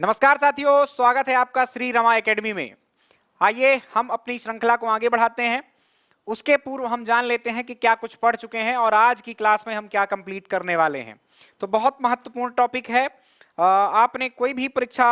नमस्कार साथियों, स्वागत है आपका श्री रमा एकेडमी में। आइए हम अपनी श्रृंखला को आगे बढ़ाते हैं। उसके पूर्व हम जान लेते हैं कि क्या कुछ पढ़ चुके हैं और आज की क्लास में हम क्या कंप्लीट करने वाले हैं। तो बहुत महत्वपूर्ण टॉपिक है। आपने कोई भी परीक्षा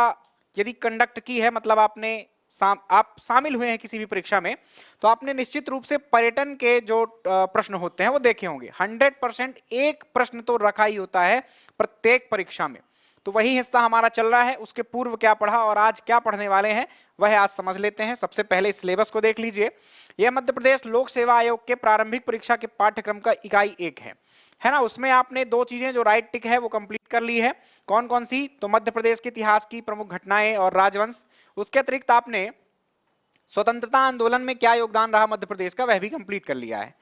यदि कंडक्ट की है, मतलब आप शामिल हुए हैं किसी भी परीक्षा में, तो आपने निश्चित रूप से पर्यटन के जो प्रश्न होते हैं वो देखे होंगे। 100% एक प्रश्न तो रखा ही होता है प्रत्येक परीक्षा में। तो वही हिस्सा हमारा चल रहा है। उसके पूर्व क्या पढ़ा और आज क्या पढ़ने वाले हैं वह आज समझ लेते हैं। सबसे पहले सिलेबस को देख लीजिए। यह मध्य प्रदेश लोक सेवा आयोग के प्रारंभिक परीक्षा के पाठ्यक्रम का इकाई 1 है ना। उसमें आपने दो चीजें जो राइट टिक है वो कंप्लीट कर ली है। कौन कौन सी? तो मध्य प्रदेश के इतिहास की प्रमुख घटनाएं और राजवंश। उसके अतिरिक्त आपने स्वतंत्रता आंदोलन में क्या योगदान रहा मध्य प्रदेश का, वह भी कंप्लीट कर लिया है।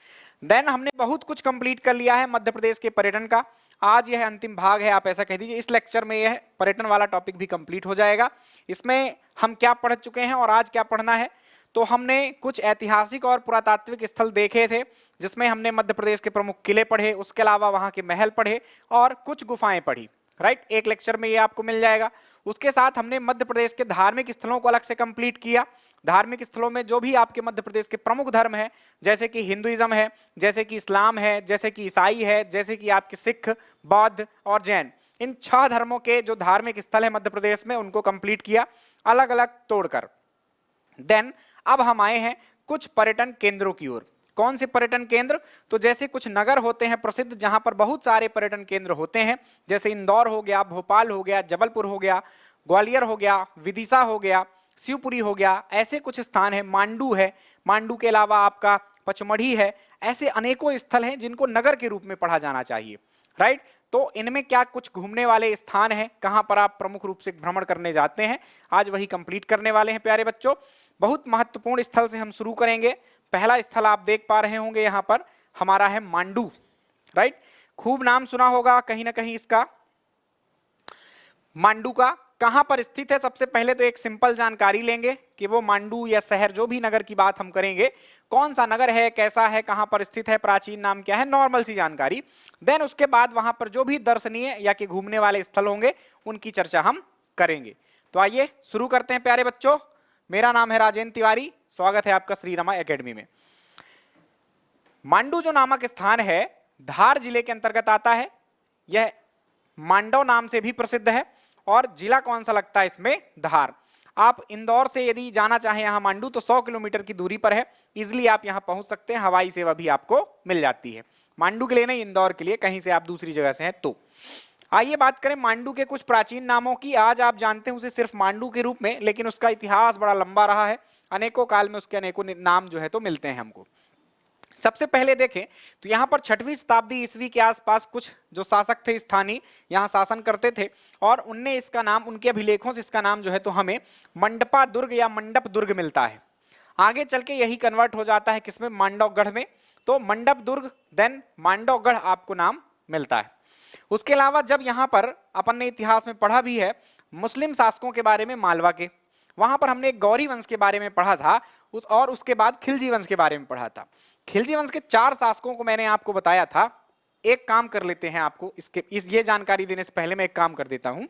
देन हमने बहुत कुछ कंप्लीट कर लिया है मध्य प्रदेश के पर्यटन का। आज यह अंतिम भाग है, आप ऐसा कह दीजिए। इस लेक्चर में यह पर्यटन वाला टॉपिक भी कंप्लीट हो जाएगा। इसमें हम क्या पढ़ चुके हैं और आज क्या पढ़ना है, तो हमने कुछ ऐतिहासिक और पुरातात्विक स्थल देखे थे, जिसमें हमने मध्य प्रदेश के प्रमुख किले पढ़े, उसके अलावा वहां के महल पढ़े और कुछ गुफाएं पढ़ी। राइट, एक लेक्चर में ये आपको मिल जाएगा। उसके साथ हमने मध्य प्रदेश के धार्मिक स्थलों को अलग से कंप्लीट किया। धार्मिक स्थलों में जो भी आपके मध्य प्रदेश के प्रमुख धर्म है, जैसे कि हिंदुइज्म है, जैसे कि इस्लाम है, जैसे कि ईसाई है, जैसे कि आपके सिख, बौद्ध और जैन, इन 6 धर्मों के जो धार्मिक स्थल है मध्य प्रदेश में, उनको कंप्लीट किया अलग अलग तोड़कर। देन अब हम आए हैं कुछ पर्यटन केंद्रों की ओर। कौन से पर्यटन केंद्र? तो जैसे कुछ नगर होते हैं प्रसिद्ध, जहां पर बहुत सारे पर्यटन केंद्र होते हैं, जैसे इंदौर हो गया, भोपाल हो गया, जबलपुर हो गया, ग्वालियर हो गया, विदिशा हो गया, शिवपुरी हो गया। ऐसे कुछ स्थान है। मांडू है, मांडू के अलावा आपका पचमढ़ी है। ऐसे अनेकों स्थल हैं जिनको नगर के रूप में पढ़ा जाना चाहिए। राइट, तो इनमें क्या कुछ घूमने वाले स्थान हैं, कहां पर आप प्रमुख रूप से भ्रमण करने जाते हैं, आज वही कंप्लीट करने वाले हैं प्यारे बच्चों। बहुत महत्वपूर्ण स्थल से हम शुरू करेंगे। पहला स्थल आप देख पा रहे होंगे यहां पर, हमारा है मांडू। राइट, खूब नाम सुना होगा कहीं ना कहीं इसका। मांडू का कहां पर स्थित है? सबसे पहले तो एक सिंपल जानकारी लेंगे कि वो मांडू या शहर, जो भी नगर की बात हम करेंगे, कौन सा नगर है, कैसा है, कहां पर स्थित है, प्राचीन नाम क्या है, नॉर्मल सी जानकारी। देन उसके बाद वहां पर जो भी दर्शनीय या कि घूमने वाले स्थल होंगे उनकी चर्चा हम करेंगे। तो आइए शुरू करते हैं प्यारे बच्चों। मेरा नाम है राजेंद्र तिवारी, स्वागत है आपका श्री रमा एकेडमी में। मांडू जो नामक स्थान है धार जिले के अंतर्गत आता है। यह मांडव नाम से भी प्रसिद्ध है और जिला कौन सा लगता है इसमें? धार। आप इंदौर से यदि जाना चाहें यहां मांडू, तो 100 किलोमीटर की दूरी पर है। इजिली आप यहां पहुंच सकते हैं, हवाई सेवा भी आपको मिल जाती है। मांडू के लिए नहीं, इंदौर के लिए, कहीं से आप दूसरी जगह से हैं तो। आइए बात करें मांडू के कुछ प्राचीन नामों की। आज आप जानते हैं उसे सिर्फ मांडू के रूप में, लेकिन उसका इतिहास बड़ा लंबा रहा है। अनेकों काल में उसके अनेकों नाम जो है तो मिलते हैं हमको। सबसे पहले देखें तो यहाँ पर 6वीं शताब्दी ईस्वी के आसपास कुछ जो शासक थे स्थानीय, यहाँ शासन करते थे और उनने इसका नाम, उनके अभिलेखों से इसका नाम जो है तो हमें मंडपा दुर्ग या मंडप दुर्ग मिलता है। आगे चल के यही कन्वर्ट हो जाता है किसमें? मांडवगढ़ में। तो मंडप दुर्ग देन मांडवगढ़ आपको नाम मिलता है। उसके अलावा जब यहाँ पर अपन ने इतिहास में पढ़ा भी है मुस्लिम शासकों के बारे में, मालवा के, वहां पर हमने गौरी वंश के बारे में पढ़ा था और उसके बाद खिलजी वंश के बारे में पढ़ा था। खिलजी वंश के 4 शासकों को मैंने आपको बताया था। एक काम कर लेते हैं, आपको ये जानकारी देने से पहले मैं एक काम कर देता हूं।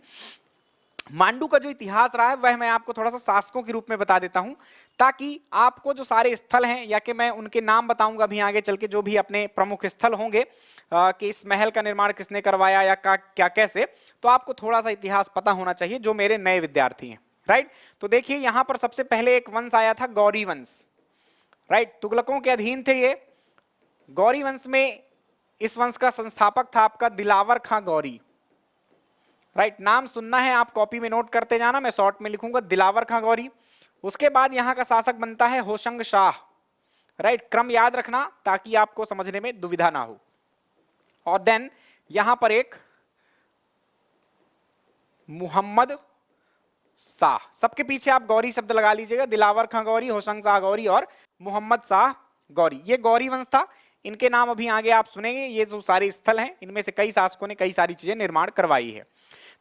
मांडू का जो इतिहास रहा है वह मैं आपको थोड़ा सा शासकों के रूप में बता देता हूं, ताकि आपको जो सारे स्थल हैं या कि मैं उनके नाम बताऊंगा अभी आगे चल के, जो भी अपने प्रमुख स्थल होंगे कि इस महल का निर्माण किसने करवाया या क्या कैसे, तो आपको थोड़ा सा इतिहास पता होना चाहिए जो मेरे नए विद्यार्थी हैं। राइट, तो देखिए यहां पर सबसे पहले एक वंश आया था गौरी वंश। राइट, तुगलकों के अधीन थे ये। गौरी वंश में इस वंश का संस्थापक था आपका दिलावर खां गौरी। राइट, नाम सुनना है, आप कॉपी में नोट करते जाना, मैं शॉर्ट में लिखूंगा दिलावर खां गौरी। उसके बाद यहां का शासक बनता है होशंग शाह। राइट, क्रम याद रखना ताकि आपको समझने में दुविधा ना हो। और देन यहां पर एक मुहम्मद शाह, सबके पीछे आप गौरी शब्द लगा लीजिएगा। दिलावर खां गौरी, होशंग शाह गौरी और मोहम्मद शाह गौरी, ये गौरी वंश था। इनके नाम अभी आगे आप सुनेंगे। ये जो सारे स्थल हैं इनमें से कई शासकों ने कई सारी चीजें निर्माण करवाई है।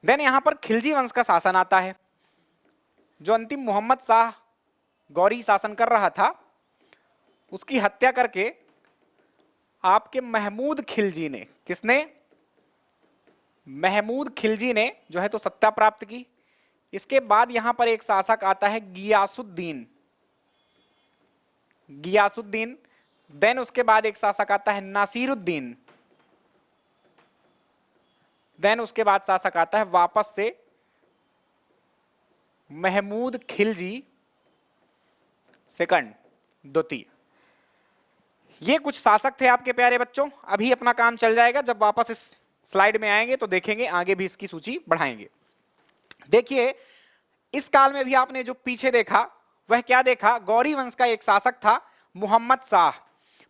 देन यहां पर खिलजी वंश का शासन आता है। जो अंतिम मोहम्मद शाह गौरी शासन कर रहा था, उसकी हत्या करके आपके महमूद खिलजी ने, किसने? महमूद खिलजी ने जो है तो सत्ता प्राप्त की। इसके बाद यहां पर एक शासक आता है गियासुद्दीन, गियासुद्दीन। देन उसके बाद एक शासक आता है नासिरुद्दीन। देन उसके बाद शासक आता है वापस से महमूद खिलजी सेकंड, द्वितीय। ये कुछ शासक थे आपके प्यारे बच्चों। अभी अपना काम चल जाएगा, जब वापस इस स्लाइड में आएंगे तो देखेंगे, आगे भी इसकी सूची बढ़ाएंगे। देखिए इस काल में भी आपने जो पीछे देखा वह क्या देखा, गौरी वंश का एक शासक था मोहम्मद शाह।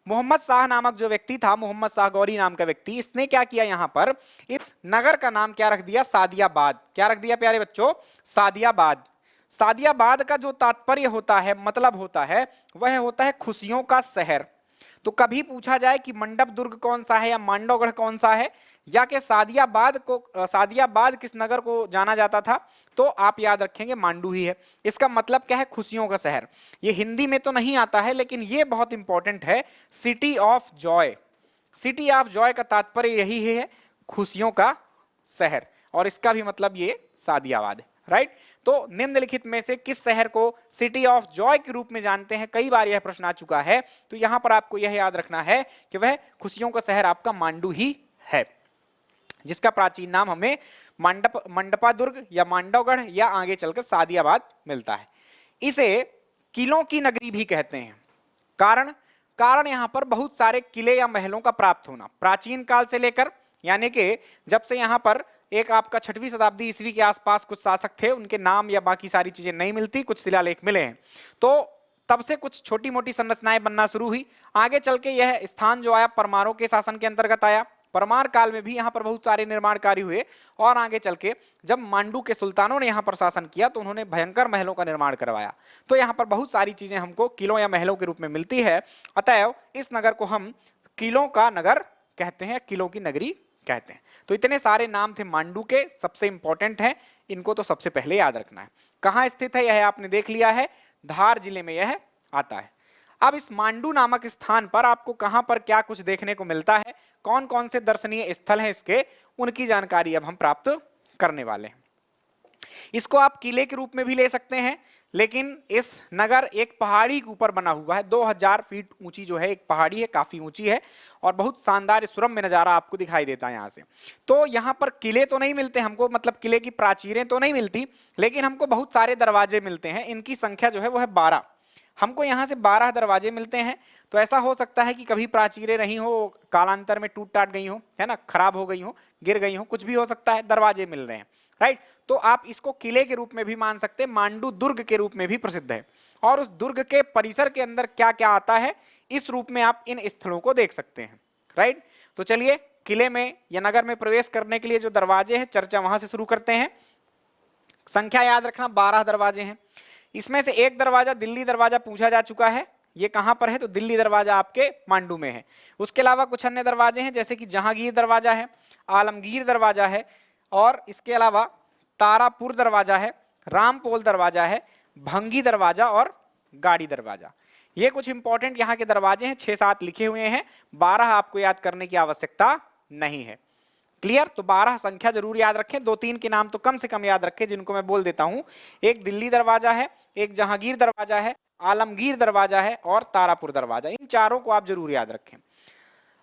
मोहम्मद शाह नामक जो व्यक्ति था, मोहम्मद शाह गौरी नाम का व्यक्ति, इसने क्या किया, यहां पर इस नगर का नाम क्या रख दिया, सादियाबाद। क्या रख दिया प्यारे बच्चों, सादियाबाद। सादियाबाद का जो तात्पर्य होता है, मतलब होता है, वह होता है खुशियों का शहर। तो कभी पूछा जाए कि मंडप दुर्ग कौन सा है या मांडवगढ़ कौन सा है, या कि सादियाबाद किस नगर को जाना जाता था, तो आप याद रखेंगे मांडू ही है। इसका मतलब क्या है, खुशियों का शहर। ये हिंदी में तो नहीं आता है, लेकिन ये बहुत इंपॉर्टेंट है, city of Joy. City of Joy का तात्पर्य यही है, खुशियों का शहर, और इसका भी मतलब ये सादियाबाद है, राइट। तो निम्नलिखित में से किस शहर को सिटी ऑफ जॉय के रूप में जानते हैं, कई बार यह प्रश्न आ चुका है। तो यहां पर आपको यह याद रखना है कि वह खुशियों का शहर आपका मांडू ही है, जिसका प्राचीन नाम हमें मंडपा दुर्ग या मांडवगढ़ या आगे चलकर सादियाबाद मिलता है। इसे किलों की नगरी भी कहते हैं। कारण यहां पर बहुत सारे किले या महलों का प्राप्त होना, प्राचीन काल से लेकर, यानी कि जब से यहां पर एक आपका 6वीं शताब्दी ईस्वी के आसपास कुछ शासक थे, उनके नाम या बाकी सारी चीजें नहीं मिलती, कुछ शिलालेख मिले हैं, तो तब से कुछ छोटी मोटी संरचनाएं बनना शुरू हुई। आगे चल के यह स्थान जो आया परमारों के शासन के अंतर्गत आया। परमार काल में भी यहाँ पर बहुत सारे निर्माण कार्य हुए, और आगे चल के जब मांडू के सुल्तानों ने यहाँ पर शासन किया तो उन्होंने भयंकर महलों का निर्माण करवाया। तो यहाँ पर बहुत सारी चीजें हमको किलों या महलों के रूप में मिलती है। अतएव इस नगर को हम किलों का नगर कहते हैं, किलों की नगरी कहते हैं। तो इतने सारे नाम थे मांडू के, सबसे इंपॉर्टेंट है, इनको तो सबसे पहले याद रखना है। कहाँ स्थित है यह आपने देख लिया है, धार जिले में यह आता है। अब इस मांडू नामक स्थान पर आपको कहां पर क्या कुछ देखने को मिलता है, कौन कौन से दर्शनीय स्थल हैं इसके, उनकी जानकारी अब हम प्राप्त करने वाले हैं। इसको आप किले के रूप में भी ले सकते हैं, लेकिन इस नगर एक पहाड़ी के ऊपर बना हुआ है। 2000 फीट ऊंची जो है एक पहाड़ी है, काफी ऊंची है, और बहुत शानदार सुरम्य नजारा आपको दिखाई देता है यहाँ से। तो यहाँ पर किले तो नहीं मिलते हमको, मतलब किले की प्राचीरें तो नहीं मिलती, लेकिन हमको बहुत सारे दरवाजे मिलते हैं। इनकी संख्या जो है वो है 12। हमको यहाँ से 12 दरवाजे मिलते हैं। तो ऐसा हो सकता है कि कभी प्राचीरें नहीं हो, कालांतर में टूट टाट गई हो, है ना, खराब हो गई हो, गिर गई हो, कुछ भी हो सकता है, दरवाजे मिल रहे हैं, राइट। तो आप इसको किले के रूप में भी मान सकते हैं, मांडू दुर्ग के रूप में भी प्रसिद्ध है। और उस दुर्ग के परिसर के अंदर क्या क्या आता है, इस रूप में आप इन स्थलों को देख सकते हैं, राइट। तो चलिए किले में या नगर में प्रवेश करने के लिए जो दरवाजे हैं, चर्चा वहां से शुरू करते हैं। संख्या याद रखना, 12 दरवाजे हैं। इसमें से एक दरवाजा दिल्ली दरवाजा पूछा जा चुका है, ये कहां पर है, तो दिल्ली दरवाजा आपके मांडू में है। उसके अलावा कुछ अन्य दरवाजे हैं, जैसे कि जहांगीर दरवाजा है, आलमगीर दरवाजा है, और इसके अलावा तारापुर दरवाजा है, रामपोल दरवाजा है, भंगी दरवाजा और गाड़ी दरवाजा। ये कुछ इंपॉर्टेंट यहाँ के दरवाजे हैं, 6-7 लिखे हुए हैं, 12 आपको याद करने की आवश्यकता नहीं है। क्लियर। तो 12 संख्या जरूर याद रखें, 2-3 के नाम तो कम से कम याद रखें, जिनको मैं बोल देता हूं। एक दिल्ली दरवाजा है, एक जहांगीर दरवाजा है, आलमगीर दरवाजा है और तारापुर दरवाजा। इन चारों को आप जरूर याद रखें।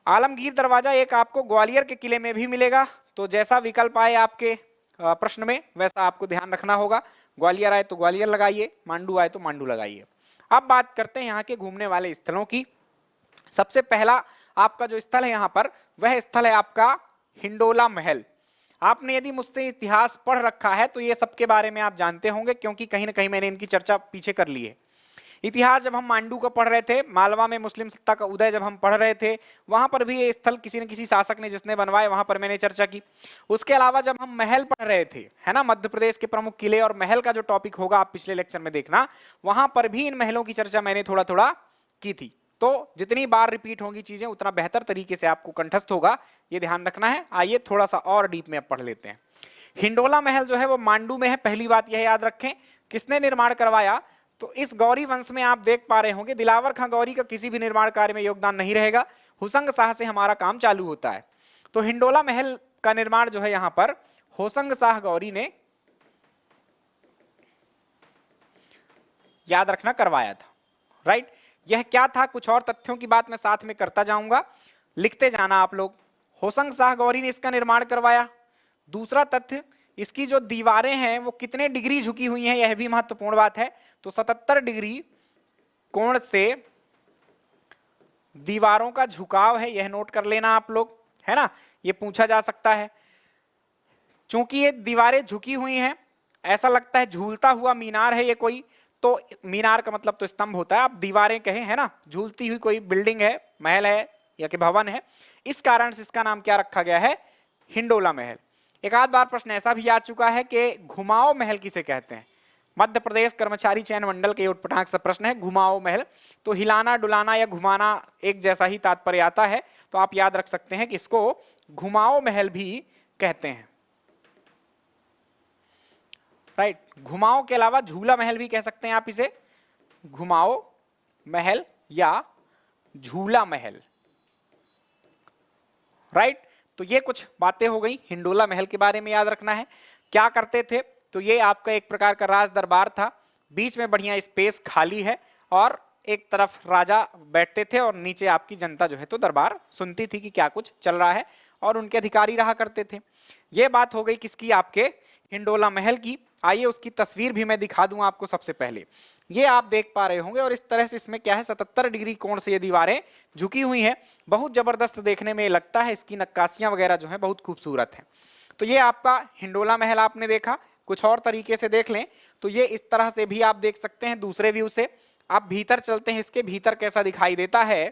आलमगीर दरवाजा एक आपको ग्वालियर के किले में भी मिलेगा, तो जैसा विकल्प आए आपके प्रश्न में वैसा आपको ध्यान रखना होगा। ग्वालियर आए तो ग्वालियर लगाइए, मांडू आए तो मांडू लगाइए। अब बात करते हैं यहाँ के घूमने वाले स्थलों की। सबसे पहला आपका जो स्थल है यहाँ पर, वह स्थल है आपका हिंडोला महल। आपने यदि मुझसे इतिहास पढ़ रखा है तो ये सबके बारे में आप जानते होंगे, क्योंकि कहीं ना कहीं मैंने इनकी चर्चा पीछे कर ली है। इतिहास जब हम मांडू का पढ़ रहे थे, मालवा में मुस्लिम सत्ता का उदय जब हम पढ़ रहे थे, वहां पर भी ये स्थल किसी न किसी शासक ने जिसने बनवाए, वहां पर मैंने चर्चा की। उसके अलावा जब हम महल पढ़ रहे थे, है ना, मध्य प्रदेश के प्रमुख किले और महल का जो टॉपिक होगा आप पिछले लेक्चर में देखना, वहां पर भी इन महलों की चर्चा मैंने थोड़ा थोड़ा की थी। तो जितनी बार रिपीट होंगी चीजें उतना बेहतर तरीके से आपको कंठस्थ होगा, ये ध्यान रखना है। आइए थोड़ा सा और डीप में अब पढ़ लेते हैं। हिंडोला महल जो है वो मांडू में है। पहली बात यह याद रखें, किसने निर्माण करवाया, तो इस गौरी वंश में आप देख पा रहे होंगे दिलावर खां गौरी का किसी भी निर्माण कार्य में योगदान नहीं रहेगा, होसंग शाह से हमारा काम चालू होता है। तो हिंडोला महल का निर्माण जो है यहाँ पर होसंग शाह गौरी ने याद रखना करवाया था, राइट। यह क्या था, कुछ और तथ्यों की बात मैं साथ में करता जाऊंगा, लिखते जाना आप लोग। होशंग शाह गौरी ने इसका निर्माण करवाया। दूसरा तथ्य, इसकी जो दीवारें हैं वो कितने डिग्री झुकी हुई हैं, यह भी महत्वपूर्ण बात है। तो 77 डिग्री कोण से दीवारों का झुकाव है, यह नोट कर लेना आप लोग, है ना, यह पूछा जा सकता है। चूंकि ये दीवारें झुकी हुई हैं, ऐसा लगता है झूलता हुआ मीनार है ये कोई, तो मीनार का मतलब तो स्तंभ होता है, आप दीवारें कहें, है ना, झूलती हुई कोई बिल्डिंग है, महल है या कि भवन है, इस कारण से इसका नाम क्या रखा गया है, हिंडोला महल। एक आध बार प्रश्न ऐसा भी आ चुका है कि घुमाओ महल किसे कहते हैं। मध्य प्रदेश कर्मचारी चयन मंडल के उटपटांग से प्रश्न है, घुमाओ महल, तो हिलाना डुलाना या घुमाना एक जैसा ही तात्पर्य आता है, तो आप याद रख सकते हैं कि इसको घुमाओ महल भी कहते हैं, राइट। घुमाओ के अलावा झूला महल भी कह सकते हैं आप इसे, घुमाओ महल या झूला महल, राइट। तो ये कुछ बातें हो गई हिंडोला महल के बारे में, याद रखना है। क्या करते थे, तो ये आपका एक प्रकार का राज दरबार था, बीच में बढ़िया स्पेस खाली है और एक तरफ राजा बैठते थे और नीचे आपकी जनता जो है तो दरबार सुनती थी कि क्या कुछ चल रहा है, और उनके अधिकारी रहा करते थे। ये बात हो गई किसकी, आपके हिंडोला महल की। आइए उसकी तस्वीर भी मैं दिखा दूं आपको। सबसे पहले ये आप देख पा रहे होंगे, और इस तरह से इसमें क्या है, 77 डिग्री कोण से ये दीवारें झुकी हुई हैं, बहुत जबरदस्त देखने में लगता है, इसकी नक्काशियां वगैरह जो है बहुत खूबसूरत है। तो ये आपका हिंडोला महल आपने देखा। कुछ और तरीके से देख लें तो ये इस तरह से भी आप देख सकते हैं दूसरे व्यू से। आप भीतर चलते हैं, इसके भीतर कैसा दिखाई देता है,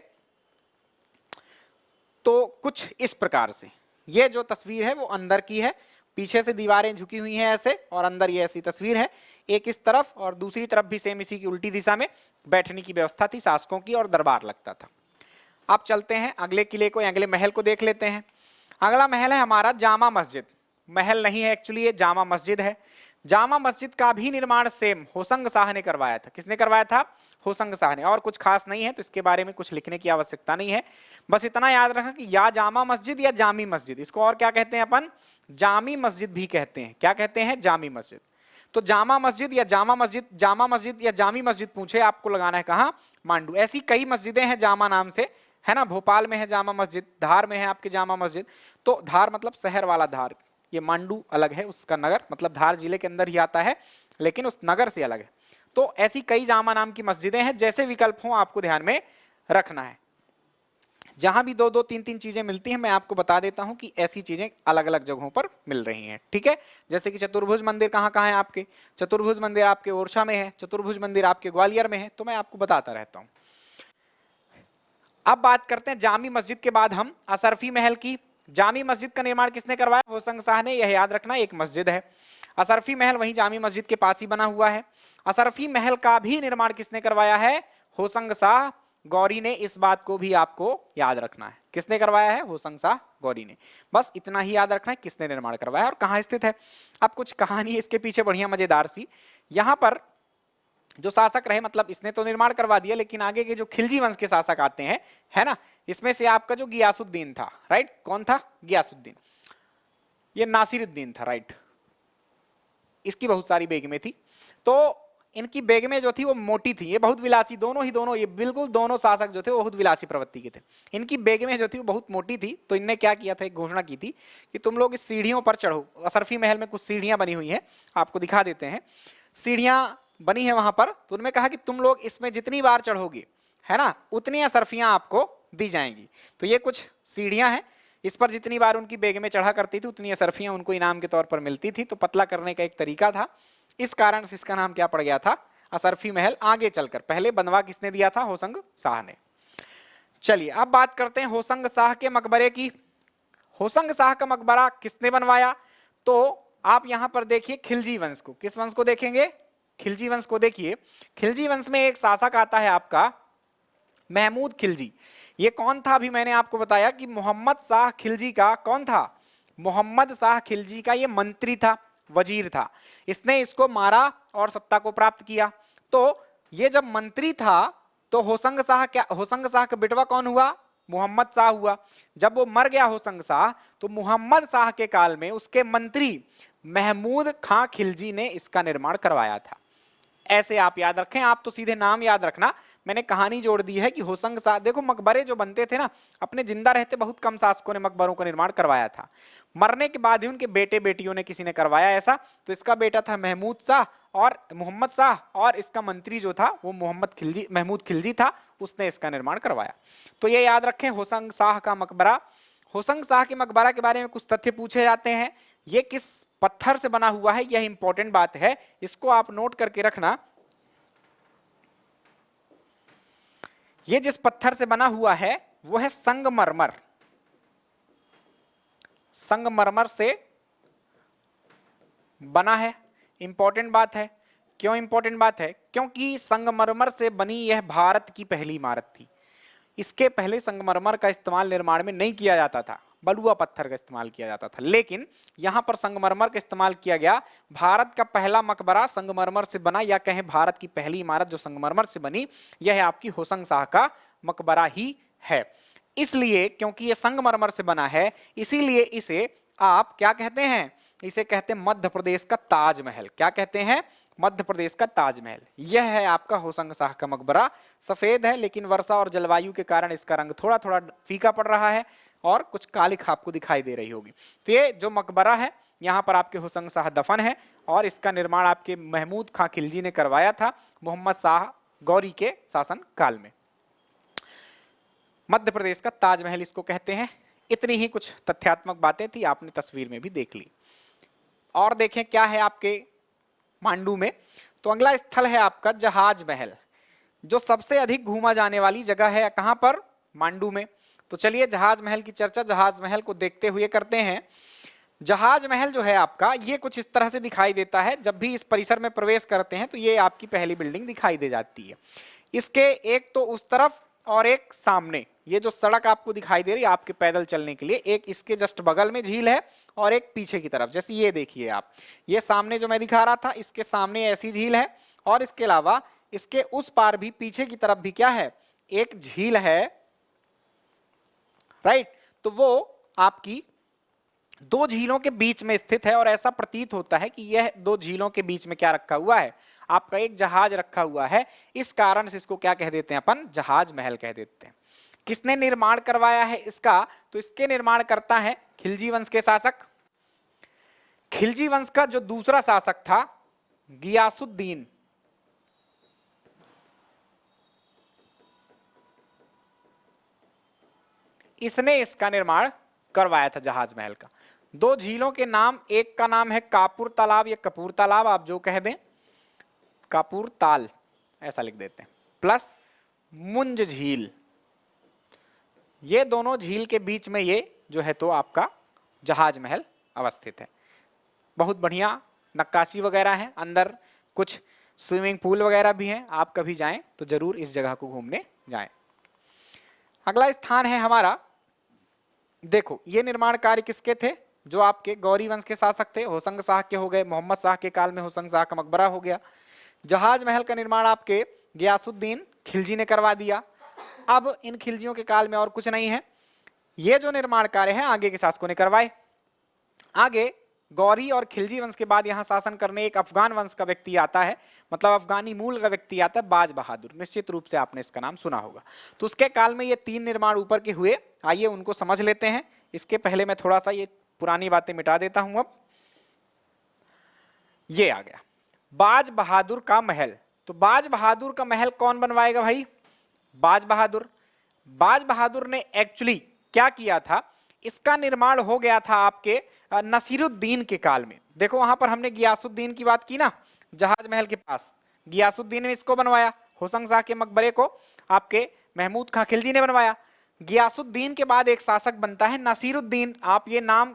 तो कुछ इस प्रकार से। ये जो तस्वीर है वो अंदर की है, पीछे से दीवारें झुकी हुई हैं ऐसे, और अंदर ये ऐसी तस्वीर है, एक इस तरफ और दूसरी तरफ भी सेम इसी की उल्टी दिशा में बैठने की व्यवस्था थी शासकों की, और दरबार लगता था। आप चलते हैं अगले किले को, अगले महल को देख लेते हैं। अगला महल है हमारा जामा मस्जिद। महल नहीं है एक्चुअली, ये जामा मस्जिद है। जामा मस्जिद का भी निर्माण सेम होशंग शाह ने करवाया था। किसने करवाया था, होशंग शाह ने। और कुछ खास नहीं है, तो इसके बारे में कुछ लिखने की आवश्यकता नहीं है, बस इतना याद रखना कि या जामा मस्जिद या जामी मस्जिद, इसको और क्या कहते हैं अपन, जामी मस्जिद भी कहते हैं। क्या कहते हैं, जामी मस्जिद। तो जामा मस्जिद या जामा मस्जिद, जामा मस्जिद या जामी मस्जिद पूछे, आपको लगाना है कहाँ, मांडू। ऐसी कई मस्जिदें हैं जामा नाम से, है ना। भोपाल में है जामा मस्जिद, धार में है आपके जामा मस्जिद। तो धार मतलब शहर वाला धार, ये मांडू अलग है उसका नगर, मतलब धार जिले के अंदर ही आता है, लेकिन उस नगर से अलग है। तो ऐसी कई जामा नाम की मस्जिदें हैं, जैसे विकल्प हो आपको ध्यान में रखना है। जहां भी दो दो तीन तीन चीजें मिलती हैं, मैं आपको बता देता हूं कि ऐसी चीजें अलग अलग जगहों पर मिल रही हैं, ठीक है। जैसे कि चतुर्भुज मंदिर कहाँ कहाँ है आपके, चतुर्भुज मंदिर आपके ओरछा में है, चतुर्भुज मंदिर आपके ग्वालियर में है, तो मैं आपको बताता रहता हूं। अब बात करते हैं जामी मस्जिद के बाद हम अशरफी महल की। जामी मस्जिद का निर्माण किसने करवाया, होशंग शाह ने। यह याद रखना, एक मस्जिद है। अशरफी महल वहीं जामी मस्जिद के पास ही बना हुआ है। अशरफी महल का भी निर्माण किसने करवाया है, होशंग शाह गौरी ने। इस बात को भी आपको याद रखना है, किसने करवाया है, होशंग शाह गौरी ने। बस इतना ही याद रखना है किसने निर्माण करवाया और कहाँ स्थित है। अब कुछ कहानी है इसके पीछे बढ़िया मजेदार सी। यहाँ पर जो शासक रहे, मतलब इसने तो निर्माण करवा दिया, लेकिन आगे के जो खिलजी वंश के शासक आते हैं, है ना, इसमें से आपका जो गियासुद्दीन था, राइट, कौन था, गियासुद्दीन, ये नासिरुद्दीन था, राइट। इसकी बहुत सारी बेगमें थी, तो इनकी बेगमें जो थी वो मोटी थी, ये बहुत विलासी, दोनों ये बिल्कुल दोनों शासक जो थे वो बहुत विलासी प्रवृत्ति के थे। इनकी बेगमें जो थी वो बहुत मोटी थी, तो इनने क्या किया था, एक घोषणा की थी कि तुम लोग इस सीढ़ियों पर चढ़ो। अशरफी महल में कुछ सीढ़ियां बनी हुई हैं, आपको दिखा देते हैं। सीढ़ियां बनी है वहां पर, तो उन्होंने कहा कि तुम लोग इसमें जितनी बार चढ़ोगे, है ना, उतनी अशरफियां आपको दी जाएंगी। तो ये कुछ सीढ़ियां हैं, इस पर जितनी बार उनकी बेगमें चढ़ा करती थी उतनी अशरफियां उनको इनाम के तौर पर मिलती थी। तो पतला करने का एक तरीका था, इस कारण से इसका नाम क्या पड़ गया था, अशरफी महल। आगे चलकर पहले बनवा किसने दिया था, होशंग शाह ने। चलिए अब बात करते हैं होशंग शाह के मकबरे की। होशंग शाह का मकबरा किसने बनवाया, तो आप यहां पर देखिए खिलजी वंश को। किस वंश को देखेंगे, खिलजी वंश को देखिए। खिलजी वंश में एक शासक आता है आपका महमूद खिलजी। ये कौन था, अभी मैंने आपको बताया कि मोहम्मद शाह खिलजी का कौन था, मोहम्मद शाह खिलजी का ये मंत्री था, वजीर था। इसने इसको मारा और सत्ता को प्राप्त किया। तो ये जब मंत्री था तो होशंग शाह का बेटवा कौन हुआ, मोहम्मद शाह हुआ। जब वो मर गया होशंग शाह, तो मोहम्मद शाह के काल में उसके मंत्री महमूद खां खिलजी ने इसका निर्माण करवाया था। ऐसे आप याद रखें, आप तो सीधे नाम याद रखना, मैंने कहानी जोड़ दी है कि होशंग शाह, देखो मकबरे जो बनते थे ना, अपने जिंदा रहते बहुत कम शासकों ने मकबरों का निर्माण करवाया था, मरने के बाद ही उनके बेटे बेटियों ने किसी ने करवाया ऐसा। तो इसका बेटा था महमूद शाह और मोहम्मद शाह, और इसका मंत्री जो था वो महमूद खिलजी था, उसने इसका निर्माण करवाया। तो ये याद रखें होशंग शाह का मकबरा। होशंग शाह के मकबरा के बारे में कुछ तथ्य पूछे जाते हैं, ये किस पत्थर से बना हुआ है, यह इंपॉर्टेंट बात है, इसको आप नोट करके रखना। ये जिस पत्थर से बना हुआ है वो है संगमरमर। संगमरमर से बना है, इंपॉर्टेंट बात है। क्यों इंपॉर्टेंट बात है? क्योंकि संगमरमर से बनी यह भारत की पहली इमारत थी। इसके पहले संगमरमर का इस्तेमाल निर्माण में नहीं किया जाता था, बलुआ पत्थर का इस्तेमाल किया जाता था, लेकिन यहां पर संगमरमर का इस्तेमाल किया गया। भारत का पहला मकबरा संगमरमर से बना, या कहें भारत की पहली इमारत जो संगमरमर से बनी, यह आपकी होशंग शाह का मकबरा ही है। इसलिए क्योंकि यह संगमरमर से बना है, इसीलिए इसे आप क्या कहते हैं? इसे कहते हैं मध्य प्रदेश का ताजमहल। क्या कहते हैं? मध्य प्रदेश का ताजमहल। यह है आपका होशंग शाह का मकबरा। सफेद है, लेकिन वर्षा और जलवायु के कारण इसका रंग थोड़ा थोड़ा फीका पड़ रहा है और कुछ काली खाप को दिखाई दे रही होगी। तो ये जो मकबरा है, यहाँ पर आपके होशंग शाह दफन है, और इसका निर्माण आपके महमूद खां खिलजी ने करवाया था मोहम्मद शाह गौरी के शासन काल में। मध्य प्रदेश का ताजमहल इसको कहते हैं। इतनी ही कुछ तथ्यात्मक बातें थी, आपने तस्वीर में भी देख ली। और देखें क्या है आपके मांडू में। तो अगला स्थल है आपका जहाज महल, जो सबसे अधिक घूमा जाने वाली जगह है। कहां पर? मांडू में। तो चलिए जहाज महल की चर्चा जहाज महल को देखते हुए करते हैं। जहाज महल जो है आपका, ये कुछ इस तरह से दिखाई देता है। जब भी इस परिसर में प्रवेश करते हैं तो ये आपकी पहली बिल्डिंग दिखाई दे जाती है। इसके एक तो उस तरफ और एक सामने, ये जो सड़क आपको दिखाई दे रही है आपके पैदल चलने के लिए, एक इसके जस्ट बगल में झील है और एक पीछे की तरफ। जैसे ये देखिए आप, ये सामने जो मैं दिखा रहा था, इसके सामने ऐसी झील है, और इसके अलावा इसके उस पार भी पीछे की तरफ भी क्या है? एक झील है, राइट। तो वो आपकी दो झीलों के बीच में स्थित है, और ऐसा प्रतीत होता है कि यह दो झीलों के बीच में क्या रखा हुआ है? आपका एक जहाज रखा हुआ है। इस कारण से इसको क्या कह देते हैं अपन? जहाज महल कह देते हैं। किसने निर्माण करवाया है इसका? तो इसके निर्माण करता है खिलजी वंश के शासक। खिलजी वंश का जो दूसरा शासक था गियासुद्दीन, इसने इसका निर्माण करवाया था जहाज महल का। दो झीलों के नाम, एक का नाम है कापुर तालाब या कपूर तालाब, आप जो कह दें, कापुर ताल ऐसा लिख देते हैं, प्लस मुंज झील। ये दोनों झील के बीच में ये जो है तो आपका जहाज महल अवस्थित है। बहुत बढ़िया नक्काशी वगैरह है, अंदर कुछ स्विमिंग पूल वगैरह भी हैं। आप कभी जाएं तो जरूर इस जगह को घूमने जाएं। अगला स्थान है हमारा, देखो ये निर्माण कार्य किसके थे? जो आपके गौरी वंश के शासक थे, होशंग शाह के हो गए। मोहम्मद शाह के काल में होशंग शाह का मकबरा हो गया। जहाज महल का निर्माण आपके गियासुद्दीन खिलजी ने करवा दिया। अब इन खिलजियों के काल में और कुछ नहीं है, ये जो निर्माण कार्य है आगे के शासकों ने करवाए। आगे गौरी और खिलजी वंश के बाद यहां शासन करने एक अफगान वंश का व्यक्ति आता है, मतलब अफगानी मूल का व्यक्ति आता है, बाज बहादुर। निश्चित रूप से आपने इसका नाम सुना होगा। तो उसके काल में ये तीन निर्माण ऊपर के हुए। आइए उनको समझ लेते हैं। इसके पहले मैं थोड़ा सा ये पुरानी बातें मिटा देता हूं। अब ये आ गया बाज बहादुर का महल। तो बाज बहादुर का महल कौन बनवाएगा भाई? बाज बहादुर। बाज बहादुर ने एक्चुअली क्या किया था? इसका निर्माण हो गया था आपके नसीरुद्दीन के काल में। देखो वहां पर हमने गियासुद्दीन की बात की ना, जहाज महल के पास गियासुद्दीन ने इसको बनवाया। होशंग शाह के मकबरे को आपके महमूद खां खिलजी ने बनवाया। गियासुद्दीन के बाद एक शासक बनता है नसीरुद्दीन। आप ये नाम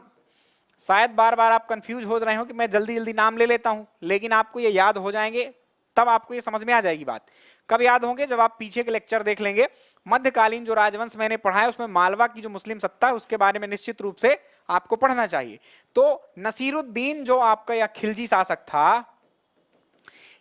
शायद बार बार आप कंफ्यूज हो रहे हो कि मैं जल्दी जल्दी नाम ले लेता हूं, लेकिन आपको ये याद हो जाएंगे, तब आपको ये समझ में आ जाएगी बात। कब याद होंगे? जब आप पीछे के लेक्चर देख लेंगे। मध्यकालीन जो राजवंश मैंने पढ़ा है उसमें मालवा की जो मुस्लिम सत्ता है उसके बारे में निश्चित रूप से आपको पढ़ना चाहिए। तो नसीरुद्दीन जो आपका या खिलजी शासक था,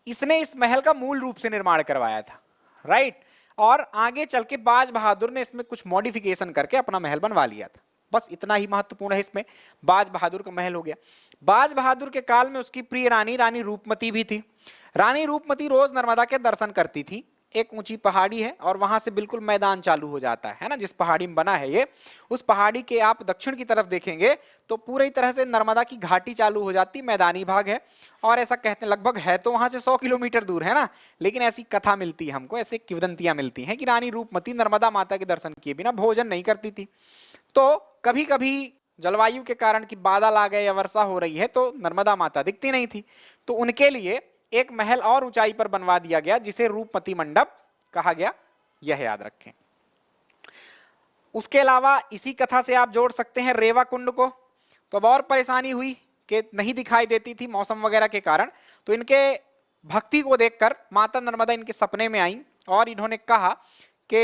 इसने इस महल का मूल रूप से निर्माण करवाया था, राइट। और आगे चल के बाज बहादुर ने इसमें कुछ मॉडिफिकेशन करके अपना महल बनवा लिया था। बस इतना ही महत्वपूर्ण है इसमें। बाज बहादुर का महल हो गया। बाज बहादुर के काल में उसकी प्रिय रानी रानी रूपमती भी थी। रानी रूपमती रोज नर्मदा के दर्शन करती थी। एक ऊंची पहाड़ी है और वहां से बिल्कुल मैदान चालू हो जाता है ना, जिस पहाड़ी में बना है ये, उस पहाड़ी के आप दक्षिण की तरफ देखेंगे तो पूरी तरह से नर्मदा की घाटी चालू हो जाती, मैदानी भाग है। और ऐसा कहते हैं, लगभग है तो वहां से 100 किलोमीटर दूर है ना, लेकिन ऐसी कथा मिलती है हमको, ऐसे किंवदंतियां मिलती हैं कि रानी रूपमती नर्मदा माता के दर्शन किए बिना भोजन नहीं करती थी। तो कभी कभी जलवायु के कारण कि बादल आ गए या वर्षा हो रही है तो नर्मदा माता दिखती नहीं थी, तो उनके लिए एक महल और ऊंचाई पर बनवा दिया गया जिसे रूपमती मंडप कहा गया, यह याद रखें। उसके अलावा इसी कथा से आप जोड़ सकते हैं रेवा कुंड को। तो अब और परेशानी हुई कि नहीं दिखाई देती थी मौसम वगैरह के कारण, तो इनके भक्ति को देखकर माता नर्मदा इनके सपने में आई और इन्होंने कहा कि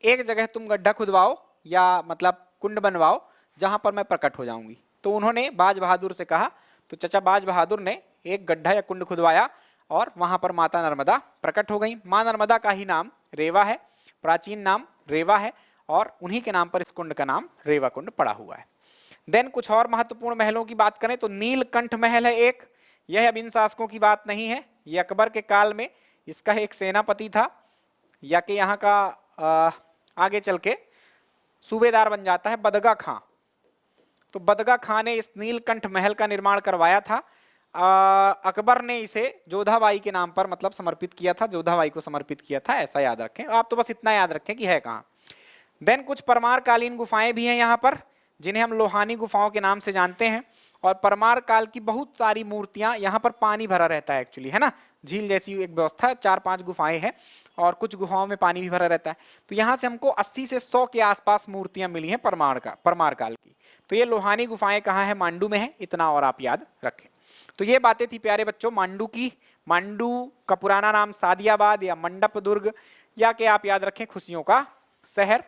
एक जगह तुम गड्ढा खुदवाओ या मतलब कुंड बनवाओ जहां पर मैं प्रकट हो जाऊंगी। तो उन्होंने बाज बहादुर से कहा, तो चचा बाज बहादुर ने एक गड्ढा या कुंड खुदवाया और वहां पर माता नर्मदा प्रकट हो गई। मां नर्मदा का ही नाम रेवा है, प्राचीन नाम रेवा है और उन्हीं के नाम पर इस कुंड का नाम रेवा कुंड पड़ा हुआ है। देन कुछ और महत्वपूर्ण महलों की बात करें तो नीलकंठ महल है एक, यह अब इन शासकों की बात नहीं है, यह अकबर के काल में इसका एक सेनापति था या कि यहाँ का आगे चल के सूबेदार बन जाता है बदगा खां। तो बदगा खां ने इस नीलकंठ महल का निर्माण करवाया था। अकबर ने इसे जोधाबाई के नाम पर मतलब समर्पित किया था, जोधाबाई को समर्पित किया था, ऐसा याद रखें। आप तो बस इतना याद रखें कि है कहाँ। देन कुछ परमार कालीन गुफाएं भी हैं यहाँ पर जिन्हें हम लोहानी गुफाओं के नाम से जानते हैं। और परमार काल की बहुत सारी मूर्तियां, यहाँ पर पानी भरा रहता है एक्चुअली, है ना, झील जैसी एक व्यवस्था, 4-5 गुफाएं हैं और कुछ गुफाओं में पानी भी भरा रहता है। तो यहाँ से हमको 80 से 100 के आसपास मूर्तियां मिली हैं परमार काल की। तो ये लोहानी गुफाएं कहाँ है, मांडू में है, इतना और आप याद रखें। तो ये बातें थी प्यारे बच्चों मांडू की। मांडू का पुराना नाम सादियाबाद या मंडप दुर्ग या कि आप याद रखें खुशियों का शहर।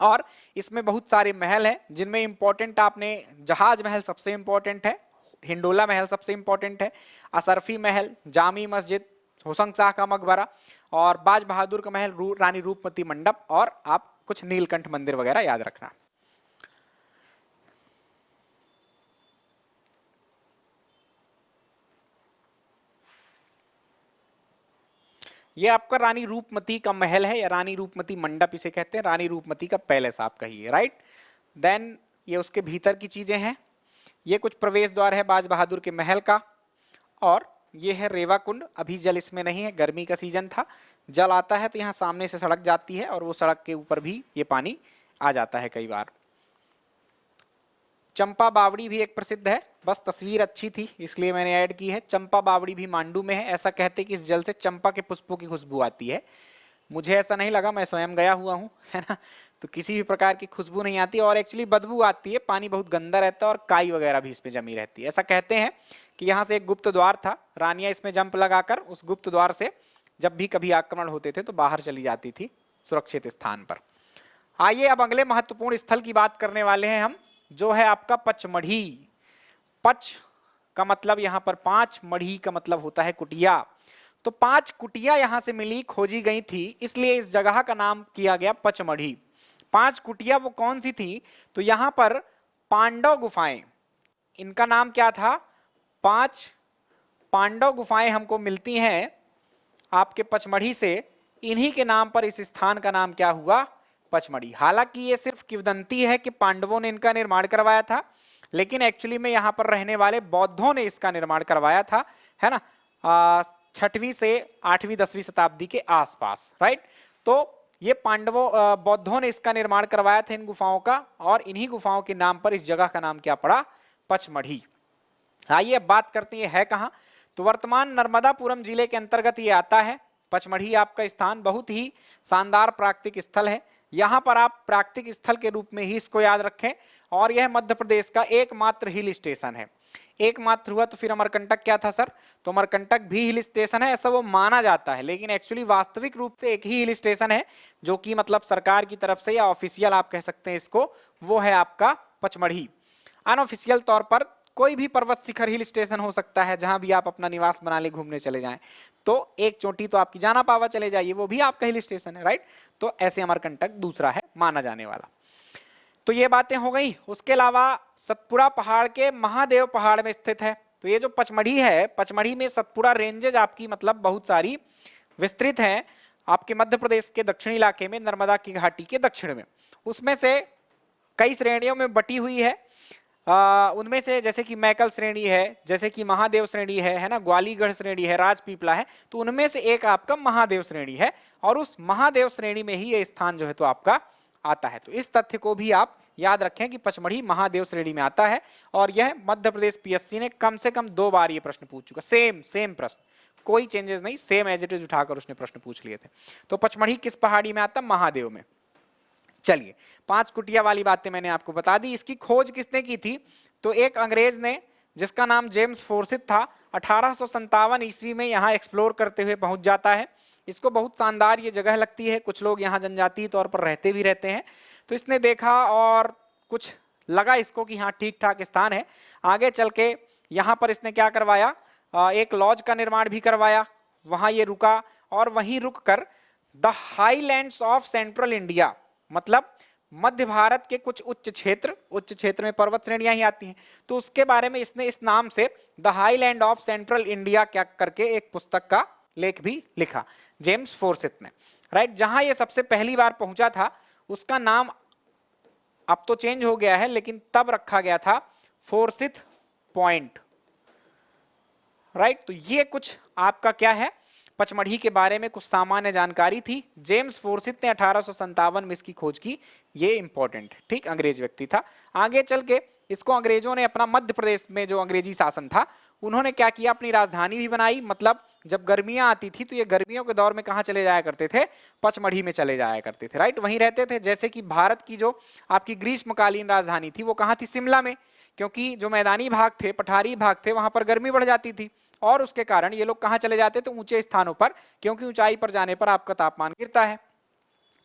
और इसमें बहुत सारे महल हैं जिनमें इंपॉर्टेंट आपने जहाज महल सबसे इंपॉर्टेंट है, हिंडोला महल सबसे इंपॉर्टेंट है, असरफी महल, जामी मस्जिद, होशंग शाह का मकबरा और बाज बहादुर का महल, रानी रूपमती मंडप और आप कुछ नीलकंठ मंदिर वगैरह याद रखना। ये आपका रानी रूपमती का महल है या रानी रूपमती मंडप इसे कहते हैं, रानी रूपमती का पैलेस आप कहिए, राइट। देन ये उसके भीतर की चीजें हैं, ये कुछ प्रवेश द्वार है बाज बहादुर के महल का। और ये है रेवा कुंड, अभी जल इसमें नहीं है, गर्मी का सीजन था, जल आता है तो यहाँ सामने से सड़क जाती है और वो सड़क के ऊपर भी ये पानी आ जाता है कई बार। चंपा बावड़ी भी एक प्रसिद्ध है, बस तस्वीर अच्छी थी इसलिए मैंने ऐड की है। चंपा बावड़ी भी मांडू में है, ऐसा कहते हैं कि इस जल से चंपा के पुष्पों की खुशबू आती है। मुझे ऐसा नहीं लगा, मैं स्वयं गया हुआ हूँ, है ना, तो किसी भी प्रकार की खुशबू नहीं आती और एक्चुअली बदबू आती है, पानी बहुत गंदा रहता है और काई वगैरह भी इसमें जमी रहती है। ऐसा कहते हैं कि यहाँ से एक गुप्त द्वार था, रानियां इसमें जंप लगाकर उस गुप्त द्वार से जब भी कभी आक्रमण होते थे तो बाहर चली जाती थी सुरक्षित स्थान पर। आइए अब अगले महत्वपूर्ण स्थल की बात करने वाले हैं हम, जो है आपका पचमढ़ी। पच का मतलब यहाँ पर 5, मढ़ी का मतलब होता है कुटिया। तो 5 कुटिया यहाँ से मिली, खोजी गई थी, इसलिए इस जगह का नाम किया गया पचमढ़ी। 5 कुटिया वो कौन सी थी, तो यहाँ पर पांडव गुफाएं, इनका नाम क्या था, 5 पांडव गुफाएं हमको मिलती हैं आपके पचमढ़ी से, इन्हीं के नाम पर इस स्थान का नाम क्या हुआ, पचमढ़ी। हालांकि ये सिर्फ किंवदंती है कि पांडवों ने इनका निर्माण करवाया था, लेकिन एक्चुअली में यहाँ पर रहने वाले बौद्धों ने इसका निर्माण करवाया था, है ना, 6वीं से 8वीं 10वीं शताब्दी के आसपास, राइट। तो ये पांडवों बौद्धों ने इसका निर्माण करवाया था इन गुफाओं का, और इन्हीं गुफाओं के नाम पर इस जगह का नाम क्या पड़ा, पचमढ़ी। आइए अब बात करते हैं है कहाँ, तो वर्तमान नर्मदापुरम जिले के अंतर्गत ये आता है। पचमढ़ी आपका स्थान बहुत ही शानदार प्राकृतिक स्थल है, यहाँ पर आप प्राकृतिक स्थल के रूप में ही इसको याद रखें। और यह मध्य प्रदेश का एकमात्र हिल स्टेशन है। एकमात्र हुआ तो फिर अमरकंटक क्या था सर, तो अमरकंटक भी हिल स्टेशन है, ऐसा वो माना जाता है, लेकिन एक्चुअली वास्तविक रूप से एक ही हिल स्टेशन है जो कि मतलब सरकार की तरफ से या ऑफिशियल आप कह सकते हैं इसको, वो है आपका पचमढ़ी। अनऑफिशियल तौर पर कोई भी पर्वत शिखर हिल स्टेशन हो सकता है जहां भी आप अपना निवास बना ले, घूमने चले जाएं, तो एक चोटी तो आपकी जाना पावा चले जाइए, वो भी आपका हिल स्टेशन है, राइट। तो ऐसे अमरकंटक दूसरा है माना जाने वाला। तो ये बातें हो गई। उसके अलावा सतपुड़ा पहाड़ के महादेव पहाड़ में स्थित है, तो ये जो पचमढ़ी है, पचमढ़ी में सतपुड़ा रेंजेज आपकी मतलब बहुत सारी विस्तृत है आपके मध्य प्रदेश के दक्षिणी इलाके में, नर्मदा की घाटी के दक्षिण में। उसमें से कई श्रेणियों में बटी हुई है। उनमें से जैसे कि मैकल श्रेणी है, जैसे कि महादेव श्रेणी है ना, ग्वालीगढ़ श्रेणी है, राजपीपला है, तो उनमें से एक आपका महादेव श्रेणी है और उस महादेव श्रेणी में ही ये स्थान जो है तो आपका आता है। तो इस तथ्य को भी आप याद रखें कि पचमढ़ी महादेव श्रेणी में आता है और यह मध्य प्रदेश पीएससी ने कम से कम 2 बार ये प्रश्न पूछ चुका, सेम प्रश्न, कोई चेंजेस नहीं, सेम एज इट इज उठाकर उसने प्रश्न पूछ लिए थे। तो पचमढ़ी किस पहाड़ी में आता? महादेव में। चलिए, 5 कुटिया वाली बातें मैंने आपको बता दी। इसकी खोज किसने की थी? तो एक अंग्रेज ने जिसका नाम जेम्स फोर्सिथ था, 1857 ईस्वी में यहाँ एक्सप्लोर करते हुए पहुंच जाता है। इसको बहुत शानदार ये जगह लगती है, कुछ लोग यहाँ जनजातीय तौर पर रहते भी रहते हैं। तो इसने देखा और कुछ लगा इसको कि हाँ ठीक ठाक स्थान है। आगे चल के यहाँ पर इसने क्या करवाया, एक लॉज का निर्माण भी करवाया, वहां ये रुका और वहीं रुक कर the highlands of central India, मतलब मध्य भारत के कुछ उच्च क्षेत्र में पर्वत श्रेणियां ही आती हैं, तो उसके बारे में इसने इस नाम से the highland of central India क्या करके एक पुस्तक का लेख भी लिखा, जेम्स फोर्सिथ ने, राइट। जहां ये सबसे पहली बार पहुंचा था उसका नाम अब तो चेंज हो गया है, लेकिन तब रखा गया था फोर्सिथ पॉइंट, राइट। तो ये कुछ आपका क्या है, पचमढ़ी के बारे में कुछ सामान्य जानकारी थी। जेम्स फोर्सिथ ने 1857 में इसकी खोज की, ये इंपॉर्टेंट, ठीक, अंग्रेज व्यक्ति था। आगे चल के इसको अंग्रेजों ने अपना मध्य प्रदेश में जो अंग्रेजी शासन था उन्होंने क्या किया, अपनी राजधानी भी बनाई। मतलब जब गर्मियां आती थी तो ये गर्मियों के दौर में कहाँ चले जाया करते थे, पचमढ़ी में चले जाया करते थे, राइट, वहीं रहते थे। जैसे कि भारत की जो आपकी ग्रीष्मकालीन राजधानी थी वो कहाँ थी, शिमला में, क्योंकि जो मैदानी भाग थे, पठारी भाग थे, वहां पर गर्मी बढ़ जाती थी और उसके कारण ये लोग कहाँ चले जाते थे, ऊंचे स्थानों पर, क्योंकि ऊंचाई पर जाने पर आपका तापमान गिरता है।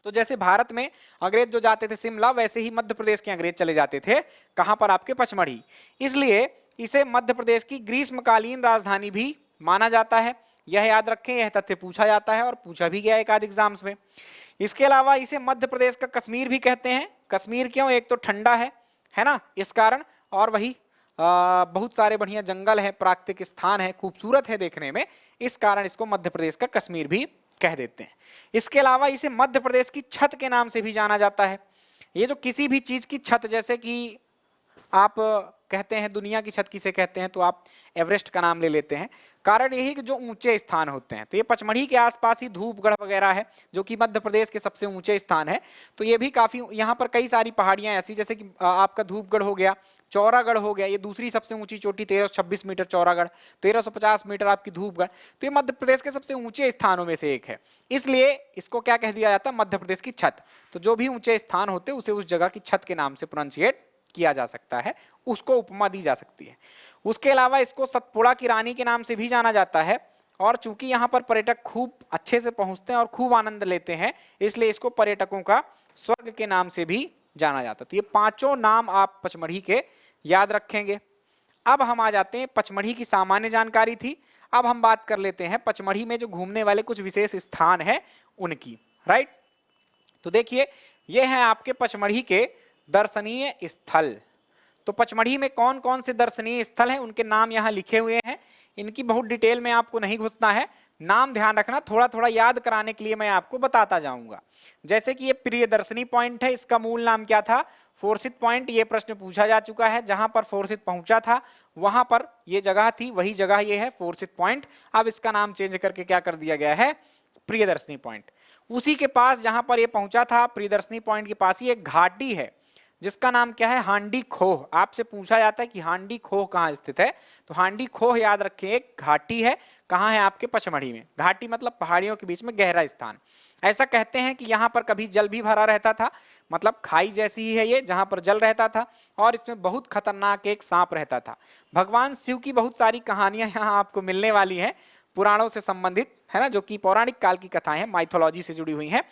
तो जैसे भारत में अंग्रेज जो जाते थे शिमला, वैसे ही मध्य प्रदेश के अंग्रेज चले जाते थे कहां पर, आपके पचमढ़ी। इसलिए इसे मध्य प्रदेश की ग्रीष्मकालीन राजधानी भी माना जाता है। यह याद रखें, यह तथ्य पूछा जाता है और पूछा भी गया एक आध एग्जाम्स में। इसके अलावा इसे मध्य प्रदेश का कश्मीर भी कहते हैं। कश्मीर क्यों, एक तो ठंडा है ना, इस कारण, और वही बहुत सारे बढ़िया जंगल है, प्राकृतिक स्थान है, खूबसूरत है देखने में, इस कारण इसको मध्य प्रदेश का कश्मीर भी कह देते हैं। इसके अलावा इसे मध्य प्रदेश की छत के नाम से भी जाना जाता है। ये जो किसी भी चीज की छत, जैसे कि आप कहते हैं दुनिया की छत किसे कहते हैं, तो आप एवरेस्ट का नाम ले लेते हैं। कारण यही कि जो ऊंचे स्थान होते हैं, तो ये पचमढ़ी के आसपास ही धूपगढ़ वगैरह है जो कि मध्य प्रदेश के सबसे ऊंचे स्थान है। तो ये भी काफी, यहाँ पर कई सारी पहाड़ियां ऐसी, जैसे कि आपका धूपगढ़ हो गया, चौरागढ़ हो गया, ये दूसरी सबसे ऊंची चोटी 1326 मीटर चौरागढ़, 1350 मीटर आपकी धूपगढ़। तो ये मध्य प्रदेश के सबसे ऊंचे स्थानों में से एक है, इसलिए इसको क्या कह दिया जाता है, मध्य प्रदेश की छत। तो जो भी ऊंचे स्थान होते उसे उस जगह की छत के नाम से प्रोनाउंसिएट किया जा सकता है, उसको उपमा दी जा सकती है। उसके अलावा इसको सतपुड़ा की रानी के नाम से भी जाना जाता है, और चूंकि यहाँ पर पर्यटक खूब अच्छे से पहुंचते हैं और खूब आनंद लेते हैं, इसलिए इसको पर्यटकों का स्वर्ग के नाम से भी जाना जाता है। तो ये 5 नाम आप पचमढ़ी के याद रखेंगे। अब हम आ जाते हैं, पचमढ़ी की सामान्य जानकारी थी, अब हम बात कर लेते हैं पचमढ़ी में जो घूमने वाले कुछ विशेष स्थान है उनकी, राइट। तो देखिए, ये हैं आपके पचमढ़ी के दर्शनीय स्थल। तो पचमढ़ी में कौन कौन से दर्शनीय स्थल हैं उनके नाम यहाँ लिखे हुए हैं। इनकी बहुत डिटेल में आपको नहीं घुसना है, नाम ध्यान रखना, थोड़ा थोड़ा याद कराने के लिए मैं आपको बताता जाऊंगा। जैसे कि ये प्रियदर्शनी पॉइंट है, इसका मूल नाम क्या था, फोर्सिथ पॉइंट। ये प्रश्न पूछा जा चुका है, जहां पर फोर्सिथ पहुंचा था वहां पर ये जगह थी, वही जगह ये है फोर्सिथ पॉइंट। अब इसका नाम चेंज करके क्या कर दिया गया है, प्रियदर्शनी पॉइंट। उसी के पास जहां पर ये पहुंचा था, प्रियदर्शनी पॉइंट के पास ही एक घाटी है जिसका नाम क्या है, हांडी खोह। आपसे पूछा जाता है कि हांडी खोह कहाँ स्थित है, तो हांडी खोह याद रखें, एक घाटी है, कहाँ है, आपके पचमढ़ी में। घाटी मतलब पहाड़ियों के बीच में गहरा स्थान। ऐसा कहते हैं कि यहाँ पर कभी जल भी भरा रहता था, मतलब खाई जैसी ही है ये, जहां पर जल रहता था, और इसमें बहुत खतरनाक एक सांप रहता था। भगवान शिव की बहुत सारी कहानियां यहाँ आपको मिलने वाली हैं, पुराणों से संबंधित, है ना, जो कि पौराणिक काल की कथाएं हैं, माइथोलॉजी से जुड़ी हुई हैं।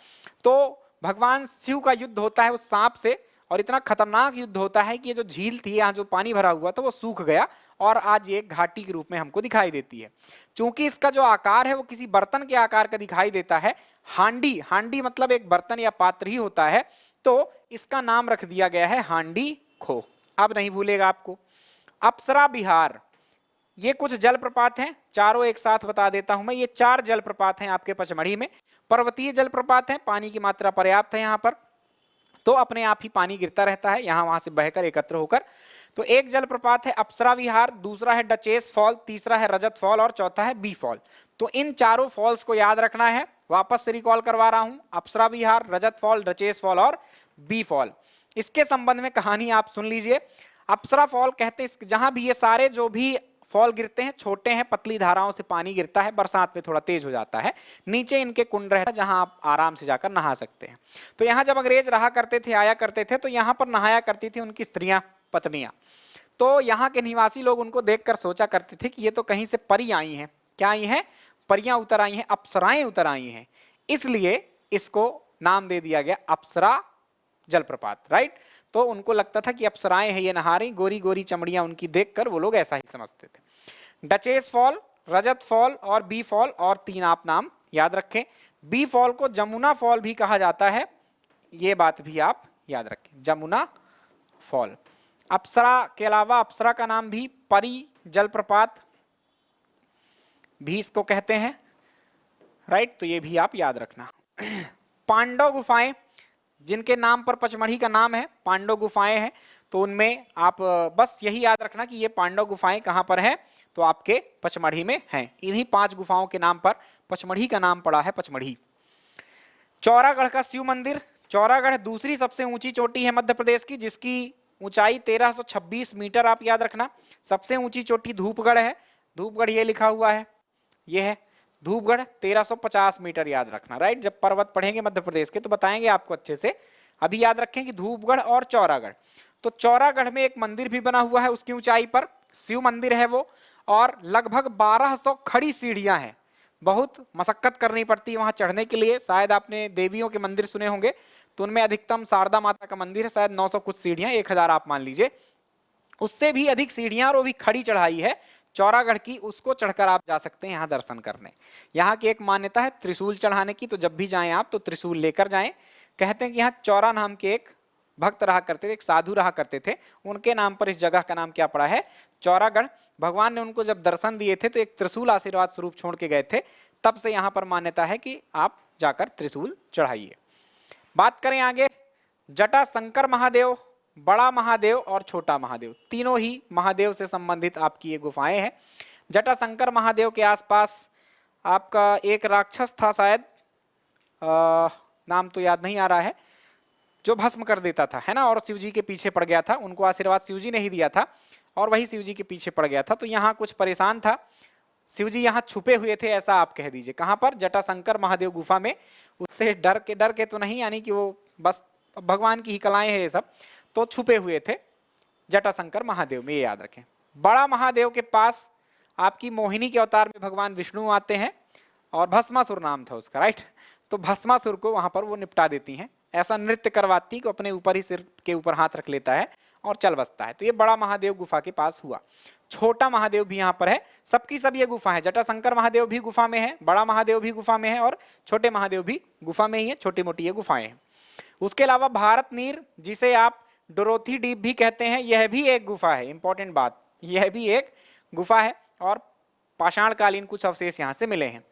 तो भगवान शिव का युद्ध होता है उस सांप से, और इतना खतरनाक युद्ध होता है कि ये जो झील थी, यहाँ जो पानी भरा हुआ था, वो सूख गया और आज ये घाटी के रूप में हमको दिखाई देती है। चूंकि इसका जो आकार है वो किसी बर्तन के आकार का दिखाई देता है, हांडी, हांडी मतलब एक बर्तन या पात्र ही होता है, तो इसका नाम रख दिया गया है हांडी खोह। अब नहीं भूलेगा आपको। अप्सरा विहार, ये कुछ जलप्रपात हैं, चारों एक साथ बता देता हूं मैं। ये 4 जलप्रपात हैं आपके पचमढ़ी में। पर्वतीय जलप्रपात हैं, पानी की मात्रा पर्याप्त है यहाँ पर, तो अपने आप ही पानी गिरता रहता है यहाँ वहां से बहकर एकत्र होकर। तो एक जलप्रपात है अप्सरा विहार, दूसरा है डचेस फॉल, तीसरा है रजत फॉल और चौथा है बी फॉल। तो इन चारों फॉल्स को याद रखना है। वापस से रिकॉल करवा रहा हूं, अप्सरा विहार, रजत फॉल, डचेस फॉल और बी फॉल। इसके संबंध में कहानी आप सुन लीजिए। अप्सरा फॉल कहते हैं जहां भी ये सारे जो भी फॉल गिरते हैं छोटे हैं, पतली धाराओं से पानी गिरता है, बरसात में थोड़ा तेज हो जाता है, नीचे इनके कुंड रहता है जहां आप आराम से जाकर नहा सकते हैं। तो यहाँ जब अंग्रेज रहा करते थे, आया करते थे, तो यहाँ पर नहाया करती थी उनकी स्त्रियां, पत्नियां। तो यहाँ के निवासी लोग उनको देखकर सोचा करते थे कि ये तो कहीं से परी आई हैं। क्या आई हैं? परियां उतर आई हैं, अप्सराएं उतर आई हैं, इसलिए इसको नाम दे दिया गया अप्सरा जलप्रपात, राइट। तो उनको लगता था कि अप्सराएं हैं ये नहा रही, गोरी गोरी चमड़ियां उनकी देखकर वो लोग ऐसा ही समझते थे। डचेस फॉल, रजत फॉल और बी फॉल, और 3 आप नाम याद रखें। बी फॉल को जमुना फॉल भी कहा जाता है, ये बात भी आप याद रखें, जमुना फॉल। अप्सरा के अलावा अप्सरा का नाम भी परी जलप्रपात भी इसको कहते हैं, राइट। तो ये भी आप याद रखना। पांडव गुफाएं, जिनके नाम पर पचमढ़ी का नाम है, पांडव गुफाएं हैं, तो उनमें आप बस यही याद रखना कि ये पांडव गुफाएं कहां पर हैं, तो आपके पचमढ़ी में हैं। इन्हीं 5 गुफाओं के नाम पर पचमढ़ी का नाम पड़ा है पचमढ़ी। चौरागढ़ का शिव मंदिर, चौरागढ़ दूसरी सबसे ऊंची चोटी है मध्य प्रदेश की, जिसकी ऊंचाई 1326 मीटर, आप याद रखना। सबसे ऊंची चोटी धूपगढ़ है, धूपगढ़ ये लिखा हुआ है, ये है धूपगढ़, 1350 मीटर, याद रखना, राइट। जब पर्वत पढ़ेंगे मध्य प्रदेश के तो बताएंगे आपको अच्छे से। अभी याद रखें कि धूपगढ़ और चौरागढ़। तो चौरागढ़ में एक मंदिर भी बना हुआ है, उसकी ऊंचाई पर शिव मंदिर है वो, और लगभग 1200 खड़ी सीढ़ियां हैं। बहुत मशक्कत करनी पड़ती है वहां चढ़ने के लिए। शायद आपने देवियों के मंदिर सुने होंगे, तो उनमें अधिकतम शारदा माता का मंदिर है, शायद 900 कुछ सीढ़ियां, 1000 आप मान लीजिए, उससे भी अधिक सीढ़ियां, और वो भी खड़ी चढ़ाई है चौरागढ़ की, उसको चढ़कर आप जा सकते हैं यहाँ दर्शन करने। यहाँ की एक मान्यता है त्रिशूल चढ़ाने की, तो जब भी जाएं आप तो त्रिशूल लेकर जाएं। कहते हैं कि यहाँ चौरा नाम के एक भक्त रहा करते थे, एक साधु रहा करते थे, उनके नाम पर इस जगह का नाम क्या पड़ा है, चौरागढ़। भगवान ने उनको जब दर्शन दिए थे तो एक त्रिशूल आशीर्वाद स्वरूप छोड़ के गए थे, तब से यहाँ पर मान्यता है कि आप जाकर त्रिशूल चढ़ाइए। बात करें आगे, जटा शंकर महादेव, बड़ा महादेव और छोटा महादेव, तीनों ही महादेव से संबंधित आपकी ये गुफाएं हैं। जटा शंकर महादेव के आसपास आपका एक राक्षस था, शायद नाम तो याद नहीं आ रहा है, जो भस्म कर देता था, है ना, और शिवजी के पीछे पड़ गया था। उनको आशीर्वाद शिवजी ने ही दिया था और वही शिवजी के पीछे पड़ गया था। तो यहाँ कुछ परेशान था, शिवजी यहाँ छुपे हुए थे, ऐसा आप कह दीजिए। कहाँ पर? जटा शंकर महादेव गुफा में। उससे डर के तो नहीं, यानी कि वो बस भगवान की ही कलाएं हैं ये सब, तो छुपे हुए थे जटाशंकर महादेव में, ये याद रखें। बड़ा महादेव के पास आपकी मोहिनी के अवतार में भगवान विष्णु आते हैं, और भस्मासुर नाम था उसका, राइट। तो भस्मासुर को वहां पर वो निपटा देती हैं, ऐसा नृत्य करवाती को अपने ऊपर ही सिर के ऊपर हाथ रख लेता है और चल बसता है। तो ये बड़ा महादेव गुफा के पास हुआ। छोटा महादेव भी यहाँ पर है, सबकी सब ये गुफा है। जटाशंकर महादेव भी गुफा में है, बड़ा महादेव भी गुफा में है, और छोटे महादेव भी गुफा में ही है, छोटी मोटी ये गुफाएं हैं। उसके अलावा भारत नीर, जिसे आप डोरोथी डीप भी कहते हैं, यह भी एक गुफा है। इंपॉर्टेंट बात, यह भी एक गुफा है, और पाषाणकालीन कुछ अवशेष यहाँ से मिले हैं।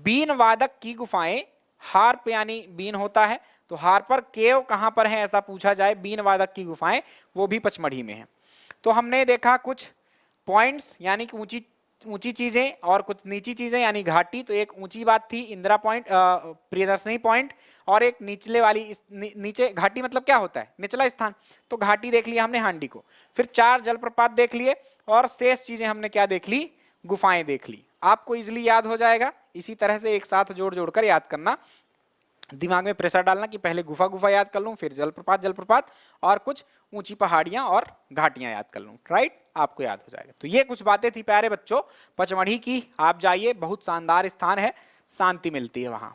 बीन वादक की गुफाएं, हार्प यानी बीन होता है, तो हार्पर केव कहाँ पर है ऐसा पूछा जाए, बीन वादक की गुफाएं, वो भी पचमढ़ी में है। तो हमने देखा कुछ पॉइंट्स, यानी कि ऊंची ऊंची चीजें और कुछ नीची चीजें, यानी घाटी। तो एक ऊंची बात थी इंदिरा पॉइंट, प्रियदर्शनी पॉइंट, और एक निचले वाली, नीचे घाटी मतलब क्या होता है, निचला स्थान। तो घाटी देख लिया हमने हांडी को, फिर 4 जलप्रपात देख लिए, और शेष चीजें हमने क्या देख ली, गुफाएं देख ली। आपको इजिली याद हो जाएगा। इसी तरह से एक साथ जोड़ जोड़कर याद करना, दिमाग में प्रेशर डालना कि पहले गुफा गुफा याद कर लूं, फिर जलप्रपात जलप्रपात, और कुछ ऊंची पहाड़ियां और घाटियां याद कर लूं, राइट, आपको याद हो जाएगा। तो ये कुछ बातें थी प्यारे बच्चों पचमढ़ी की। आप जाइए, बहुत शानदार स्थान है, शांति मिलती है वहां।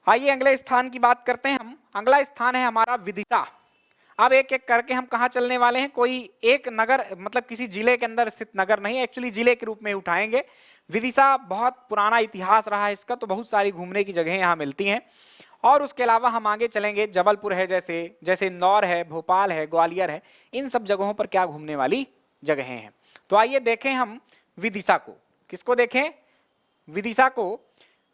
आइए अगले स्थान की बात करते हैं हम। अगला स्थान है हमारा विदिशा। अब एक एक करके हम कहाँ चलने वाले हैं, कोई एक नगर मतलब किसी जिले के अंदर स्थित नगर नहीं, एक्चुअली जिले के रूप में उठाएंगे। विदिशा बहुत पुराना इतिहास रहा है इसका, तो बहुत सारी घूमने की जगहें यहाँ मिलती हैं। और उसके अलावा हम आगे चलेंगे, जबलपुर है, जैसे इंदौर है, भोपाल है, ग्वालियर है, इन सब जगहों पर क्या घूमने वाली जगहें हैं। तो आइए देखें हम विदिशा को। किसको देखें? विदिशा को।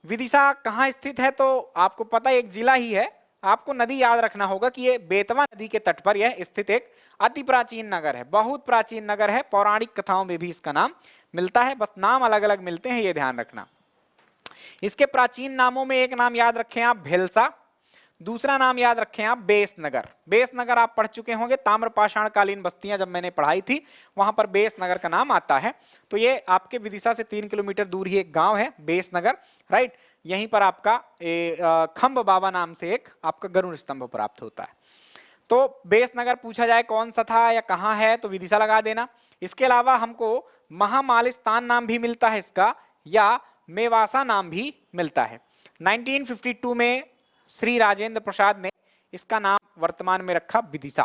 विदिशा कहाँ स्थित है? तो आपको पता एक जिला ही है। आपको नदी याद रखना होगा कि ये बेतवा नदी के तट पर यह स्थित एक अति प्राचीन नगर है, बहुत प्राचीन नगर है। पौराणिक कथाओं में भी इसका नाम मिलता है, बस नाम अलग अलग मिलते हैं, ये ध्यान रखना। इसके प्राचीन नामों में एक नाम याद रखें आप, भेलसा। दूसरा नाम याद रखें आप, बेसनगर। बेसनगर आप पढ़ चुके होंगे, ताम्रपाषाण कालीन बस्तियां जब मैंने पढ़ाई थी वहां पर बेसनगर का नाम आता है। तो ये आपके विदिशा से 3 किलोमीटर दूर ही एक गांव है बेसनगर, राइट। यहीं पर आपका खंब बाबा नाम से एक आपका गरुड़ स्तंभ प्राप्त होता है। तो बेसनगर पूछा जाए कौन सा था या कहाँ है तो विदिशा लगा देना। इसके अलावा हमको महामालिस्तान नाम भी मिलता है इसका, या मेवासा नाम भी मिलता है। 1952 में श्री राजेंद्र प्रसाद ने इसका नाम वर्तमान में रखा विदिशा,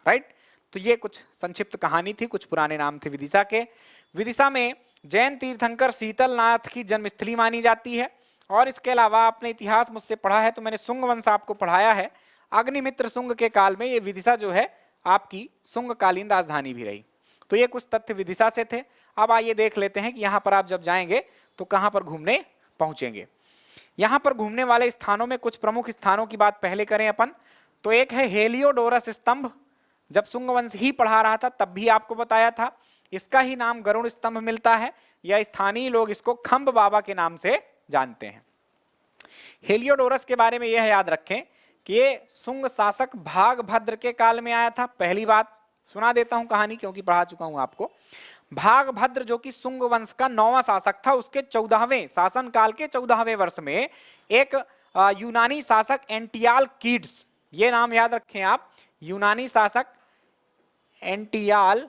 राइट। तो ये कुछ संक्षिप्त कहानी थी, कुछ पुराने नाम थे विदिशा के। विदिशा में जैन तीर्थंकर शीतलनाथ की जन्मस्थली मानी जाती है। और इसके अलावा आपने इतिहास मुझसे पढ़ा है तो मैंने शुंग वंश आपको पढ़ाया है। अग्निमित्र शुंग के काल में ये विदिशा जो है आपकी शुंगकालीन राजधानी भी रही। तो ये कुछ तथ्य विदिशा से थे। अब आइए देख लेते हैं कि यहाँ पर आप जब जाएंगे तो कहाँ पर घूमने पहुंचेंगे। यहाँ पर घूमने वाले स्थानों में कुछ प्रमुख स्थानों की बात पहले करें अपन। तो एक है हेलियोडोरस स्तंभ, जब शुंग वंश ही पढ़ा रहा था तब भी आपको बताया था। इसका ही नाम गरुड़ स्तंभ मिलता है, या स्थानीय लोग इसको खंब बाबा के नाम से जानते हैं। हेलियोडोरस के बारे में यह याद रखें कि ये शुंग शासक भागभद्र के काल में आया था। पहली बात सुना देता हूं कहानी, क्योंकि पढ़ा चुका हूं आपको। भागभद्र जो कि शुंग वंश का 9वां शासक था, उसके 14वें शासन काल के 14वें वर्ष में एक यूनानी शासक एंटियाल कीड्स, ये नाम याद रखें आप, यूनानी शासक एंटियाल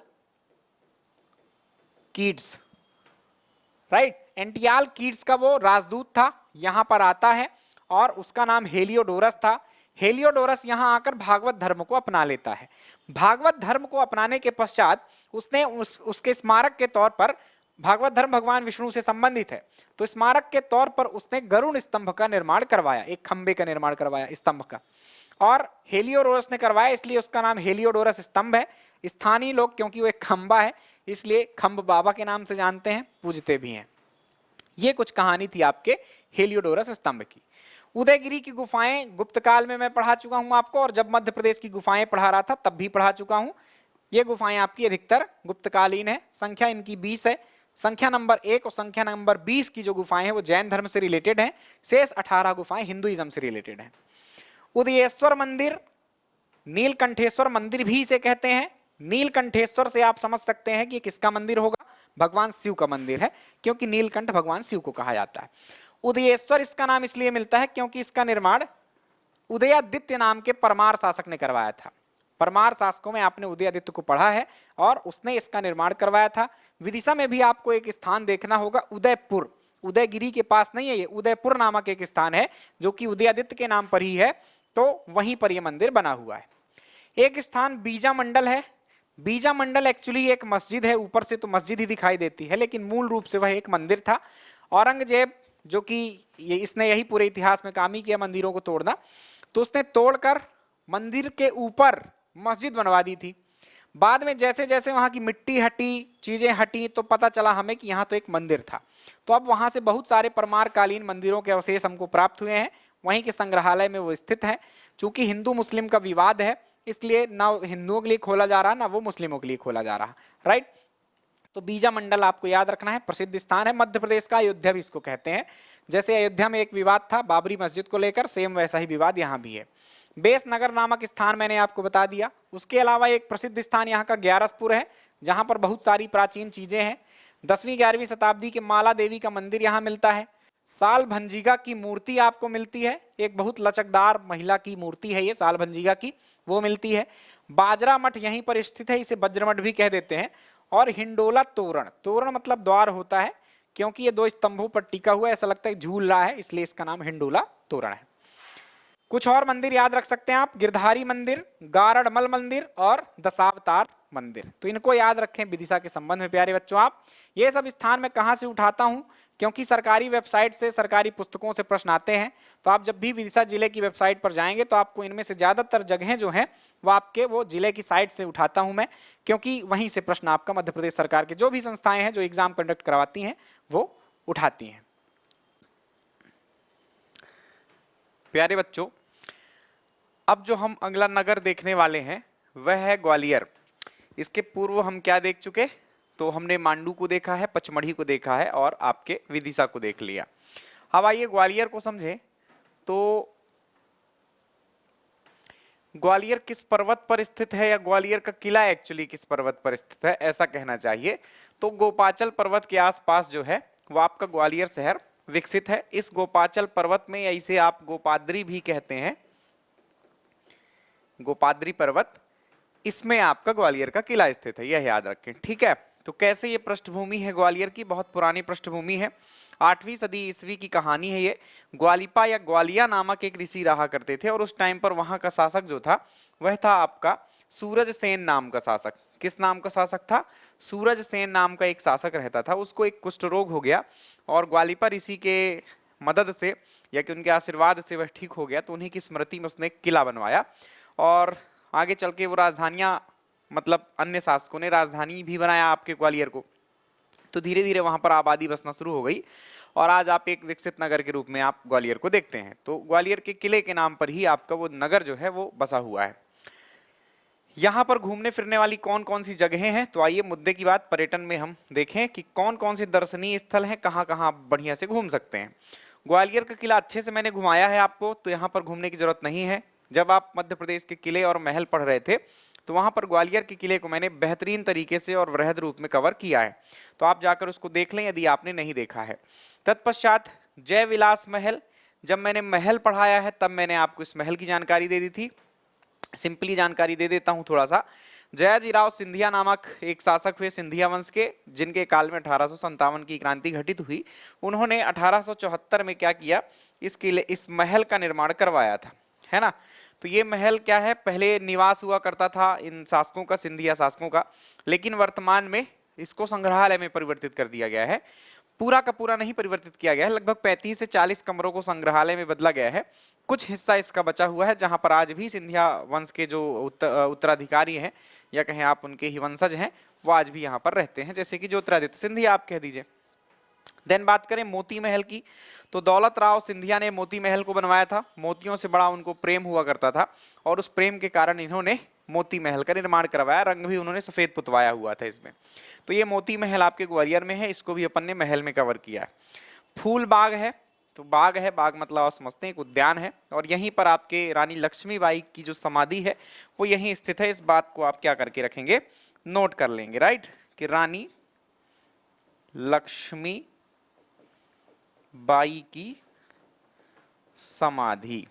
कीड्स, राइट। एंटियाल कीड्स का वो राजदूत था, यहां पर आता है और उसका नाम हेलियोडोरस था। हेलियोडोरस यहां आकर भागवत धर्म को अपना लेता है। भागवत धर्म को अपनाने के पश्चात उसने उसके स्मारक के तौर पर, भागवत धर्म भगवान विष्णु से संबंधित है, तो स्मारक के तौर पर उसने गरुड़ स्तंभ का निर्माण करवाया, एक खंबे का निर्माण करवाया स्तंभ का, और हेलियोडोरस ने करवाया, इसलिए उसका नाम हेलियोडोरस स्तंभ है। स्थानीय लोग क्योंकि वो एक खंबा है इसलिए खंब बाबा के नाम से जानते हैं, पूजते भी हैं। ये कुछ कहानी थी आपके हेलियोडोरस स्तंभ की। उदयगिरी की गुफाएं गुप्त काल में मैं पढ़ा चुका हूं आपको, और जब मध्य प्रदेश की गुफाएं पढ़ा रहा था तब भी पढ़ा चुका हूं। ये गुफाएं आपकी अधिकतर गुप्तकालीन है। संख्या इनकी 20 है। संख्या नंबर 1 और संख्या नंबर 20 की जो गुफाएं हैं वो जैन धर्म से रिलेटेड हैं। शेष 18 गुफाएं हिंदुइज्म से रिलेटेड हैं। उदयेश्वर मंदिर, नीलकंठेश्वर मंदिर भी इसे कहते हैं। नीलकंठेश्वर से आप समझ सकते हैं कि किसका मंदिर होगा, भगवान शिव का मंदिर है, क्योंकि नीलकंठ भगवान शिव को कहा जाता है। उदयेश्वर इसका नाम इसलिए मिलता है क्योंकि इसका निर्माण उदयादित्य नाम के परमार शासक ने करवाया था। परमार शासकों में आपने उदयादित्य को पढ़ा है और उसने इसका निर्माण करवाया था। विदिशा में भी आपको एक स्थान देखना होगा, उदयपुर। उदयगिरी के पास नहीं है, ये उदयपुर नामक एक स्थान है जो कि उदयादित्य के नाम पर ही है, तो वहीं पर यह मंदिर बना हुआ है। एक स्थान बीजा मंडल है। बीजा मंडल एक्चुअली एक मस्जिद है, ऊपर से तो मस्जिद ही दिखाई देती है लेकिन मूल रूप से वह एक मंदिर था। औरंगजेब जो कि इसने यही पूरे इतिहास में काम ही किया मंदिरों को तोड़ना, तो उसने तोड़कर मंदिर के ऊपर मस्जिद बनवा दी थी। बाद में जैसे जैसे वहां की मिट्टी हटी, चीजें हटी, तो पता चला हमें कि यहाँ तो एक मंदिर था। तो अब वहां से बहुत सारे परमार कालीन मंदिरों के अवशेष हमको प्राप्त हुए हैं, वहीं के संग्रहालय में वो स्थित है। चूंकि हिंदू मुस्लिम का विवाद है इसलिए ना हिंदुओं के लिए खोला जा रहा ना वो मुस्लिमों के लिए खोला जा रहा, राइट। तो बीजा मंडल आपको याद रखना है, प्रसिद्ध स्थान है। मध्य प्रदेश का अयोध्या भी इसको कहते हैं। जैसे अयोध्या में एक विवाद था बाबरी मस्जिद को लेकर, सेम वैसा ही विवाद यहाँ भी है। बेसनगर नामक स्थान मैंने आपको बता दिया। उसके अलावा एक प्रसिद्ध स्थान यहाँ का ग्यारसपुर है, जहां पर बहुत सारी प्राचीन चीजें हैं। 10वीं-11वीं शताब्दी के माला देवी का मंदिर यहाँ मिलता है। साल भंजिका की मूर्ति आपको मिलती है, एक बहुत लचकदार महिला की मूर्ति है ये साल भंजिका की, वो मिलती है। बाजरा मठ यहीं पर स्थित है, इसे वज्रमठ भी कह देते हैं। और हिंडोला तोरण, तोरण मतलब द्वार होता है, क्योंकि ये 2 स्तंभों पर टिका हुआ है, ऐसा लगता है झूल रहा है, इसलिए इसका नाम हिंडोला तोरण है। कुछ और मंदिर याद रख सकते हैं आप, गिरधारी मंदिर, गारड़मल मंदिर और दशावतार मंदिर। तो इनको याद रखें विदिशा के संबंध में प्यारे बच्चों। आप ये सब स्थान मैं कहां से उठाता हूं, क्योंकि सरकारी वेबसाइट से, सरकारी पुस्तकों से प्रश्न आते हैं। तो आप जब भी विदिशा जिले की वेबसाइट पर जाएंगे तो आपको इनमें से ज्यादातर जगहें जो हैं वो आपके वो जिले की साइट से उठाता हूं मैं, क्योंकि वहीं से प्रश्न आपका मध्य प्रदेश सरकार के जो भी संस्थाएं हैं जो एग्जाम कंडक्ट करवाती हैं वो उठाती हैं। प्यारे बच्चों, अब जो हम अगला नगर देखने वाले हैं वह है ग्वालियर। इसके पूर्व हम क्या देख चुके? तो हमने मांडू को देखा है, पचमढ़ी को देखा है और आपके विदिशा को देख लिया। अब आइए ग्वालियर को समझें। तो ग्वालियर किस पर्वत पर स्थित है, या ग्वालियर का किला एक्चुअली किस पर्वत पर स्थित है ऐसा कहना चाहिए। तो गोपाचल पर्वत के आसपास जो है वो आपका ग्वालियर शहर विकसित है। इस गोपाचल पर्वत में, या इसे आप गोपाद्री भी कहते हैं, गोपाद्री पर्वत, इसमें आपका ग्वालियर का किला स्थित है, यह याद रखें। ठीक है, तो कैसे ये पृष्ठभूमि है ग्वालियर की? बहुत पुरानी पृष्ठभूमि है, 8वीं सदी ईस्वी की कहानी है ये। ग्वालिपा या ग्वालिया नामक एक ऋषि रहा करते थे और उस टाइम पर वहां का शासक जो था वह था आपका सूरज सेन नाम का शासक। किस नाम का शासक था? सूरज सेन नाम का एक शासक रहता था। उसको एक कुष्ठ रोग हो गया और ग्वालिपा ऋषि के मदद से या कि उनके आशीर्वाद से वह ठीक हो गया। तो उन्हीं की स्मृति में उसने एक किला बनवाया और आगे चल के वो राजधानियां, मतलब अन्य शासकों ने राजधानी भी बनाया आपके ग्वालियर को। तो धीरे धीरे वहां पर आबादी बसना शुरू हो गई और आज आप एक विकसित नगर के रूप में आप ग्वालियर को देखते हैं। तो ग्वालियर के किले के नाम पर ही आपका वो नगर जो है वो बसा हुआ है। यहाँ पर घूमने फिरने वाली कौन कौन सी जगहें हैं? तो आइए मुद्दे की बात पर्यटन में हम देखें कि कौन कौन से दर्शनीय स्थल हैं, कहाँ कहाँ आप बढ़िया से घूम सकते हैं। ग्वालियर का किला अच्छे से मैंने घुमाया है आपको, तो यहाँ पर घूमने की जरूरत नहीं है। जब आप मध्य प्रदेश के किले और महल पढ़ रहे थे तो वहां पर ग्वालियर के किले को मैंने बेहतरीन तरीके से और वृहद रूप में कवर किया है, तो आप जाकर उसको देख लें यदि आपने नहीं देखा है। तत्पश्चात जय विलास महल, जब मैंने महल पढ़ाया है तब मैंने आपको इस महल की जानकारी दे दी थी। सिंपली जानकारी दे देता हूं थोड़ा सा। जयाजीराव सिंधिया नामक एक शासक हुए सिंधिया वंश के, जिनके काल में 1857 की क्रांति घटित हुई। उन्होंने 1874 में क्या किया? इस किले, इस महल का निर्माण करवाया था, है ना। तो ये महल क्या है? पहले निवास हुआ करता था इन शासकों का, सिंधिया शासकों का, लेकिन वर्तमान में इसको संग्रहालय में परिवर्तित कर दिया गया है। पूरा का पूरा नहीं परिवर्तित किया गया है, लगभग 35 से 40 कमरों को संग्रहालय में बदला गया है। कुछ हिस्सा इसका बचा हुआ है जहां पर आज भी सिंधिया वंश के जो उत्तराधिकारी हैं या कहें आप उनके ही वंशज हैं वो आज भी यहाँ पर रहते हैं, जैसे कि ज्योतिरादित्य सिंधिया आप कह दीजिए। देन बात करें मोती महल की, तो दौलत राव सिंधिया ने मोती महल को बनवाया था। मोतियों से बड़ा उनको प्रेम हुआ करता था और उस प्रेम के कारण इन्होंने मोती महल का निर्माण करवाया। रंग भी उन्होंने सफेद पुतवाया हुआ था इसमें। तो ये मोती महल आपके ग्वालियर में है, इसको भी अपन ने महल में कवर किया है। फूल बाग है, तो बाग है, बाग मतलब आप समझते हैं एक उद्यान है, और यहीं पर आपके रानी लक्ष्मीबाई की जो समाधि है वो यहीं स्थित है। इस बात को आप क्या करके रखेंगे? नोट कर लेंगे, राइट, कि रानी लक्ष्मी बाई की समाधि।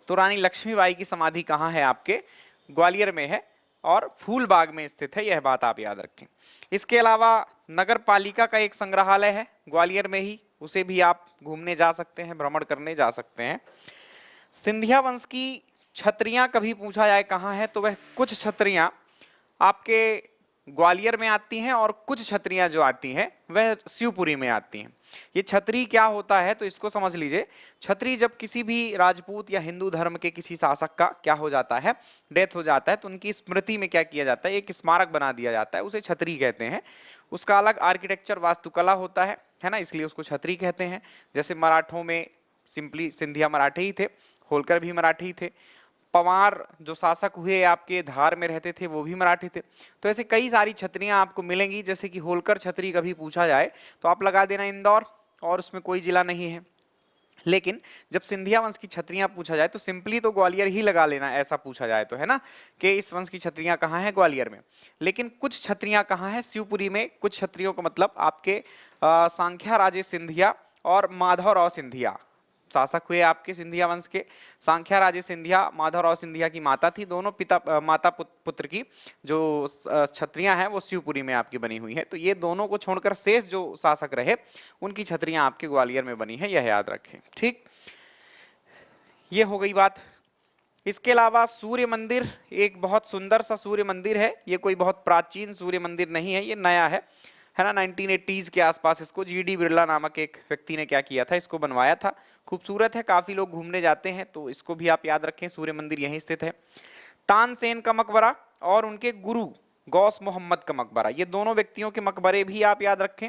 तो रानी लक्ष्मीबाई की समाधि कहाँ है? आपके ग्वालियर में है और फूल बाग में स्थित है, यह बात आप याद रखें। इसके अलावा नगर पालिका का एक संग्रहालय है ग्वालियर में ही, उसे भी आप घूमने जा सकते हैं, भ्रमण करने जा सकते हैं। सिंधिया वंश की छत्रियां कभी पूछा जाए कहाँ है, तो वह कुछ छत्रियां आपके ग्वालियर में आती हैं और कुछ छत्रियां जो आती हैं वह शिवपुरी में आती हैं। ये छतरी क्या होता है तो इसको समझ लीजिए। छतरी जब किसी भी राजपूत या हिंदू धर्म के किसी शासक का क्या हो जाता है, डेथ हो जाता है, तो उनकी स्मृति में क्या किया जाता है? एक स्मारक बना दिया जाता है, उसे छतरी कहते हैं। उसका अलग आर्किटेक्चर, वास्तुकला होता है ना, इसलिए उसको छतरी कहते हैं। जैसे मराठों में सिंपली सिंधिया मराठे ही थे, होलकर भी मराठी थे, पवार जो शासक हुए आपके धार में रहते थे वो भी मराठी थे। तो ऐसे कई सारी छतरियां आपको मिलेंगी। जैसे कि होलकर छतरी कभी पूछा जाए तो आप लगा देना इंदौर, और उसमें कोई जिला नहीं है। लेकिन जब सिंधिया वंश की छतरियां पूछा जाए तो सिंपली तो ग्वालियर ही लगा लेना, ऐसा पूछा जाए तो, है ना, कि इस वंश की छतरियां कहाँ हैं? ग्वालियर में। लेकिन कुछ छतरियां कहाँ हैं? शिवपुरी में। कुछ छतरियों का मतलब आपके सांख्या राजे सिंधिया और माधवराव सिंधिया शासक हुए आपके सिंधिया वंश के। सांख्या राजे सिंधिया माधवराव सिंधिया की माता थी। दोनों पिता माता पुत्र की जो छतरियां हैं वो शिवपुरी में आपकी बनी हुई है। तो ये दोनों को छोड़कर शेष जो शासक रहे उनकी छतरियां आपके ग्वालियर में बनी है, यह याद रखें। ठीक, ये हो गई बात। इसके अलावा सूर्य मंदिर, एक बहुत सुंदर सा सूर्य मंदिर है। ये कोई बहुत प्राचीन सूर्य मंदिर नहीं है, ये नया है। है ना। 1980s के आसपास इसको जीडी बिरला नामक एक व्यक्ति ने क्या किया था, इसको बनवाया था। खूबसूरत है, काफी लोग घूमने जाते हैं, तो इसको भी आप याद रखें। सूर्य मंदिर यहीं स्थित है। तानसेन का मकबरा और उनके गुरु गौस मोहम्मद का मकबरा, ये दोनों व्यक्तियों के मकबरे भी आप याद रखें।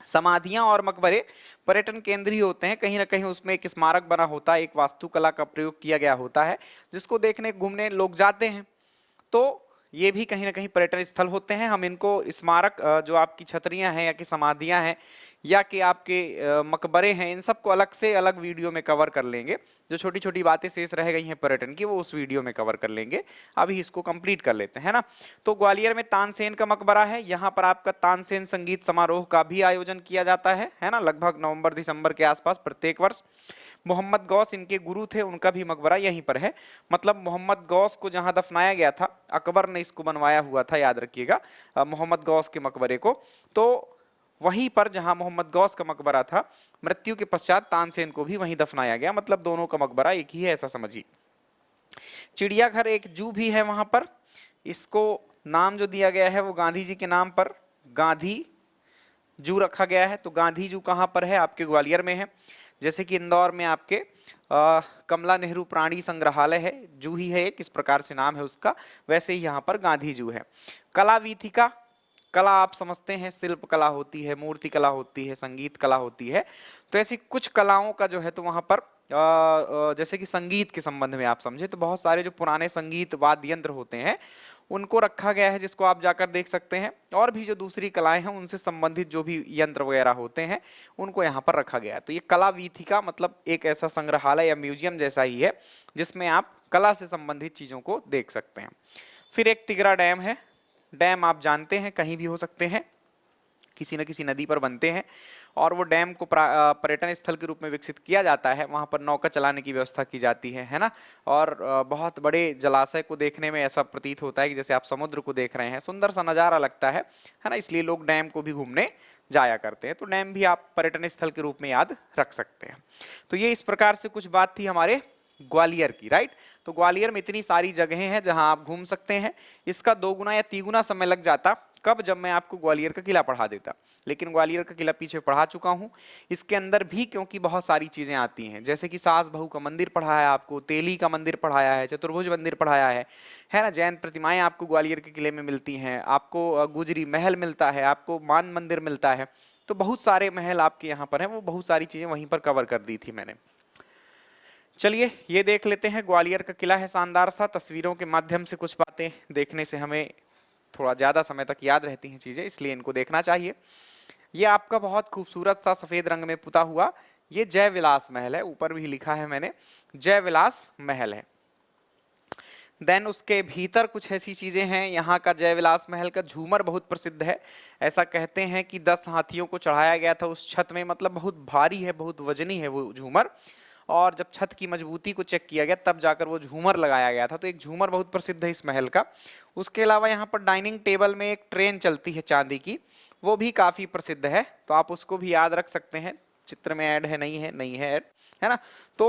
समाधियां और मकबरे पर्यटन केंद्र ही होते हैं, कहीं ना कहीं उसमें एक स्मारक बना होता है, एक वास्तुकला का प्रयोग किया गया होता है, जिसको देखने घूमने लोग जाते हैं। तो ये भी कहीं ना कहीं पर्यटन स्थल होते हैं। हम इनको स्मारक, जो आपकी छतरियां हैं या कि समाधियां हैं या कि आपके मकबरे हैं, इन सबको अलग से अलग वीडियो में कवर कर लेंगे। जो छोटी छोटी बातें शेष रह गई हैं पर्यटन की, वो उस वीडियो में कवर कर लेंगे। अभी इसको कंप्लीट कर लेते हैं ना। तो ग्वालियर में तानसेन का मकबरा है। यहाँ पर आपका तानसेन संगीत समारोह का भी आयोजन किया जाता है ना, लगभग नवंबर दिसंबर के आसपास प्रत्येक वर्ष। मोहम्मद गौस इनके गुरु थे, उनका भी मकबरा यहीं पर है। मतलब मोहम्मद गौस को जहां दफनाया गया था, अकबर ने इसको बनवाया हुआ था, याद रखिएगा, मोहम्मद गौस के मकबरे को। तो वहीं पर जहां मोहम्मद गौस का मकबरा था, मृत्यु के पश्चात तानसेन को भी वहीं दफनाया गया। मतलब दोनों का मकबरा एक ही है, ऐसा समझिए। चिड़ियाघर, एक जू भी है वहां पर। इसको नाम जो दिया गया है वो गांधी जी के नाम पर गांधी जू रखा गया है। तो गांधी जू कहां पर है, आपके ग्वालियर में है। जैसे कि इंदौर में आपके कमला नेहरू प्राणी संग्रहालय है, जू ही है एक, इस प्रकार से नाम है उसका, वैसे ही यहाँ पर गांधी जू है। कला वीथिका, कला आप समझते हैं, शिल्प कला होती है, मूर्ति कला होती है, संगीत कला होती है। तो ऐसी कुछ कलाओं का जो है तो वहां पर जैसे कि संगीत के संबंध में आप समझे तो बहुत सारे जो पुराने संगीत वाद्य यंत्र होते हैं उनको रखा गया है, जिसको आप जाकर देख सकते हैं। और भी जो दूसरी कलाएं हैं उनसे संबंधित जो भी यंत्र वगैरह होते हैं उनको यहाँ पर रखा गया है। तो ये कला वीथिका मतलब एक ऐसा संग्रहालय या म्यूजियम जैसा ही है जिसमें आप कला से संबंधित चीजों को देख सकते हैं। फिर एक तिगरा डैम है। डैम आप जानते हैं कहीं भी हो सकते हैं, किसी न किसी नदी पर बनते हैं, और वो डैम को पर्यटन स्थल के रूप में विकसित किया जाता है। वहां पर नौका चलाने की व्यवस्था की जाती है ना। और बहुत बड़े जलाशय को देखने में ऐसा प्रतीत होता है कि जैसे आप समुद्र को देख रहे हैं, सुंदर सा नजारा लगता है ना। इसलिए लोग डैम को भी घूमने जाया करते हैं। तो डैम भी आप पर्यटन स्थल के रूप में याद रख सकते हैं। तो ये इस प्रकार से कुछ बात थी हमारे ग्वालियर की, राइट। तो ग्वालियर में इतनी सारी जगहें हैं जहां आप घूम सकते हैं। इसका 2 गुना या 3 गुना समय लग जाता कब, जब मैं आपको ग्वालियर का किला पढ़ा देता। लेकिन ग्वालियर का किला पीछे पढ़ा चुका हूं। इसके अंदर भी क्योंकि बहुत सारी चीजें आती हैं, जैसे कि सास बहू का मंदिर पढ़ाया है आपको, तेली का मंदिर पढ़ाया है, चतुर्भुज मंदिर पढ़ाया है ना। जैन प्रतिमाएं आपको ग्वालियर के किले में मिलती हैं, आपको गुजरी महल मिलता है, आपको मान मंदिर मिलता है। तो बहुत सारे महल आपके यहाँ पर हैं, वो बहुत सारी चीजें वहीं पर कवर कर दी थी मैंने। चलिए ये देख लेते हैं। ग्वालियर का किला है शानदार सा, तस्वीरों के माध्यम से कुछ बातें देखने से हमें थोड़ा ज्यादा समय तक याद रहती हैं चीजें, इसलिए इनको देखना चाहिए। ये आपका बहुत खूबसूरत सा सफेद रंग में पुता हुआ ये जय विलास महल है, ऊपर भी लिखा है मैंने जय विलास महल है। देन उसके भीतर कुछ ऐसी चीजें हैं। यहाँ का जय विलास महल का झूमर बहुत प्रसिद्ध है। ऐसा कहते हैं कि 10 हाथियों को चढ़ाया गया था उस छत में, मतलब बहुत भारी है, बहुत वजनी है वो झूमर। और जब छत की मजबूती को चेक किया गया तब जाकर वो झूमर लगाया गया था। तो एक झूमर बहुत प्रसिद्ध है इस महल का। उसके अलावा यहाँ पर डाइनिंग टेबल में एक ट्रेन चलती है चांदी की, वो भी काफी प्रसिद्ध है, तो आप उसको भी याद रख सकते हैं। चित्र में ऐड है, नहीं है, नहीं है ऐड, है ना। तो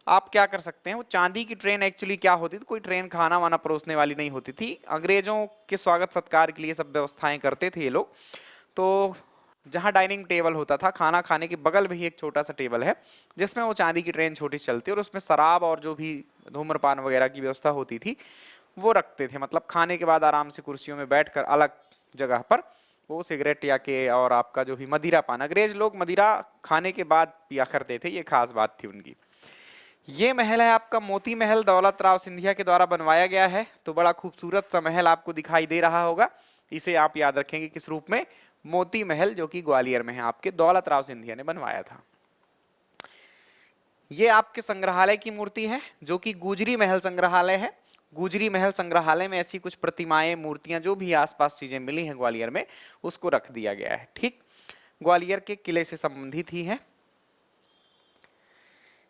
आप क्या कर सकते हैं, वो चांदी की ट्रेन एक्चुअली क्या होती थी, कोई ट्रेन खाना वाना परोसने वाली नहीं होती थी। अंग्रेजों के स्वागत सत्कार के लिए सब व्यवस्थाएं करते थे ये लोग। तो जहां डाइनिंग टेबल होता था, खाना खाने के बगल में ही एक छोटा सा टेबल है जिसमें वो चांदी की ट्रेन छोटी चलती है, और उसमें शराब और जो भी धूम्रपान वगैरह की व्यवस्था होती थी वो रखते थे। मतलब खाने के बाद आराम से कुर्सियों में बैठकर अलग जगह पर वो सिगरेट या के और आपका जो भी मदिरा पान, अंग्रेज लोग मदिरा खाने के बाद पिया करते थे, ये खास बात थी उनकी। ये महल है आपका मोती महल, दौलत राव सिंधिया के द्वारा बनवाया गया है। तो बड़ा खूबसूरत सा महल आपको दिखाई दे रहा होगा। इसे आप याद रखेंगे किस रूप में, मोती महल, जो कि ग्वालियर में है, आपके दौलत राव सिंधिया ने बनवाया था। ये आपके संग्रहालय की मूर्ति है जो कि गुजरी महल संग्रहालय है। गुजरी महल संग्रहालय में ऐसी कुछ प्रतिमाएं, मूर्तियां, जो भी आसपास चीजें मिली हैं ग्वालियर में, उसको रख दिया गया है। ठीक, ग्वालियर के किले से संबंधित ही है।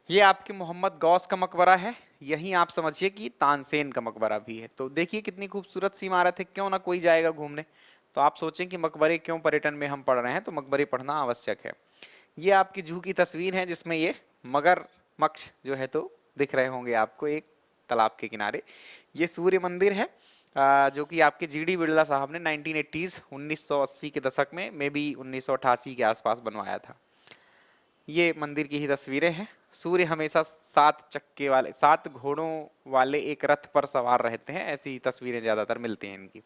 ये आपके मोहम्मद गौस का मकबरा है। यही आप समझिए कि तानसेन का मकबरा भी है। तो देखिए कितनी खूबसूरत सी इमारत है, क्यों ना कोई जाएगा घूमने। तो आप सोचें कि मकबरे क्यों पर्यटन में हम पढ़ रहे हैं, तो मकबरे पढ़ना आवश्यक है। ये आपकी जू की तस्वीर है जिसमें ये मगरमच्छ जो है तो दिख रहे होंगे आपको एक तालाब के किनारे। ये सूर्य मंदिर है जो कि आपके जीडी बिरला साहब ने 1980s 1980 के दशक में मे बी 1988 के आसपास बनवाया था। ये मंदिर की ही तस्वीरें हैं। सूर्य हमेशा 7 घोड़ों वाले एक रथ पर सवार रहते हैं, ऐसी तस्वीरें ज्यादातर मिलती हैं इनकी।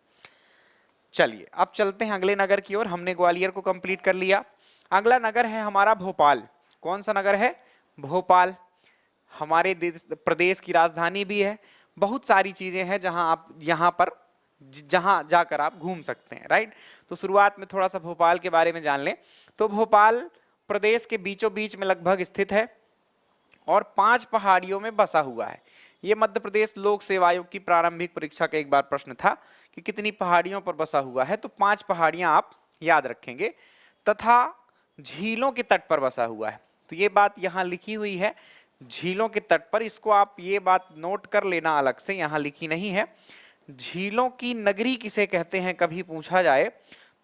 चलिए अब चलते हैं अगले नगर की ओर। हमने ग्वालियर को कंप्लीट कर लिया। अगला नगर है हमारा भोपाल। कौन सा नगर है? भोपाल। हमारे प्रदेश की राजधानी भी है। बहुत सारी चीजें हैं जहां आप यहां पर जहां जाकर आप घूम सकते हैं, राइट। तो शुरुआत में थोड़ा सा भोपाल के बारे में जान लें। तो भोपाल प्रदेश के बीचों बीच में लगभग स्थित है और 5 पहाड़ियों में बसा हुआ है। ये मध्य प्रदेश लोक सेवा आयोग की प्रारंभिक परीक्षा का एक बार प्रश्न था कि कितनी पहाड़ियों पर बसा हुआ है, तो 5 पहाड़ियां आप याद रखेंगे। तथा झीलों के तट पर बसा हुआ है। तो ये बात यहां लिखी हुई है, झीलों के तट पर। इसको आप ये बात नोट कर लेना अलग से, यहां लिखी नहीं है। झीलों की नगरी किसे कहते हैं कभी पूछा जाए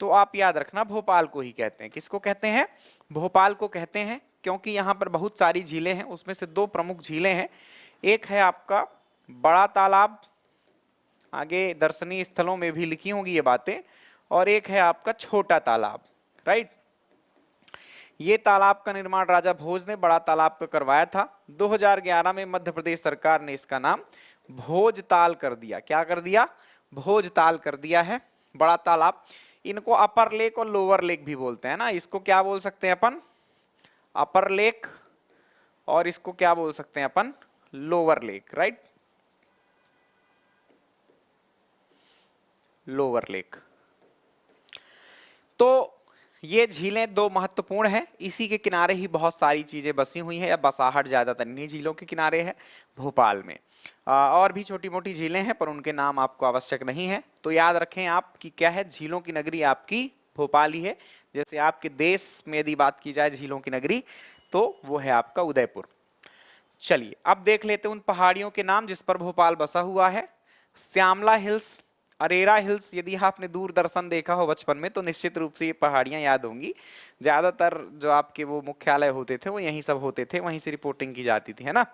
तो आप याद रखना भोपाल को ही कहते हैं। किसको कहते हैं? भोपाल को कहते हैं, क्योंकि यहाँ पर बहुत सारी झीलें हैं। उसमें से 2 प्रमुख झीलें हैं। एक है आपका बड़ा तालाब, आगे दर्शनीय स्थलों में भी लिखी होंगी ये बातें, और एक है आपका छोटा तालाब, राइट। ये तालाब का निर्माण राजा भोज ने बड़ा तालाब का करवाया था। 2011 में मध्य प्रदेश सरकार ने इसका नाम भोजताल कर दिया। क्या कर दिया? भोजताल कर दिया है। बड़ा तालाब, इनको अपर लेक और लोअर लेक भी बोलते हैं ना। इसको क्या बोल सकते हैं अपन? अपर लेक, और इसको क्या बोल सकते हैं अपन? Lower lake, right. Lower lake. तो ये झीलें 2 महत्वपूर्ण हैं। इसी के किनारे ही बहुत सारी चीजें बसी हुई हैं, या बसाहट ज्यादातर इन्हीं झीलों के किनारे है भोपाल में। और भी छोटी मोटी झीलें हैं पर उनके नाम आपको आवश्यक नहीं है। तो याद रखें आप कि क्या है, झीलों की नगरी आपकी भोपाल ही है। जैसे आपके देश में यदि बात की जाए झीलों की नगरी, तो वो है आपका उदयपुर। चलिए अब देख लेते हैं उन पहाड़ियों के नाम जिस पर भोपाल बसा हुआ है। Shyamla Hills, Arera Hills. यदि आपने दूरदर्शन देखा हो बचपन में तो निश्चित रूप से ये पहाड़ियां याद होंगी। ज्यादातर जो आपके वो मुख्यालय होते थे वो यहीं सब होते थे, वहीं से रिपोर्टिंग की जाती थी, है ना।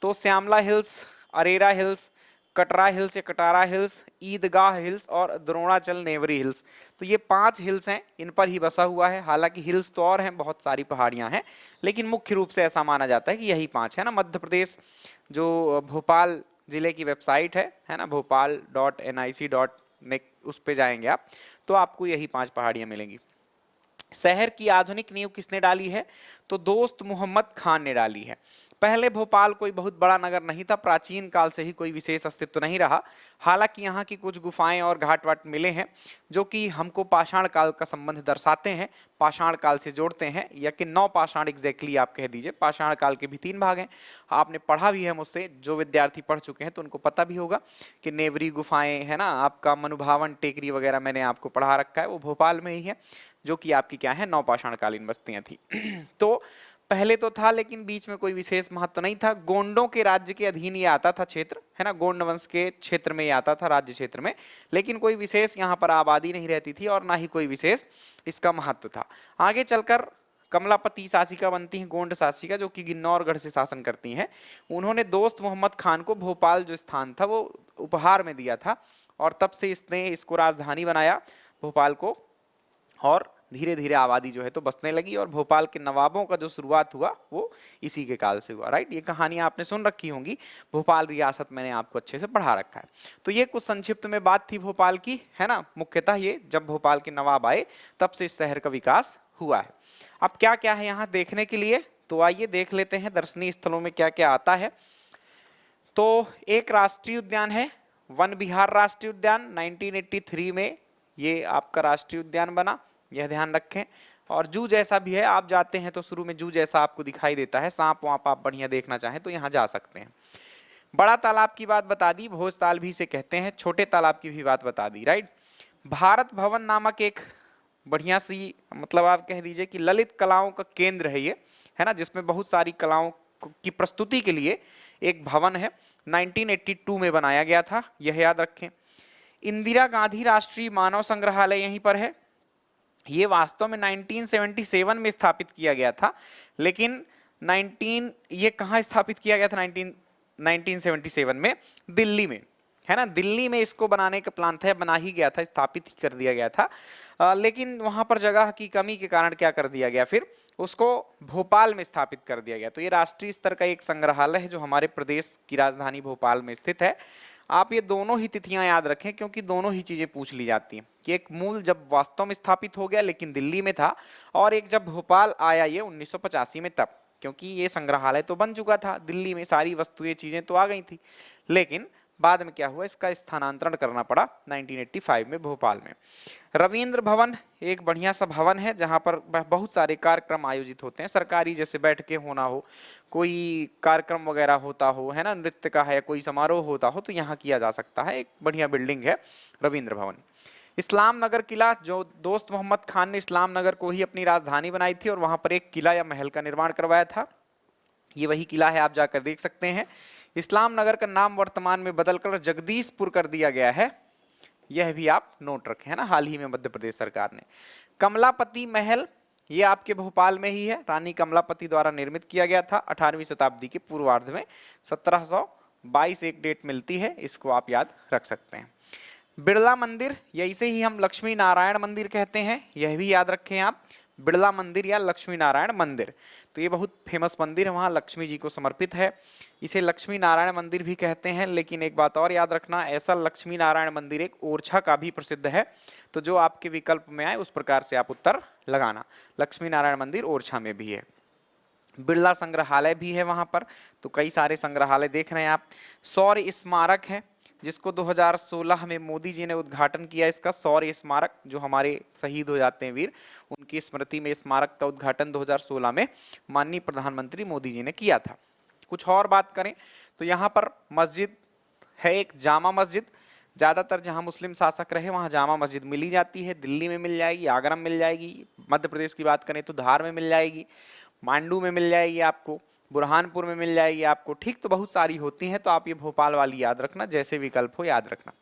तो Shyamla Hills, Arera Hills, Katra Hills या कटारा हिल्स, ईदगाह हिल्स और द्रोणाचल नेवरी हिल्स। तो ये 5 हिल्स हैं, इन पर ही बसा हुआ है। हालांकि हिल्स तो और हैं, बहुत सारी पहाड़ियां हैं, लेकिन मुख्य रूप से ऐसा माना जाता है कि यही 5 है ना। मध्य प्रदेश जो भोपाल जिले की वेबसाइट है ना, bhopal.nic.net, उस पे जाएंगे आप तो आपको यही 5 पहाड़ियां मिलेंगी। शहर की आधुनिक नींव किसने डाली है? तो दोस्त मोहम्मद खान ने डाली है। पहले भोपाल कोई बहुत बड़ा नगर नहीं था, प्राचीन काल से ही कोई विशेष अस्तित्व नहीं रहा। हालांकि यहाँ की कुछ गुफाएं और घाट वाट मिले हैं जो कि हमको पाषाण काल का संबंध दर्शाते हैं, पाषाण काल से जोड़ते हैं, या कि 9 पाषाण एग्जैक्टली आप कह दीजिए। पाषाण काल के भी 3 भाग हैं। आपने पढ़ा भी है मुझसे, जो विद्यार्थी पढ़ चुके हैं तो उनको पता भी होगा कि नेवरी गुफाएं है ना, आपका मनुभावन टेकरी वगैरह मैंने आपको पढ़ा रखा है, वो भोपाल में ही है, जो कि आपकी क्या है 9 पाषाणकालीन बस्तियां थी। तो पहले तो था, लेकिन बीच में कोई विशेष महत्व नहीं था। गोंडों के राज्य के अधीन ये आता था क्षेत्र, है ना, गोंड वंश के क्षेत्र में ये आता था, राज्य क्षेत्र में, लेकिन कोई विशेष यहाँ पर आबादी नहीं रहती थी और ना ही कोई विशेष इसका महत्व था। आगे चलकर कमलापति शासिका बनती हैं, गोंड शासिका, जो कि गिन्नौरगढ़ से शासन करती हैं। उन्होंने दोस्त मोहम्मद खान को भोपाल जो स्थान था वो उपहार में दिया था, और तब से इसने इसको राजधानी बनाया भोपाल को, और धीरे धीरे आबादी जो है तो बसने लगी। और भोपाल के नवाबों का जो शुरुआत हुआ वो इसी के काल से हुआ, राइट। ये कहानियां आपने सुन रखी होंगी, भोपाल रियासत मैंने आपको अच्छे से पढ़ा रखा है। तो ये कुछ संक्षिप्त में बात थी भोपाल की, है ना। मुख्यतः ये जब भोपाल के नवाब आए तब से इस शहर का विकास हुआ है। अब क्या क्या है यहाँ देखने के लिए, तो आइए देख लेते हैं दर्शनीय स्थलों में क्या क्या आता है। तो एक राष्ट्रीय उद्यान है, वन विहार राष्ट्रीय उद्यान। 1983 में ये आपका राष्ट्रीय उद्यान बना, यह ध्यान रखें। और जू जैसा भी है, आप जाते हैं तो शुरू में जू जैसा आपको दिखाई देता है, सांप वाप आप बढ़िया देखना चाहें तो यहाँ जा सकते हैं। बड़ा तालाब की बात बता दी, भोजताल भी इसे कहते हैं। छोटे तालाब की भी बात बता दी, राइट। भारत भवन नामक एक बढ़िया सी, मतलब आप कह दीजिए कि ललित कलाओं का केंद्र है ये, है ना, जिसमें बहुत सारी कलाओं की प्रस्तुति के लिए एक भवन है। 1982 में बनाया गया था, यह याद रखें। इंदिरा गांधी राष्ट्रीय मानव संग्रहालय यहीं पर है। ये वास्तव में 1977 में स्थापित किया गया था, लेकिन ये कहाँ स्थापित किया गया था 1977 में? दिल्ली में। है ना। दिल्ली में इसको बनाने का प्लान था, बना ही गया था, स्थापित ही कर दिया गया था, लेकिन वहां पर जगह की कमी के कारण क्या कर दिया गया, फिर उसको भोपाल में स्थापित कर दिया गया। तो ये राष्ट्रीय स्तर का एक संग्रहालय है जो हमारे प्रदेश की राजधानी भोपाल में स्थित है। आप ये दोनों ही तिथियां याद रखें क्योंकि दोनों ही चीजें पूछ ली जाती हैं कि एक मूल जब वास्तव में स्थापित हो गया लेकिन दिल्ली में था, और एक जब भोपाल आया ये 1985 में तब, क्योंकि ये संग्रहालय तो बन चुका था दिल्ली में, सारी वस्तुएं चीजें तो आ गई थी, लेकिन बाद में क्या हुआ, इसका स्थानांतरण करना पड़ा 1985 में भोपाल में। रविंद्र भवन एक बढ़िया सा भवन है जहां पर बहुत सारे कार्यक्रम आयोजित होते हैं सरकारी, जैसे बैठकें होना हो, कोई कार्यक्रम वगैरह होता हो, है ना, नृत्य का है, कोई समारोह होता हो, तो यहाँ किया जा सकता है। एक बढ़िया बिल्डिंग है रविंद्र भवन। इस्लाम नगर किला, जो दोस्त मोहम्मद खान ने इस्लाम नगर को ही अपनी राजधानी बनाई थी और वहां पर एक किला या महल का निर्माण करवाया था, ये वही किला है, आप जाकर देख सकते हैं। इस्लाम नगर का नाम वर्तमान में बदलकर जगदीशपुर कर दिया गया है, यह भी आप नोट रखें, है ना, हाल ही में मध्य प्रदेश सरकार ने। कमलापति महल, ये आपके भोपाल में ही है, रानी कमलापति द्वारा निर्मित किया गया था 18वीं शताब्दी के पूर्वार्ध में, 1722 एक डेट मिलती है, इसको आप याद रख सकते हैं। बिड़ला मंदिर, या इसे ही हम लक्ष्मी नारायण मंदिर कहते हैं, यह भी याद रखें आप, बिड़ला मंदिर या लक्ष्मी नारायण मंदिर। तो ये बहुत फेमस मंदिर है, वहाँ लक्ष्मी जी को समर्पित है, इसे लक्ष्मी नारायण मंदिर भी कहते हैं। लेकिन एक बात और याद रखना, ऐसा लक्ष्मी नारायण मंदिर एक ओरछा का भी प्रसिद्ध है, तो जो आपके विकल्प में आए उस प्रकार से आप उत्तर लगाना। लक्ष्मी नारायण मंदिर ओरछा में भी है। बिड़ला संग्रहालय भी है वहाँ पर, तो कई सारे संग्रहालय देख रहे हैं आप। शौर्य स्मारक है जिसको 2016 में मोदी जी ने उद्घाटन किया, इसका शौर्य स्मारक, जो हमारे शहीद हो जाते हैं वीर, उनकी स्मृति में स्मारक का उद्घाटन 2016 में माननीय प्रधानमंत्री मोदी जी ने किया था। कुछ और बात करें तो यहाँ पर मस्जिद है, एक जामा मस्जिद, ज़्यादातर जहाँ मुस्लिम शासक रहे वहाँ जामा मस्जिद मिली जाती है, दिल्ली में मिल जाएगी, आगरा में मिल जाएगी, मध्य प्रदेश की बात करें तो धार में मिल जाएगी, मांडू में मिल जाएगी आपको, बुरहानपुर में मिल जाएगी आपको, ठीक। तो बहुत सारी होती हैं, तो आप ये भोपाल वाली याद रखना, जैसे विकल्प हो याद रखना।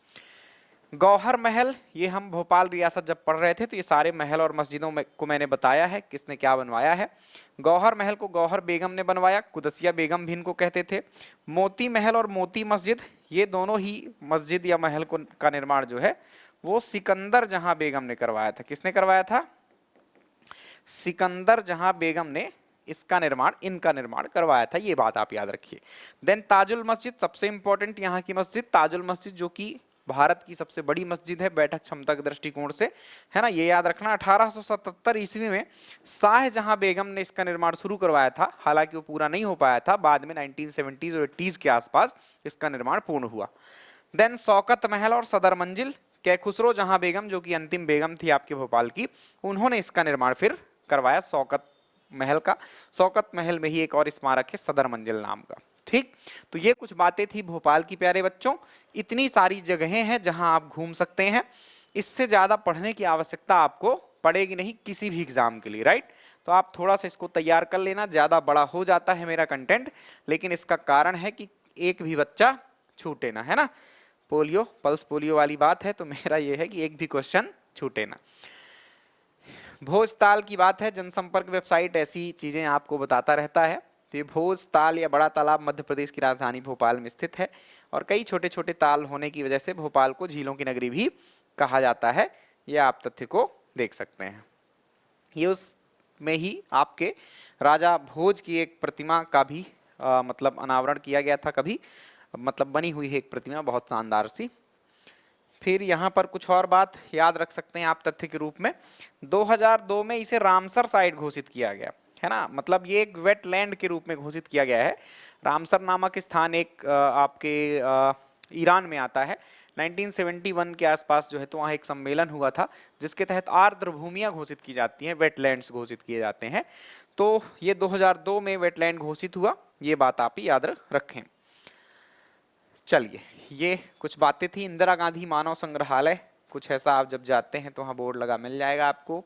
गौहर महल, ये हम भोपाल रियासत जब पढ़ रहे थे तो ये सारे महल और मस्जिदों में को मैंने बताया है किसने क्या बनवाया है। गौहर महल को गौहर बेगम ने बनवाया, कुदसिया बेगम भी इनको कहते थे। मोती महल और मोती मस्जिद, ये दोनों ही मस्जिद या महल को का निर्माण जो है वो सिकंदर जहां बेगम ने करवाया था। किसने करवाया था? सिकंदर जहां बेगम ने इसका निर्माण, इनका निर्माण करवाया था, ये बात आप याद रखिए। देन ताजुल मस्जिद, सबसे इंपॉर्टेंट यहाँ की मस्जिद ताजुल मस्जिद, जो कि भारत की सबसे बड़ी मस्जिद है बैठक क्षमता के दृष्टिकोण से, है ना, ये याद रखना। 1877 ईस्वी में शाहजहां बेगम ने इसका निर्माण शुरू करवाया था, हालांकि वो पूरा नहीं हो पाया था, बाद में 1970s और 80s के आसपास इसका निर्माण पूर्ण हुआ। देन शौकत महल और सदर मंजिल, कैखुसरो जहां बेगम, जो कि अंतिम बेगम थी आपके भोपाल की, उन्होंने इसका निर्माण फिर करवाया शौकत महल का। शौकत महल में ही एक और स्मारक है सदर मंजिल नाम का, ठीक। तो ये कुछ बातें थी भोपाल की प्यारे बच्चों। इतनी सारी जगहें हैं जहां आप घूम सकते हैं, इससे ज्यादा पढ़ने की आवश्यकता आपको पड़ेगी नहीं किसी भी एग्जाम के लिए, राइट। तो आप थोड़ा सा इसको तैयार कर लेना, ज्यादा बड़ा हो जाता है मेरा कंटेंट, लेकिन इसका कारण है कि एक भी बच्चा छूटे ना, है ना। पोलियो, पल्स पोलियो वाली बात है, तो मेरा ये है कि एक भी क्वेश्चन छूटे ना। भोजताल की बात है, जनसंपर्क वेबसाइट ऐसी चीजें आपको बताता रहता है। तो ये भोजताल या बड़ा तालाब मध्य प्रदेश की राजधानी भोपाल में स्थित है, और कई छोटे छोटे ताल होने की वजह से भोपाल को झीलों की नगरी भी कहा जाता है, यह आप तथ्य को देख सकते हैं। ये उसमें ही आपके राजा भोज की एक प्रतिमा का भी मतलब अनावरण किया गया था कभी, मतलब बनी हुई है एक प्रतिमा बहुत शानदार सी। फिर यहाँ पर कुछ और बात याद रख सकते हैं आप तथ्य के रूप में, 2002 में इसे रामसर साइट घोषित किया गया, है ना, मतलब ये एक वेटलैंड के रूप में घोषित किया गया है। रामसर नामक स्थान एक आपके ईरान में आता है। 1971 के आसपास जो है तो वहाँ एक सम्मेलन हुआ था जिसके तहत आर्द्र भूमियां घोषित की जाती हैं, वेटलैंड्स घोषित किए जाते हैं। तो ये 2002 में वेटलैंड घोषित हुआ, ये बात आप ही याद रखें। चलिए, ये कुछ बातें थी। इंदिरा गांधी मानव संग्रहालय, कुछ ऐसा आप जब जाते हैं तो वहाँ बोर्ड लगा मिल जाएगा आपको।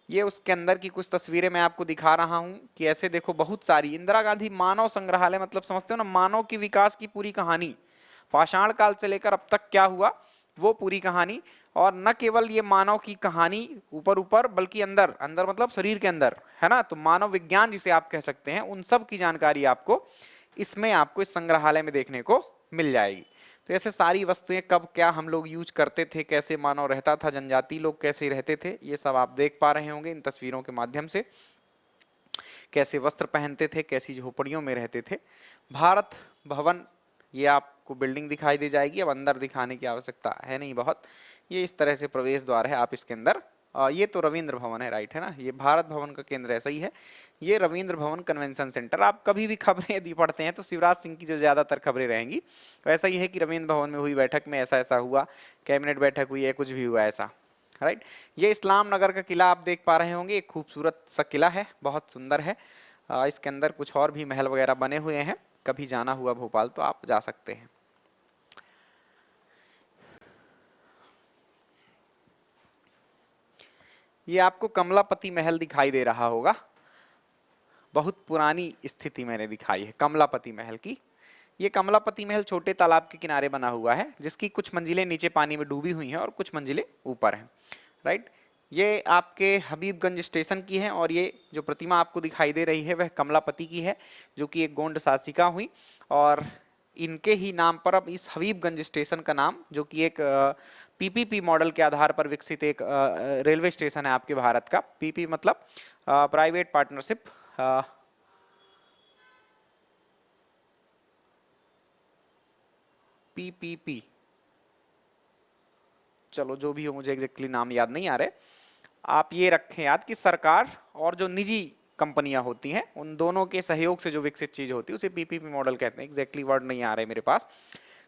ये उसके अंदर की कुछ तस्वीरें मैं आपको दिखा रहा हूँ कि ऐसे देखो बहुत सारी। इंदिरा गांधी मानव संग्रहालय मतलब समझते हो ना, मानव की विकास की पूरी कहानी, पाषाण काल से लेकर अब तक क्या हुआ वो पूरी कहानी। और न केवल ये मानव की कहानी ऊपर ऊपर, बल्कि अंदर अंदर मतलब शरीर के अंदर, है ना, तो मानव विज्ञान जिसे आप कह सकते हैं, उन सब की जानकारी आपको इसमें, आपको इस संग्रहालय में देखने को मिल जाएगी। तो ऐसे सारी वस्तुएं कब क्या हम लोग यूज करते थे, कैसे मानव रहता था, जनजाति लोग कैसे रहते थे, ये सब आप देख पा रहे होंगे इन तस्वीरों के माध्यम से। कैसे वस्त्र पहनते थे, कैसी झोपड़ियों में रहते थे। भारत भवन, ये आपको बिल्डिंग दिखाई दे जाएगी, अब अंदर दिखाने की आवश्यकता है नहीं बहुत। ये इस तरह से प्रवेश द्वार है, आप इसके अंदर ये तो रविंद्र भवन है, राइट है ना, ये भारत भवन का केंद्र ऐसा ही है। ये रविंद्र भवन कन्वेंशन सेंटर। आप कभी भी खबरें यदि पढ़ते हैं तो शिवराज सिंह की जो ज्यादातर खबरें रहेंगी वैसा ही है कि रविंद्र भवन में हुई बैठक में ऐसा ऐसा हुआ, कैबिनेट बैठक हुई है, कुछ भी हुआ ऐसा, राइट। ये इस्लाम नगर का किला आप देख पा रहे होंगे, एक खूबसूरत सा किला है, बहुत सुंदर है। इसके अंदर कुछ और भी महल वगैरह बने हुए हैं, कभी जाना हुआ भोपाल तो आप जा सकते हैं। ये आपको कमलापति महल दिखाई दे रहा होगा, बहुत पुरानी स्थिति मैंने दिखाई है कमलापति महल की। ये कमलापति महल छोटे तालाब के किनारे बना हुआ है, जिसकी कुछ मंजिलें नीचे पानी में डूबी हुई हैं और कुछ मंजिलें ऊपर हैं, राइट। ये आपके हबीबगंज स्टेशन की है और ये जो प्रतिमा आपको दिखाई दे रही है वह कमलापति की है, जो कि एक गोंड शासिका हुई। और इनके ही नाम पर अब इस हबीबगंज स्टेशन का नाम, जो कि एक पीपीपी मॉडल के आधार पर विकसित एक रेलवे स्टेशन है आपके भारत का। पीपी मतलब प्राइवेट पार्टनरशिप, पीपीपी, चलो जो भी हो, मुझे एग्जैक्टली नाम याद नहीं आ रहे। आप ये रखें याद कि सरकार और जो निजी कंपनियां होती हैं उन दोनों के सहयोग से जो विकसित चीज होती है उसे पीपीपी मॉडल कहते हैं। एग्जैक्टली वर्ड नहीं आ रहे मेरे पास।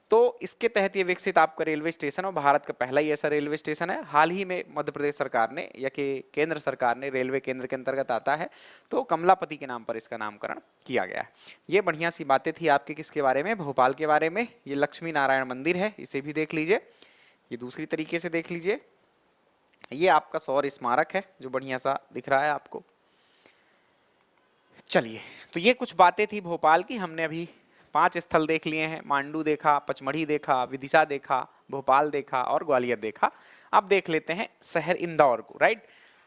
तो इसके तहत ये विकसित आपका रेलवे स्टेशन और भारत का पहला ही ऐसा रेलवे स्टेशन है। हाल ही में मध्य प्रदेश सरकार ने या कि केंद्र सरकार ने, रेलवे केंद्र के अंतर्गत आता है, तो कमलापति के नाम पर इसका नामकरण किया गया है। ये बढ़िया सी बातें थी आपके किसके बारे में, भोपाल के बारे में। ये लक्ष्मी नारायण मंदिर है, इसे भी देख लीजिए। ये दूसरी तरीके से देख लीजिए, ये आपका शौर्य स्मारक है जो बढ़िया सा दिख रहा है आपको। चलिए, तो ये कुछ बातें थी भोपाल की। हमने अभी 5 स्थल देख लिए हैं, मांडू देखा, पचमढ़ी देखा, विदिशा देखा, भोपाल देखा और ग्वालियर देखा। अब देख लेते हैं शहर इंदौर को, राइट।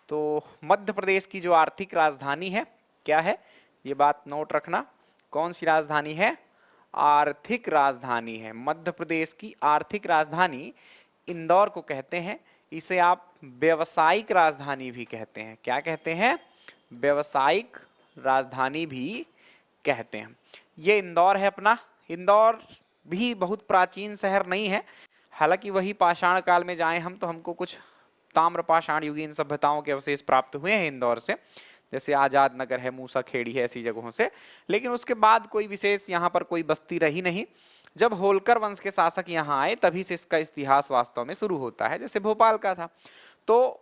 तो मध्य प्रदेश की जो आर्थिक राजधानी है, क्या है ये बात नोट रखना, कौन सी राजधानी है, आर्थिक राजधानी है। मध्य प्रदेश की आर्थिक राजधानी इंदौर को कहते हैं। इसे आप व्यावसायिक राजधानी भी कहते हैं। क्या कहते हैं? व्यावसायिक राजधानी भी कहते हैं। ये इंदौर है अपना। इंदौर भी बहुत प्राचीन शहर नहीं है, हालांकि वही पाषाण काल में जाएं हम तो हमको कुछ ताम्र पाषाण युगीन सभ्यताओं के अवशेष प्राप्त हुए हैं इंदौर से, जैसे आजाद नगर है, मूसा खेड़ी है, ऐसी जगहों से। लेकिन उसके बाद कोई विशेष यहाँ पर कोई बस्ती रही नहीं। जब होलकर वंश के शासक यहाँ आए तभी से इसका इतिहास वास्तव में शुरू होता है, जैसे भोपाल का था। तो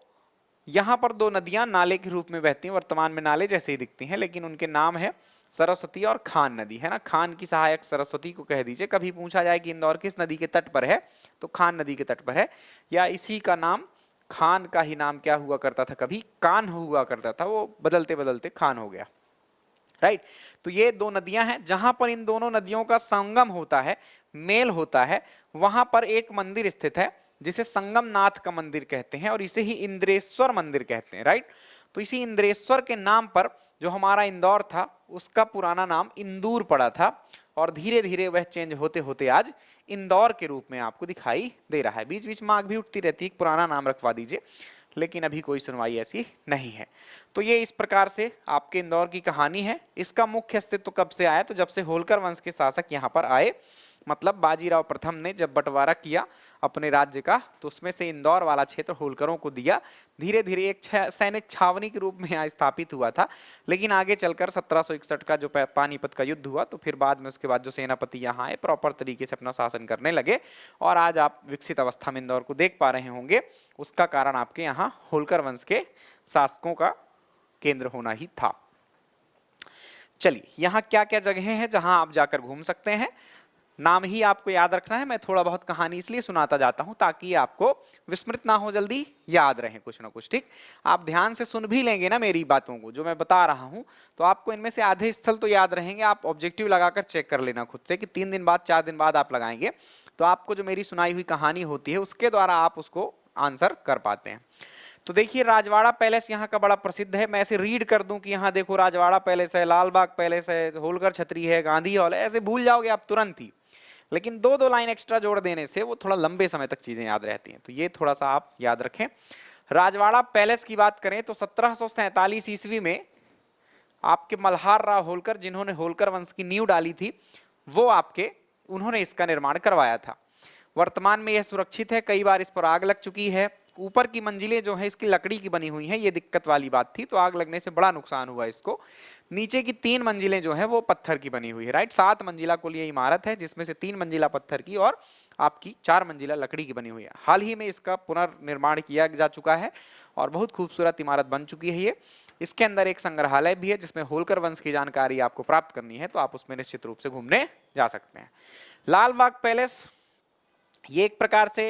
यहाँ पर 2 नदियां नाले के रूप में बहती हैं, वर्तमान में नाले जैसे ही दिखती हैं, लेकिन उनके नाम है सरस्वती और खान नदी, है ना। खान की सहायक सरस्वती को कह दीजिए। कभी पूछा जाए कि इंदौर किस नदी के तट पर है, तो खान नदी के तट पर है, या इसी का नाम, खान का ही नाम क्या हुआ करता था, कभी कान हुआ करता था, वो बदलते बदलते खान हो गया, राइट। तो ये 2 नदियां हैं, जहां पर इन दोनों नदियों का संगम होता है, मेल होता है, वहां पर एक मंदिर स्थित है जिसे संगम नाथ का मंदिर कहते हैं और इसे ही इंद्रेश्वर मंदिर कहते हैं, राइट। तो इसी इंद्रेश्वर के नाम पर जो हमारा इंदौर था उसका पुराना नाम इंदूर पड़ा था और धीरे धीरे वह चेंज होते होते आज इंदौर के रूप में आपको दिखाई दे रहा है। बीच बीच में आग भी उठती रहती है, पुराना नाम रखवा दीजिए, लेकिन अभी कोई सुनवाई ऐसी नहीं है। तो ये इस प्रकार से आपके इंदौर की कहानी है। इसका मुख्य अस्तित्व कब से आया, तो जब से होलकर वंश के शासक यहाँ पर आए, मतलब बाजीराव प्रथम ने जब बंटवारा किया अपने राज्य का, तो उसमें से इंदौर वाला क्षेत्र होलकरों को दिया। धीरे धीरे एक सैनिक छावनी के रूप में यहाँ स्थापित हुआ था, लेकिन आगे चलकर 1761 का जो पानीपत का युद्ध हुआ, तो फिर बाद में उसके बाद जो सेनापति यहाँ आए प्रॉपर तरीके से अपना शासन करने लगे और आज आप विकसित अवस्था में इंदौर को देख पा रहे होंगे। उसका कारण आपके यहाँ होलकर वंश के शासकों का केंद्र होना ही था। चलिए, यहाँ क्या क्या जगहें हैं जहां आप जाकर घूम सकते हैं, नाम ही आपको याद रखना है। मैं थोड़ा बहुत कहानी इसलिए सुनाता जाता हूं ताकि आपको विस्मृत ना हो, जल्दी याद रहे कुछ ना कुछ, ठीक। आप ध्यान से सुन भी लेंगे ना मेरी बातों को जो मैं बता रहा हूं, तो आपको इनमें से आधे स्थल तो याद रहेंगे। आप ऑब्जेक्टिव लगाकर चेक कर लेना खुद से कि 3 दिन बाद 4 दिन बाद आप लगाएंगे तो आपको जो मेरी सुनाई हुई कहानी होती है उसके द्वारा आप उसको आंसर कर पाते हैं। तो देखिए, राजवाड़ा पैलेस यहाँ का बड़ा प्रसिद्ध है। मैं ऐसे रीड कर दूं कि यहाँ देखो राजवाड़ा पैलेस है, लाल बाग पैलेस है, होलकर छतरी है, गांधी हॉल है, ऐसे भूल जाओगे आप तुरंत ही। लेकिन दो दो लाइन एक्स्ट्रा जोड़ देने से वो थोड़ा लंबे समय तक चीजें याद रहती हैं, तो ये थोड़ा सा आप याद रखें। राजवाड़ा पैलेस की बात करें तो 1747 ईस्वी में आपके मल्हार राव होलकर, जिन्होंने होलकर वंश की नींव डाली थी, वो उन्होंने इसका निर्माण करवाया था। वर्तमान में यह सुरक्षित है, कई बार इस पर आग लग चुकी है। ऊपर की मंजिलें जो है इसकी लकड़ी की बनी हुई हैं, ये दिक्कत वाली बात थी, तो आग लगने से बड़ा नुकसान हुआ इसको। नीचे की 3 मंजिलें जो है वो पत्थर की बनी हुई है, राइट। 7 मंजिला कुल ये इमारत है, जिसमें से 3 मंजिला पत्थर की और आपकी 4 मंजिला लकड़ी की बनी हुई है। हाल ही में इसका पुनर्निर्माण किया जा चुका है और बहुत खूबसूरत इमारत बन चुकी है ये। इसके अंदर एक संग्रहालय भी है, जिसमें होलकर वंश की जानकारी आपको प्राप्त करनी है तो आप उसमें निश्चित रूप से घूमने जा सकते हैं। लाल बाग पैलेस, ये एक प्रकार से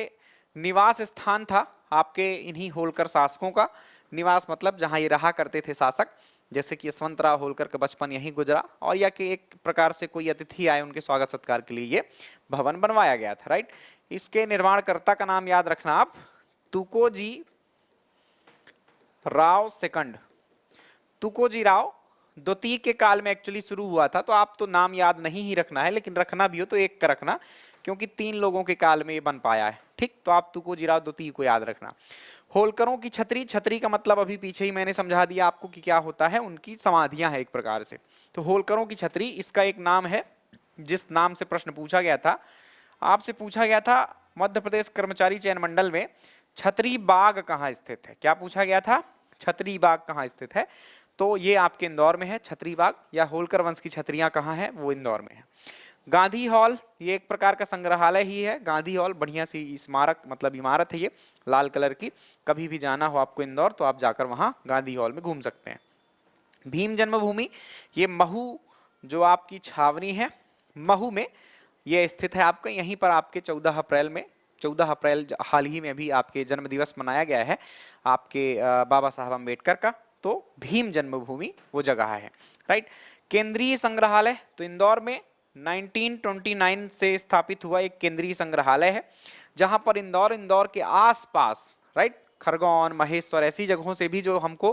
निवास स्थान था आपके इन्हीं होलकर शासकों का। निवास मतलब जहां ये रहा करते थे शासक, जैसे कि यशवंतराव होलकर का बचपन यहीं गुजरा, और या कि एक प्रकार से कोई अतिथि आए उनके स्वागत सत्कार के लिए ये भवन बनवाया गया था, राइट। इसके निर्माणकर्ता का नाम याद रखना आप, तुकोजी राव सेकंड। तुकोजी राव द्वितीय के काल में एक्चुअली शुरू हुआ था, तो आप तो नाम याद नहीं ही रखना है, लेकिन रखना भी हो तो एक का रखना, क्योंकि 3 लोगों के काल में ये बन पाया है, ठीक। तो आप तुकोजी राव द्वितीय को याद रखना। होलकरों की छतरी, छतरी का मतलब अभी पीछे ही मैंने समझा दिया आपको कि क्या होता है, उनकी समाधियां हैं एक प्रकार से। तो होलकरों की छतरी इसका एक नाम है, जिस नाम से प्रश्न पूछा गया था, आपसे पूछा गया था मध्य प्रदेश कर्मचारी चयन मंडल में छतरी बाग कहाँ स्थित है। क्या पूछा गया था? छतरी बाग कहाँ स्थित है, तो ये आपके इंदौर में है छतरी बाग, या होलकर वंश की छतरियां कहाँ हैं, वो इंदौर में है। गांधी हॉल, ये एक प्रकार का संग्रहालय ही है। गांधी हॉल बढ़िया सी स्मारक मतलब इमारत है ये, लाल कलर की। कभी भी जाना हो आपको इंदौर तो आप जाकर वहां गांधी हॉल में घूम सकते हैं। भीम जन्मभूमि, ये महू जो आपकी छावनी है, महू में ये स्थित है आपका। यहीं पर आपके 14 अप्रैल हाल ही में भी आपके जन्म दिवस मनाया गया है आपके बाबा साहब अम्बेडकर का, तो भीम जन्मभूमि वो जगह है, राइट। केंद्रीय संग्रहालय, तो इंदौर में 1929 से स्थापित हुआ एक केंद्रीय संग्रहालय है, जहां पर इंदौर के आसपास, राइट, खरगोन, महेश्वर, ऐसी जगहों से भी जो हमको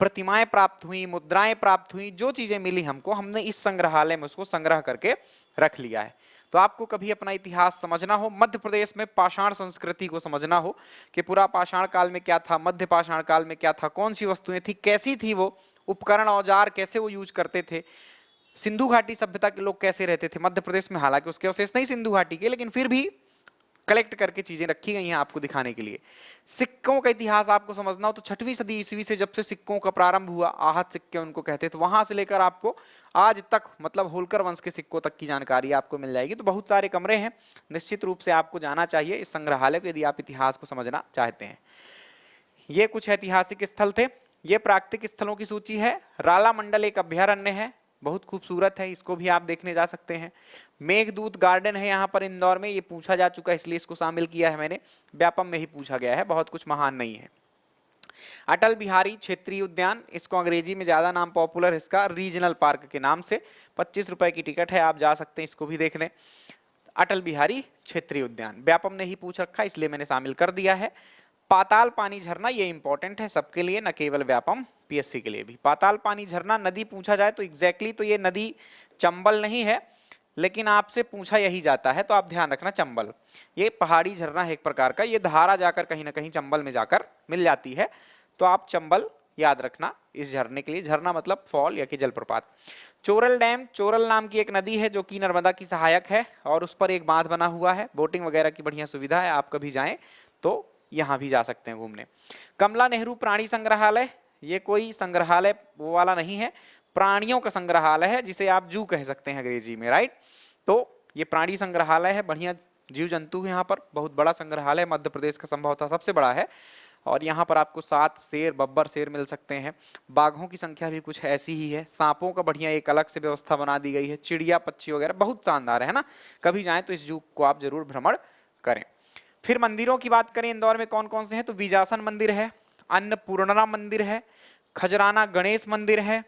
प्रतिमाएं प्राप्त हुई, मुद्राएं प्राप्त हुई, जो चीजें मिली हमको, हमने इस संग्रहालय में उसको संग्रह करके रख लिया है। तो आपको कभी अपना इतिहास समझना हो, मध्य प्रदेश में पाषाण संस्कृति को समझना हो कि पूरा पाषाण काल में क्या था, मध्य पाषाण काल में क्या था, कौन सी वस्तुएं थी, कैसी थी वो उपकरण औजार, कैसे वो यूज करते थे, सिंधु घाटी सभ्यता के लोग कैसे रहते थे मध्य प्रदेश में। हालांकि उसके अवशेष नहीं सिंधु घाटी के, लेकिन फिर भी कलेक्ट करके चीजें रखी गई हैं आपको दिखाने के लिए। सिक्कों का इतिहास आपको समझना हो तो 6वीं सदी ईस्वी से जब से सिक्कों का प्रारंभ हुआ, आहत सिक्के उनको कहते थे, वहां से लेकर आपको आज तक मतलब होलकर वंश के सिक्कों तक की जानकारी आपको मिल जाएगी। तो बहुत सारे कमरे हैं, निश्चित रूप से आपको जाना चाहिए इस संग्रहालय को यदि आप इतिहास को समझना चाहते हैं। ये कुछ ऐतिहासिक स्थल थे। ये प्राकृतिक स्थलों की सूची है। राला मंडल एक अभ्यारण्य है, बहुत खूबसूरत है, इसको भी आप देखने जा सकते हैं। मेघदूत गार्डन है यहाँ पर इंदौर में, ये पूछा जा चुका है इसलिए इसको शामिल किया है मैंने, व्यापम में ही पूछा गया है, बहुत कुछ महान नहीं है। अटल बिहारी क्षेत्रीय उद्यान, इसको अंग्रेजी में ज्यादा नाम पॉपुलर है इसका रीजनल पार्क के नाम से, 25 रुपए की टिकट है, आप जा सकते हैं, इसको भी देख लें। अटल बिहारी क्षेत्रीय उद्यान व्यापम ने ही पूछ रखा इसलिए मैंने शामिल कर दिया है। पाताल पानी झरना, ये इंपॉर्टेंट है सबके लिए, न केवल व्यापम, पीएससी के लिए भी। पाताल पानी झरना नदी पूछा जाए तो एग्जैक्टली तो ये नदी चंबल नहीं है, लेकिन आपसे पूछा यही जाता है तो आप ध्यान रखना चंबल। ये पहाड़ी झरना है एक प्रकार का, ये धारा जाकर कहीं ना कहीं चंबल में जाकर मिल जाती है, तो आप चंबल याद रखना इस झरने के लिए। झरना मतलब फॉल या कि जलप्रपात। चोरल डैम, चोरल नाम की एक नदी है जो कि नर्मदा की सहायक है और उस पर एक बांध बना हुआ है, बोटिंग वगैरह की बढ़िया सुविधा है, आप कभी जाएं तो यहाँ भी जा सकते हैं घूमने। कमला नेहरू प्राणी संग्रहालय, ये कोई संग्रहालय वो वाला नहीं है, प्राणियों का संग्रहालय है, जिसे आप जू कह सकते हैं अंग्रेजी में, राइट। तो ये प्राणी संग्रहालय है, बढ़िया जीव जंतु है यहाँ पर, बहुत बड़ा संग्रहालय, मध्य प्रदेश का संभवतः सबसे बड़ा है। और यहाँ पर आपको 7 शेर, बब्बर शेर मिल सकते हैं। बाघों की संख्या भी कुछ ऐसी ही है। सांपों का बढ़िया एक अलग से व्यवस्था बना दी गई है। चिड़िया पक्षी वगैरह बहुत शानदार है ना, कभी जाएं तो इस जू को आप जरूर भ्रमण करें। फिर मंदिरों की बात करें इंदौर में कौन कौन से हैं, तो बीजासन मंदिर है, अन्नपूर्णा मंदिर है, खजराना गणेश मंदिर है,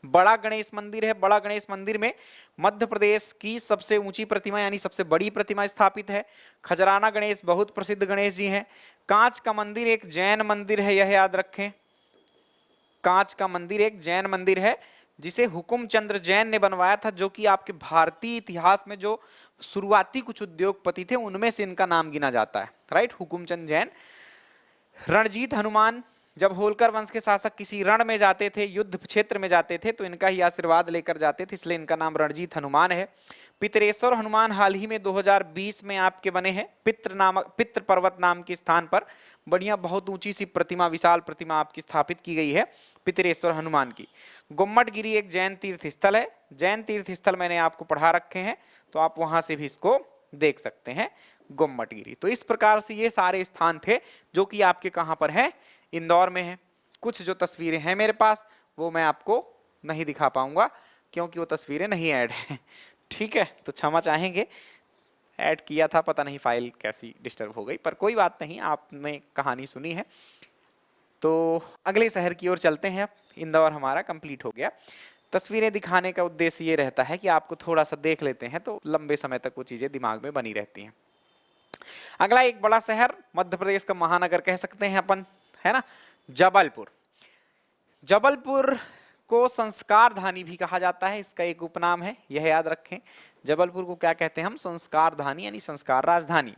बड़ा गणेश मंदिर है। बड़ा गणेश मंदिर में मध्य प्रदेश की सबसे ऊंची प्रतिमा यानी सबसे बड़ी प्रतिमा स्थापित है। खजराना गणेश बहुत प्रसिद्ध गणेश जी हैं। कांच का मंदिर एक जैन मंदिर है, यह याद रखें, कांच का मंदिर एक जैन मंदिर है जिसे हुकुमचंद्र जैन ने बनवाया था, जो कि आपके भारतीय इतिहास में जो शुरुआती कुछ उद्योगपति थे उनमें से इनका नाम गिना जाता है, राइट, हुकुमचंद जैन। रणजीत हनुमान, जब होलकर वंश के शासक किसी रण में जाते थे, युद्ध क्षेत्र में जाते थे, तो इनका ही आशीर्वाद लेकर जाते थे, इसलिए इनका नाम रणजीत हनुमान है। पितरेश्वर हनुमान हाल ही में 2020 में आपके बने हैं, पितृ पर्वत नाम के स्थान पर बढ़िया बहुत ऊंची सी प्रतिमा, विशाल प्रतिमा आपकी स्थापित की गई है पितरेश्वर हनुमान की। गुम्मटगिरी एक जैन तीर्थ स्थल है, जैन तीर्थ स्थल मैंने आपको पढ़ा रखे हैं, तो आप वहां से भी इसको देख सकते हैं, गुम्मटगिरी। तो इस प्रकार से ये सारे स्थान थे जो कि आपके कहां पर है, इंदौर में है। कुछ जो तस्वीरें हैं मेरे पास वो मैं आपको नहीं दिखा पाऊंगा क्योंकि वो तस्वीरें नहीं ऐड हैं, ठीक है, तो क्षमा चाहेंगे, ऐड किया था, पता नहीं फाइल कैसी डिस्टर्ब हो गई, पर कोई बात नहीं, आपने कहानी सुनी है। तो अगले शहर की ओर चलते हैं, इंदौर हमारा कंप्लीट हो गया। तस्वीरें दिखाने का उद्देश्य ये रहता है कि आपको थोड़ा सा देख लेते हैं तो लंबे समय तक वो चीजें दिमाग में बनी रहती हैं। अगला एक बड़ा शहर, मध्य प्रदेश का महानगर कह सकते हैं अपन, है ना, जबलपुर। जबलपुर को संस्कार धानी भी कहा जाता है, इसका एक उपनाम है, यह याद रखें। जबलपुर को क्या कहते हैं हम, संस्कार धानी यानी संस्कार राजधानी।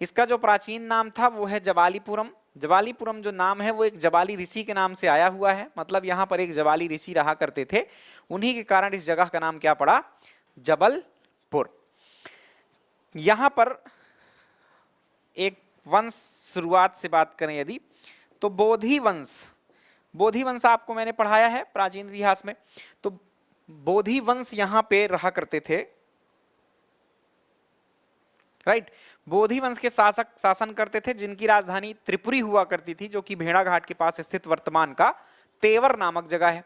इसका जो प्राचीन नाम था वो है जबालीपुरम। जबालीपुरम जो नाम है वो एक जबाली ऋषि के नाम से आया हुआ है, मतलब यहाँ पर एक जबाली ऋषि रहा करते थे, उन्हीं के कारण इस जगह का नाम क्या पड़ा, जबलपुर। यहाँ पर एक वंश शुरुआत से बात करें यदि, तो बोधि वंश, बोधि वंश आपको मैंने पढ़ाया है प्राचीन इतिहास में, तो बोधि वंश यहां पे रहा करते थे, राइट। बोधि वंश के शासक शासन करते थे, जिनकी राजधानी त्रिपुरी हुआ करती थी, जो कि भेड़ाघाट के पास स्थित वर्तमान का तेवर नामक जगह है।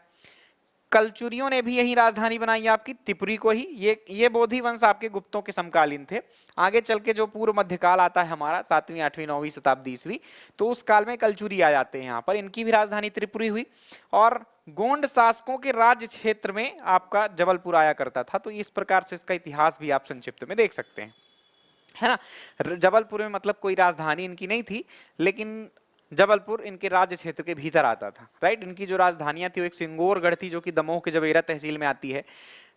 कलचुरियों ने भी यही राजधानी बनाई आपकी, त्रिपुरी को ही। ये बोधि वंश आपके गुप्तों के समकालीन थे। आगे चल के जो पूर्व मध्यकाल आता है हमारा, 7वीं 8वीं 9वीं शताब्दी ईस्वी, तो उस काल में कलचुरी आ जाते हैं यहाँ पर, इनकी भी राजधानी त्रिपुरी हुई। और गोंड शासकों के राज्य क्षेत्र में आपका जबलपुर आया करता था। तो इस प्रकार से इसका इतिहास भी आप संक्षिप्त में देख सकते हैं, है ना। जबलपुर में मतलब कोई राजधानी इनकी नहीं थी, लेकिन जबलपुर इनके राज्य क्षेत्र के भीतर आता था, राइट। इनकी जो राजधानियां थी वो एक सिंगोरगढ़ थी, जो कि दमोह के जबेरा तहसील में आती है।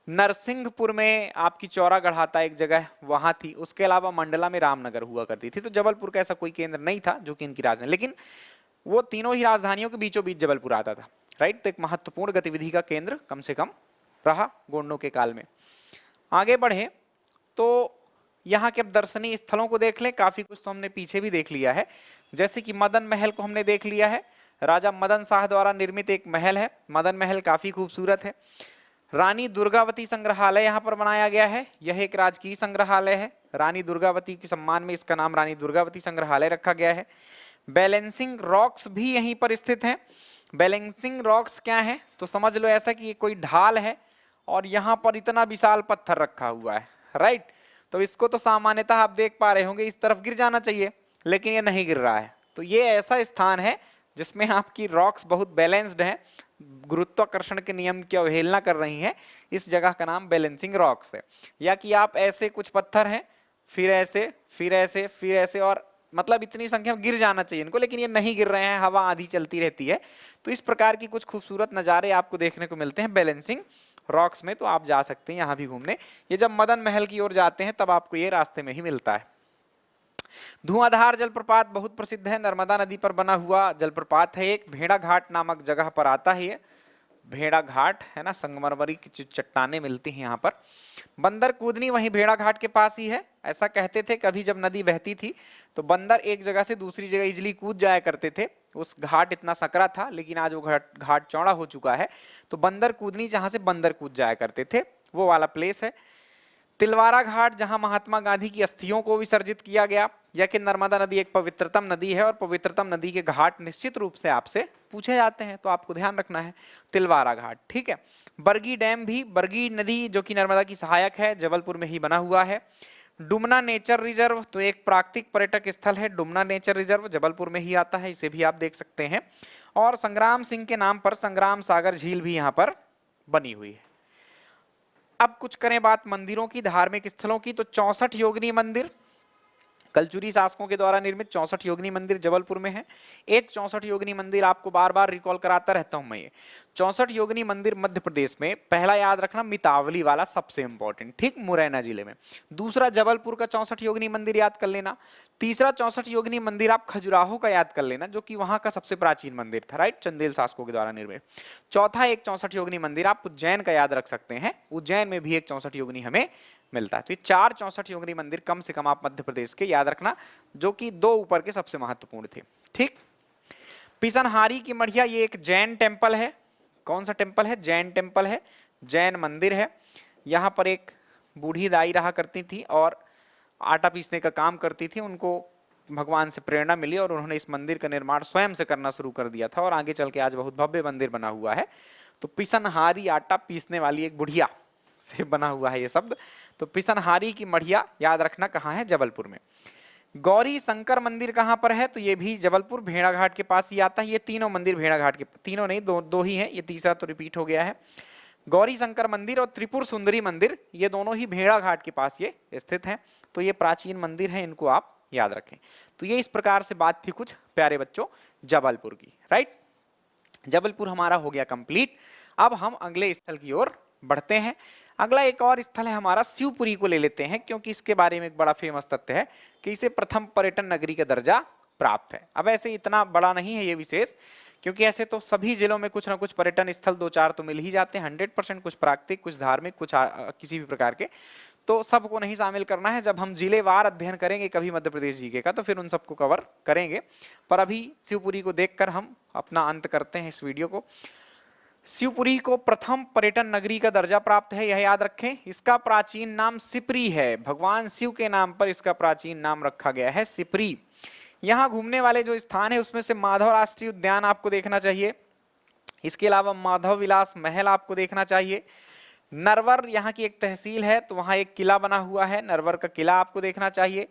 नरसिंहपुर में आपकी चौरागढ़ आता एक जगह, वहां थी। उसके अलावा मंडला में रामनगर हुआ करती थी। तो जबलपुर का ऐसा कोई केंद्र नहीं था जो कि इनकी राजधानी, लेकिन वो तीनों ही राजधानियों के बीचों बीच जबलपुर आता था, राइट। तो एक महत्वपूर्ण गतिविधि का केंद्र कम से कम रहा गोंडों के काल में। आगे बढ़े तो यहाँ के अब दर्शनीय स्थलों को देख लें। काफी कुछ तो हमने पीछे भी देख लिया है, जैसे कि मदन महल को हमने देख लिया है, राजा मदन शाह द्वारा निर्मित एक महल है, मदन महल काफी खूबसूरत है। रानी दुर्गावती संग्रहालय यहाँ पर बनाया गया है, यह एक राजकीय संग्रहालय है। रानी दुर्गावती के सम्मान में इसका नाम रानी दुर्गावती संग्रहालय रखा गया है। बैलेंसिंग रॉक्स भी यहीं पर स्थित हैं। बैलेंसिंग रॉक्स क्या है, तो समझ लो ऐसा कि ये कोई ढाल है और यहाँ पर इतना विशाल पत्थर रखा हुआ है, राइट। तो इसको तो सामान्यतः आप देख पा रहे होंगे इस तरफ गिर जाना चाहिए, लेकिन ये नहीं गिर रहा है। तो ये ऐसा स्थान है जिसमें आपकी रॉक्स बहुत बैलेंस्ड हैं, गुरुत्वाकर्षण के नियम की अवहेलना कर रही हैं। इस जगह का नाम बैलेंसिंग रॉक्स है। या कि आप ऐसे कुछ पत्थर हैं, फिर ऐसे, फिर ऐसे, फिर ऐसे, और मतलब इतनी संख्या में गिर जाना चाहिए इनको, लेकिन ये नहीं गिर रहे हैं, हवा आधी चलती रहती है। तो इस प्रकार की कुछ खूबसूरत नज़ारे आपको देखने को मिलते हैं बैलेंसिंग रॉक्स में। तो आप जा सकते हैं यहाँ भी घूमने। ये जब मदन महल की ओर जाते हैं तब आपको ये रास्ते में ही मिलता है। धुआंधार जलप्रपात बहुत प्रसिद्ध है, नर्मदा नदी पर बना हुआ जलप्रपात है एक। भेड़ाघाट नामक जगह पर आता है ये, भेड़ाघाट है ना, संगमरमरी की चट्टानें मिलती हैं यहाँ पर। बंदर कूदनी वहीं भेड़ाघाट के पास ही है। ऐसा कहते थे कभी जब नदी बहती थी तो बंदर एक जगह से दूसरी जगह इजिली कूद जाया करते थे। उस घाट इतना सकरा था, लेकिन आज वो घाट चौड़ा हो चुका है। तो बंदर कूदनी जहां से बंदर कूद जाया करते थे, वो वाला प्लेस है। तिलवारा घाट, जहां महात्मा गांधी की अस्थियों को विसर्जित किया गया। या कि नर्मदा नदी एक पवित्रतम नदी है और पवित्रतम नदी के घाट निश्चित रूप से आपसे पूछे जाते हैं, तो आपको ध्यान रखना है तिलवारा घाट, ठीक है। बरगी डैम भी, बरगी नदी जो कि नर्मदा की सहायक है, जबलपुर में ही बना हुआ है। डुमना नेचर रिजर्व तो एक प्राकृतिक पर्यटक स्थल है, डुमना नेचर रिजर्व जबलपुर में ही आता है, इसे भी आप देख सकते हैं। और संग्राम सिंह के नाम पर संग्राम सागर झील भी यहाँ पर बनी हुई है। अब कुछ करें बात मंदिरों की, धार्मिक स्थलों की, तो 64 योगिनी मंदिर, कलचुरी शासकों के द्वारा निर्मित 64 योगिनी मंदिर जबलपुर में है। एक 64 योगिनी मंदिर आपको बार बार रिकॉल कराता रहता हूं मैं, ये 64 योगिनी मंदिर मध्य प्रदेश में। पहला याद रखना मितावली वाला सबसे इंपॉर्टेंट, ठीक, मुरैना जिले में। दूसरा जबलपुर का 64 योगिनी मंदिर याद कर लेना। तीसरा 64 योगिनी मंदिर आप खजुराहो का याद कर लेना, जो कि वहां का सबसे प्राचीन मंदिर था, राइट, चंदेल शासकों के द्वारा निर्मित। चौथा एक 64 योगिनी मंदिर आप उज्जैन का याद रख सकते हैं, उज्जैन में भी एक 64 योगिनी हमें मिलता है। तो ये 4 64 योगिनी मंदिर कम से कम आप मध्य प्रदेश के याद रखना, जो कि 2 ऊपर के सबसे महत्वपूर्ण थे, ठीक। पिसनहारी की मढ़िया, ये एक जैन टेम्पल है। कौन सा टेम्पल है? जैन टेम्पल है, जैन मंदिर है। यहाँ पर एक बूढ़ी दाई रहा करती थी और आटा पीसने का काम करती थी। उनको भगवान से प्रेरणा मिली और उन्होंने इस मंदिर का निर्माण स्वयं से करना शुरू कर दिया था और आगे चल के आज बहुत भव्य मंदिर बना हुआ है। तो पिसनहारी, आटा पीसने वाली एक बुढ़िया से बना हुआ है ये शब्द। तो पिसनहारी की मढ़िया याद रखना कहाँ है? जबलपुर में। गौरी शंकर मंदिर कहाँ पर है? तो ये भी जबलपुर भेड़ाघाट के पास ही आता है। ये तीनों मंदिर भेड़ाघाट के, तीनों नहीं, दो ही हैं, ये तीसरा तो रिपीट हो गया है। गौरी शंकर मंदिर और त्रिपुर सुंदरी मंदिर, ये दोनों ही भेड़ाघाट के पास ये स्थित हैं। तो ये प्राचीन मंदिर हैं, इनको आप याद रखें। तो ये इस प्रकार से बात थी कुछ प्यारे बच्चों जबलपुर की, राइट। जबलपुर हमारा हो गया कंप्लीट। अब हम अगले स्थल की ओर बढ़ते हैं। अगला एक और स्थल है हमारा, शिवपुरी को ले लेते हैं, क्योंकि इसके बारे में एक बड़ा फेमस तथ्य है कि इसे प्रथम पर्यटन नगरी का दर्जा प्राप्त है। अब ऐसे इतना बड़ा नहीं है ये विशेष, क्योंकि ऐसे तो सभी जिलों में कुछ ना कुछ पर्यटन स्थल 2-4 तो मिल ही जाते हैं 100%, कुछ प्राकृतिक, कुछ धार्मिक, कुछ किसी भी प्रकार के। तो सबको नहीं शामिल करना है। जब हम जिलेवार अध्ययन करेंगे कभी मध्य प्रदेश जीके का, तो फिर उन सबको कवर करेंगे। पर अभी शिवपुरी को देखकर हम अपना अंत करते हैं इस वीडियो को। शिवपुरी को प्रथम पर्यटन नगरी का दर्जा प्राप्त है, यह याद रखें। इसका प्राचीन नाम सिपरी है, भगवान शिव के नाम पर इसका प्राचीन नाम रखा गया है, सिपरी। यहाँ घूमने वाले जो स्थान है उसमें से माधव राष्ट्रीय उद्यान आपको देखना चाहिए। इसके अलावा माधव विलास महल आपको देखना चाहिए। नरवर यहाँ की एक तहसील है, तो वहाँ एक किला बना हुआ है, नरवर का किला आपको देखना चाहिए।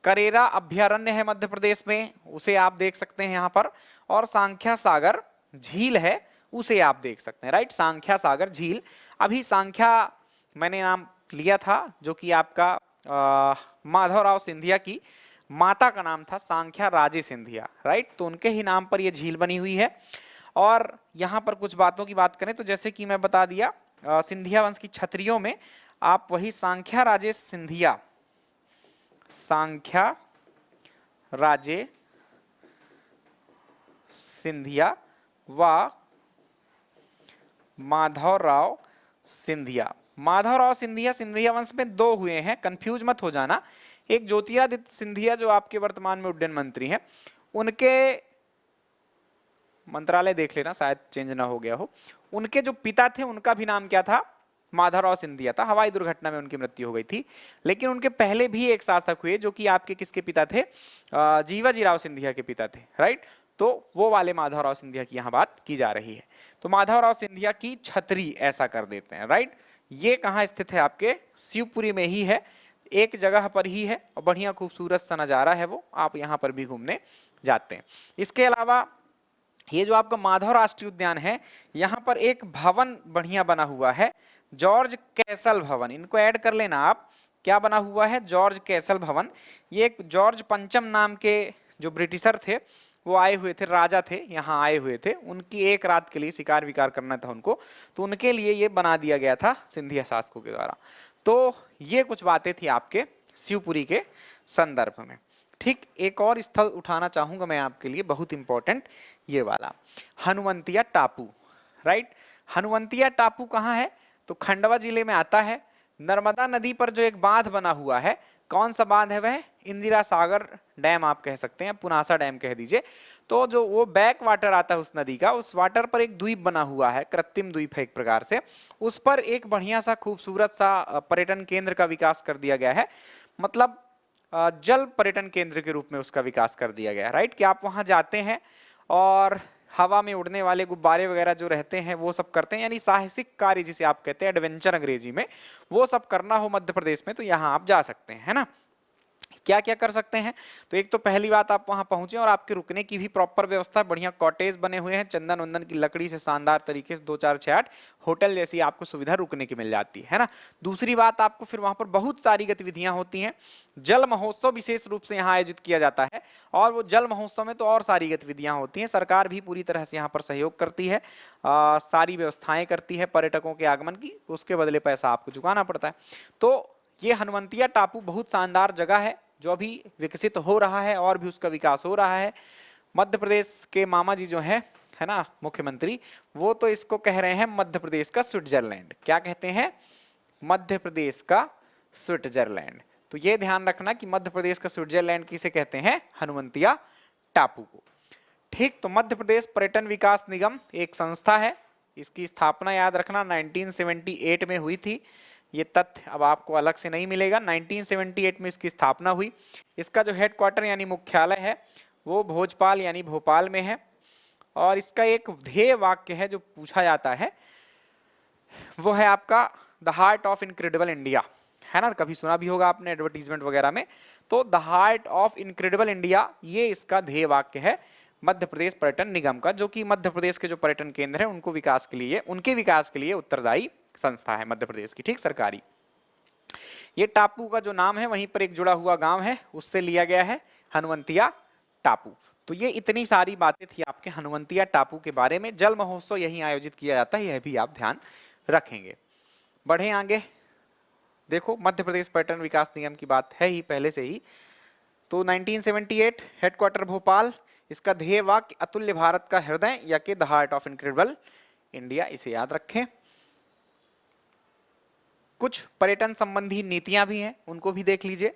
करेरा अभ्यारण्य है मध्य प्रदेश में, उसे आप देख सकते हैं यहाँ पर। और सांख्या सागर झील है, उसे आप देख सकते हैं, राइट, सांख्या सागर झील। अभी सांख्या मैंने नाम लिया था, जो कि आपका माधवराव सिंधिया की माता का नाम था, सांख्या राजे सिंधिया, राइट। तो उनके ही नाम पर यह झील बनी हुई है। और यहाँ पर कुछ बातों की बात करें तो जैसे कि मैं बता दिया, सिंधिया वंश की क्षत्रियों में आप वही सांख्या राजे सिंधिया, सांख्या राजे सिंधिया व माधवराव सिंधिया। माधवराव सिंधिया, सिंधिया वंश में 2 हुए हैं, कंफ्यूज मत हो जाना। एक ज्योतिरादित्य सिंधिया जो आपके वर्तमान में उड्डयन मंत्री हैं, उनके मंत्रालय देख लेना, शायद चेंज ना हो गया हो। उनके जो पिता थे उनका भी नाम क्या था? माधवराव सिंधिया था। हवाई दुर्घटना में उनकी मृत्यु हो गई थी। लेकिन उनके पहले भी एक शासक हुए जो कि आपके किसके पिता थे? जीवाजीराव सिंधिया के पिता थे, राइट। तो वो वाले माधवराव सिंधिया की यहाँ बात की जा रही है। तो माधवराव सिंधिया की छतरी ऐसा कर देते हैं, राइट। ये कहाँ स्थित है? आपके शिवपुरी में ही है, एक जगह पर ही है और बढ़िया खूबसूरत सा नजारा है वो, आप यहाँ पर भी घूमने जाते हैं। इसके अलावा ये जो आपका माधव राष्ट्रीय उद्यान है, यहाँ पर एक भवन बढ़िया बना हुआ है, जॉर्ज कैसल भवन। इनको ऐड कर लेना आप। क्या बना हुआ है? जॉर्ज कैसल भवन। ये एक जॉर्ज पंचम नाम के जो ब्रिटिशर थे वो आए हुए थे, राजा थे, यहाँ आए हुए थे। उनकी एक रात के लिए शिकार विकार करना था उनको, तो उनके लिए ये बना दिया गया था सिंधिया शासकों के द्वारा। तो ये कुछ बातें थी आपके शिवपुरी के संदर्भ में, ठीक। एक और स्थल उठाना चाहूंगा मैं आपके लिए, बहुत इंपॉर्टेंट, ये वाला हनुमंतिया टापू, राइट। हनुमंतिया टापू कहाँ है? तो खंडवा जिले में आता है। नर्मदा नदी पर जो एक बांध बना हुआ है, कौन सा बांध है वह? इंदिरा सागर डैम आप कह सकते हैं, पुनासा डैम कह दीजिए। तो जो वो बैक वाटर आता है उस नदी का, उस वाटर पर एक द्वीप बना हुआ है, कृत्रिम द्वीप है एक प्रकार से। उस पर एक बढ़िया सा खूबसूरत सा पर्यटन केंद्र का विकास कर दिया गया है, मतलब जल पर्यटन केंद्र के रूप में उसका विकास कर दिया गया है, राइट। कि आप वहां जाते हैं और हवा में उड़ने वाले गुब्बारे वगैरह जो रहते हैं वो सब करते हैं, यानी साहसिक कार्य जिसे आप कहते हैं, एडवेंचर अंग्रेजी में, वो सब करना हो मध्य प्रदेश में तो यहाँ आप जा सकते हैं, है ना। क्या क्या कर सकते हैं? तो एक तो पहली बात, आप वहां पहुंचे और आपके रुकने की भी प्रॉपर व्यवस्था, बढ़िया कॉटेज बने हुए हैं चंदन वंदन की लकड़ी से शानदार तरीके से, 2 4 6 8 होटल जैसी आपको सुविधा रुकने की मिल जाती है ना। दूसरी बात, आपको फिर वहां पर बहुत सारी गतिविधियां होती हैं। जल महोत्सव विशेष रूप से यहाँ आयोजित किया जाता है और वो जल महोत्सव में तो और सारी गतिविधियां होती हैं। सरकार भी पूरी तरह से यहाँ पर सहयोग करती है, सारी व्यवस्थाएं करती है पर्यटकों के आगमन की, उसके बदले पैसा आपको चुकाना पड़ता है। तो ये हनुवंतिया टापू बहुत शानदार जगह है जो अभी विकसित हो रहा है और भी उसका विकास हो रहा है। मध्य प्रदेश के मामा जी जो है ना मुख्यमंत्री, वो तो इसको कह रहे हैं मध्य प्रदेश का स्विट्जरलैंड। क्या कहते हैं? मध्य प्रदेश का स्विट्जरलैंड। तो ये ध्यान रखना कि मध्य प्रदेश का स्विट्जरलैंड किसे कहते हैं? हनुवंतिया टापू को। ठीक, तो मध्य प्रदेश पर्यटन विकास निगम एक संस्था है, इसकी स्थापना याद रखना 1978 में हुई थी। ये तथ्य अब आपको अलग से नहीं मिलेगा, 1978 में इसकी स्थापना हुई। इसका जो हेडक्वार्टर यानी मुख्यालय है वो भोपाल यानी भोपाल में है। और इसका एक ध्येय वाक्य है जो पूछा जाता है, वो है आपका the heart of incredible India, है ना, कभी सुना भी होगा आपने एडवर्टीजमेंट वगैरह में। तो the heart of incredible India, ये इसका ध्येय वाक्य है मध्य प्रदेश पर्यटन निगम का, जो कि मध्य प्रदेश के जो पर्यटन केंद्र है उनको विकास के लिए, उनके विकास के लिए उत्तरदायी संस्था है मध्य प्रदेश की, ठीक, सरकारी। ये टापू का जो नाम है वहीं पर एक जुड़ा हुआ गांव है, उससे लिया गया है, हनुवंतिया टापू। तो ये इतनी सारी बातें थी आपके हनुवंतिया टापू के बारे में। जल महोत्सव यहीं आयोजित किया जाता है, यह भी आप ध्यान रखेंगे। बढ़े आगे, देखो मध्य प्रदेश पर्यटन विकास निगम की बात है ही पहले से ही। तो 1978 हेडक्वार्टर भोपाल, इसका ध्येय वाक्य अतुल्य भारत का हृदय या कि the heart of incredible India, इसे याद रखें। कुछ पर्यटन संबंधी नीतियां भी हैं, उनको भी देख लीजिए।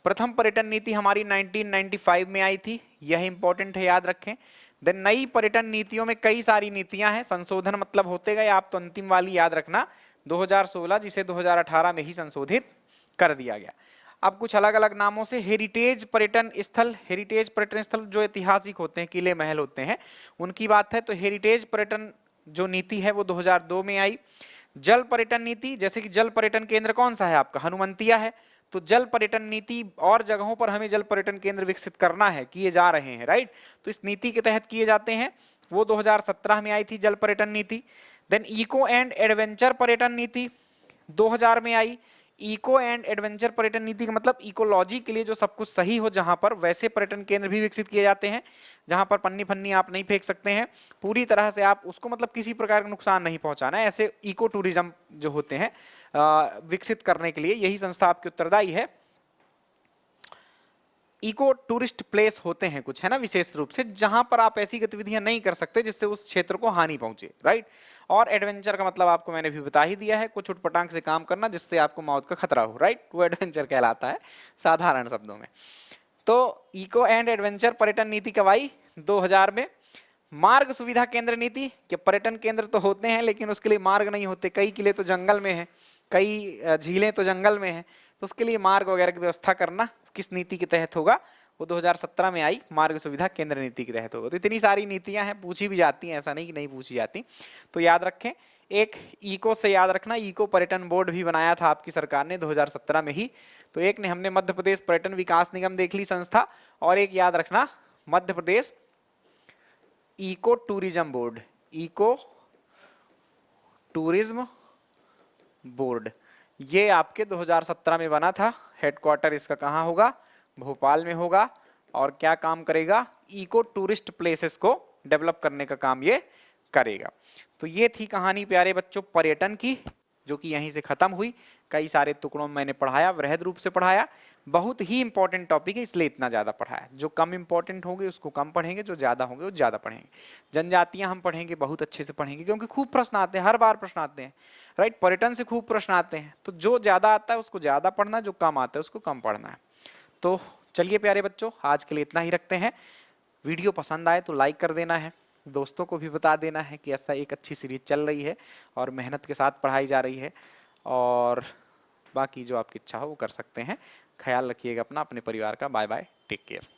प्रथम पर्यटन नीति हमारी 1995 में आई थी, यह इंपॉर्टेंट है, याद रखें। देन नई पर्यटन नीतियों में कई सारी नीतियां हैं, संशोधन मतलब होते गए, आप तो अंतिम वाली याद रखना 2016, जिसे 2018 में ही संशोधित कर दिया गया। अब कुछ अलग अलग नामों से हेरिटेज पर्यटन स्थल, हेरिटेज पर्यटन स्थल जो ऐतिहासिक होते हैं, किले महल होते हैं, उनकी बात है। तो हेरिटेज पर्यटन जो नीति है वो 2002 में आई। जल पर्यटन नीति, जैसे कि जल पर्यटन केंद्र कौन सा है आपका? हनुवंतिया है। तो जल पर्यटन नीति और जगहों पर हमें जल पर्यटन केंद्र विकसित करना है, किए जा रहे हैं, राइट। तो इस नीति के तहत किए जाते हैं, वो 2017 में आई थी जल पर्यटन नीति। देन इको एंड एडवेंचर पर्यटन नीति 2000 में आई। इको एंड एडवेंचर पर्यटन नीति का मतलब इकोलॉजी के लिए जो सब कुछ सही हो, जहां पर वैसे पर्यटन केंद्र भी विकसित किए जाते हैं, जहां पर पन्नी फन्नी आप नहीं फेंक सकते हैं, पूरी तरह से आप उसको मतलब किसी प्रकार का नुकसान नहीं पहुंचाना है, ऐसे इको टूरिज्म जो होते हैं विकसित करने के लिए यही संस्था आपकी उत्तरदायी है। इको टूरिस्ट प्लेस होते हैं कुछ, है ना, विशेष रूप से, जहां पर आप ऐसी गतिविधियां नहीं कर सकते जिससे उस क्षेत्र को हानि पहुंचे, राइट। और एडवेंचर का मतलब आपको मैंने भी बता ही दिया है, कुछ उटपटांग से काम करना जिससे आपको मौत का खतरा हो, राइट, वो एडवेंचर कहलाता है साधारण शब्दों में। तो इको एंड एडवेंचर पर्यटन नीति कब आई? 2000 में। मार्ग सुविधा केंद्र नीति, कि पर्यटन केंद्र तो होते हैं लेकिन उसके लिए मार्ग नहीं होते, कई किले तो जंगल में है, कई झीलें तो जंगल में है, तो उसके लिए मार्ग वगैरह की व्यवस्था करना किस नीति के तहत होगा? वो 2017 में आई, मार्ग सुविधा केंद्र नीति के तहत होगा। तो इतनी सारी नीतियां हैं, पूछी भी जाती हैं, ऐसा नहीं कि नहीं पूछी जाती, तो याद रखें। एक इको से याद रखना, इको पर्यटन बोर्ड भी बनाया था आपकी सरकार ने 2017 में ही। तो एक ने हमने मध्य प्रदेश पर्यटन विकास निगम देख ली संस्था, और एक याद रखना Madhya Pradesh eco tourism board, eco tourism board, ये आपके 2017 में बना था। हेडक्वार्टर इसका कहाँ होगा? भोपाल में होगा। और क्या काम करेगा? इको टूरिस्ट प्लेसेस को डेवलप करने का काम ये करेगा। तो ये थी कहानी प्यारे बच्चों पर्यटन की, जो कि यहीं से खत्म हुई। कई सारे टुकड़ों में मैंने पढ़ाया, वृहद रूप से पढ़ाया, बहुत ही इंपॉर्टेंट टॉपिक है इसलिए इतना ज्यादा पढ़ाया। जो कम इंपॉर्टेंट होंगे उसको कम पढ़ेंगे, जो ज्यादा होंगे वो ज्यादा पढ़ेंगे। जनजातियां हम पढ़ेंगे, बहुत अच्छे से पढ़ेंगे, क्योंकि खूब प्रश्न आते हैं, हर बार प्रश्न आते हैं, राइट। पर्यटन से खूब प्रश्न आते हैं, तो जो ज्यादा आता है उसको ज्यादा पढ़ना, जो कम आता है उसको कम पढ़ना है। तो चलिए प्यारे बच्चों, आज के लिए इतना ही रखते हैं। वीडियो पसंद आए तो लाइक कर देना है, दोस्तों को भी बता देना है कि ऐसा एक अच्छी सीरीज चल रही है और मेहनत के साथ पढ़ाई जा रही है। और बाकी जो आपकी इच्छा हो वो कर सकते हैं। ख्याल रखिएगा अपना, अपने परिवार का। Bye bye, take care.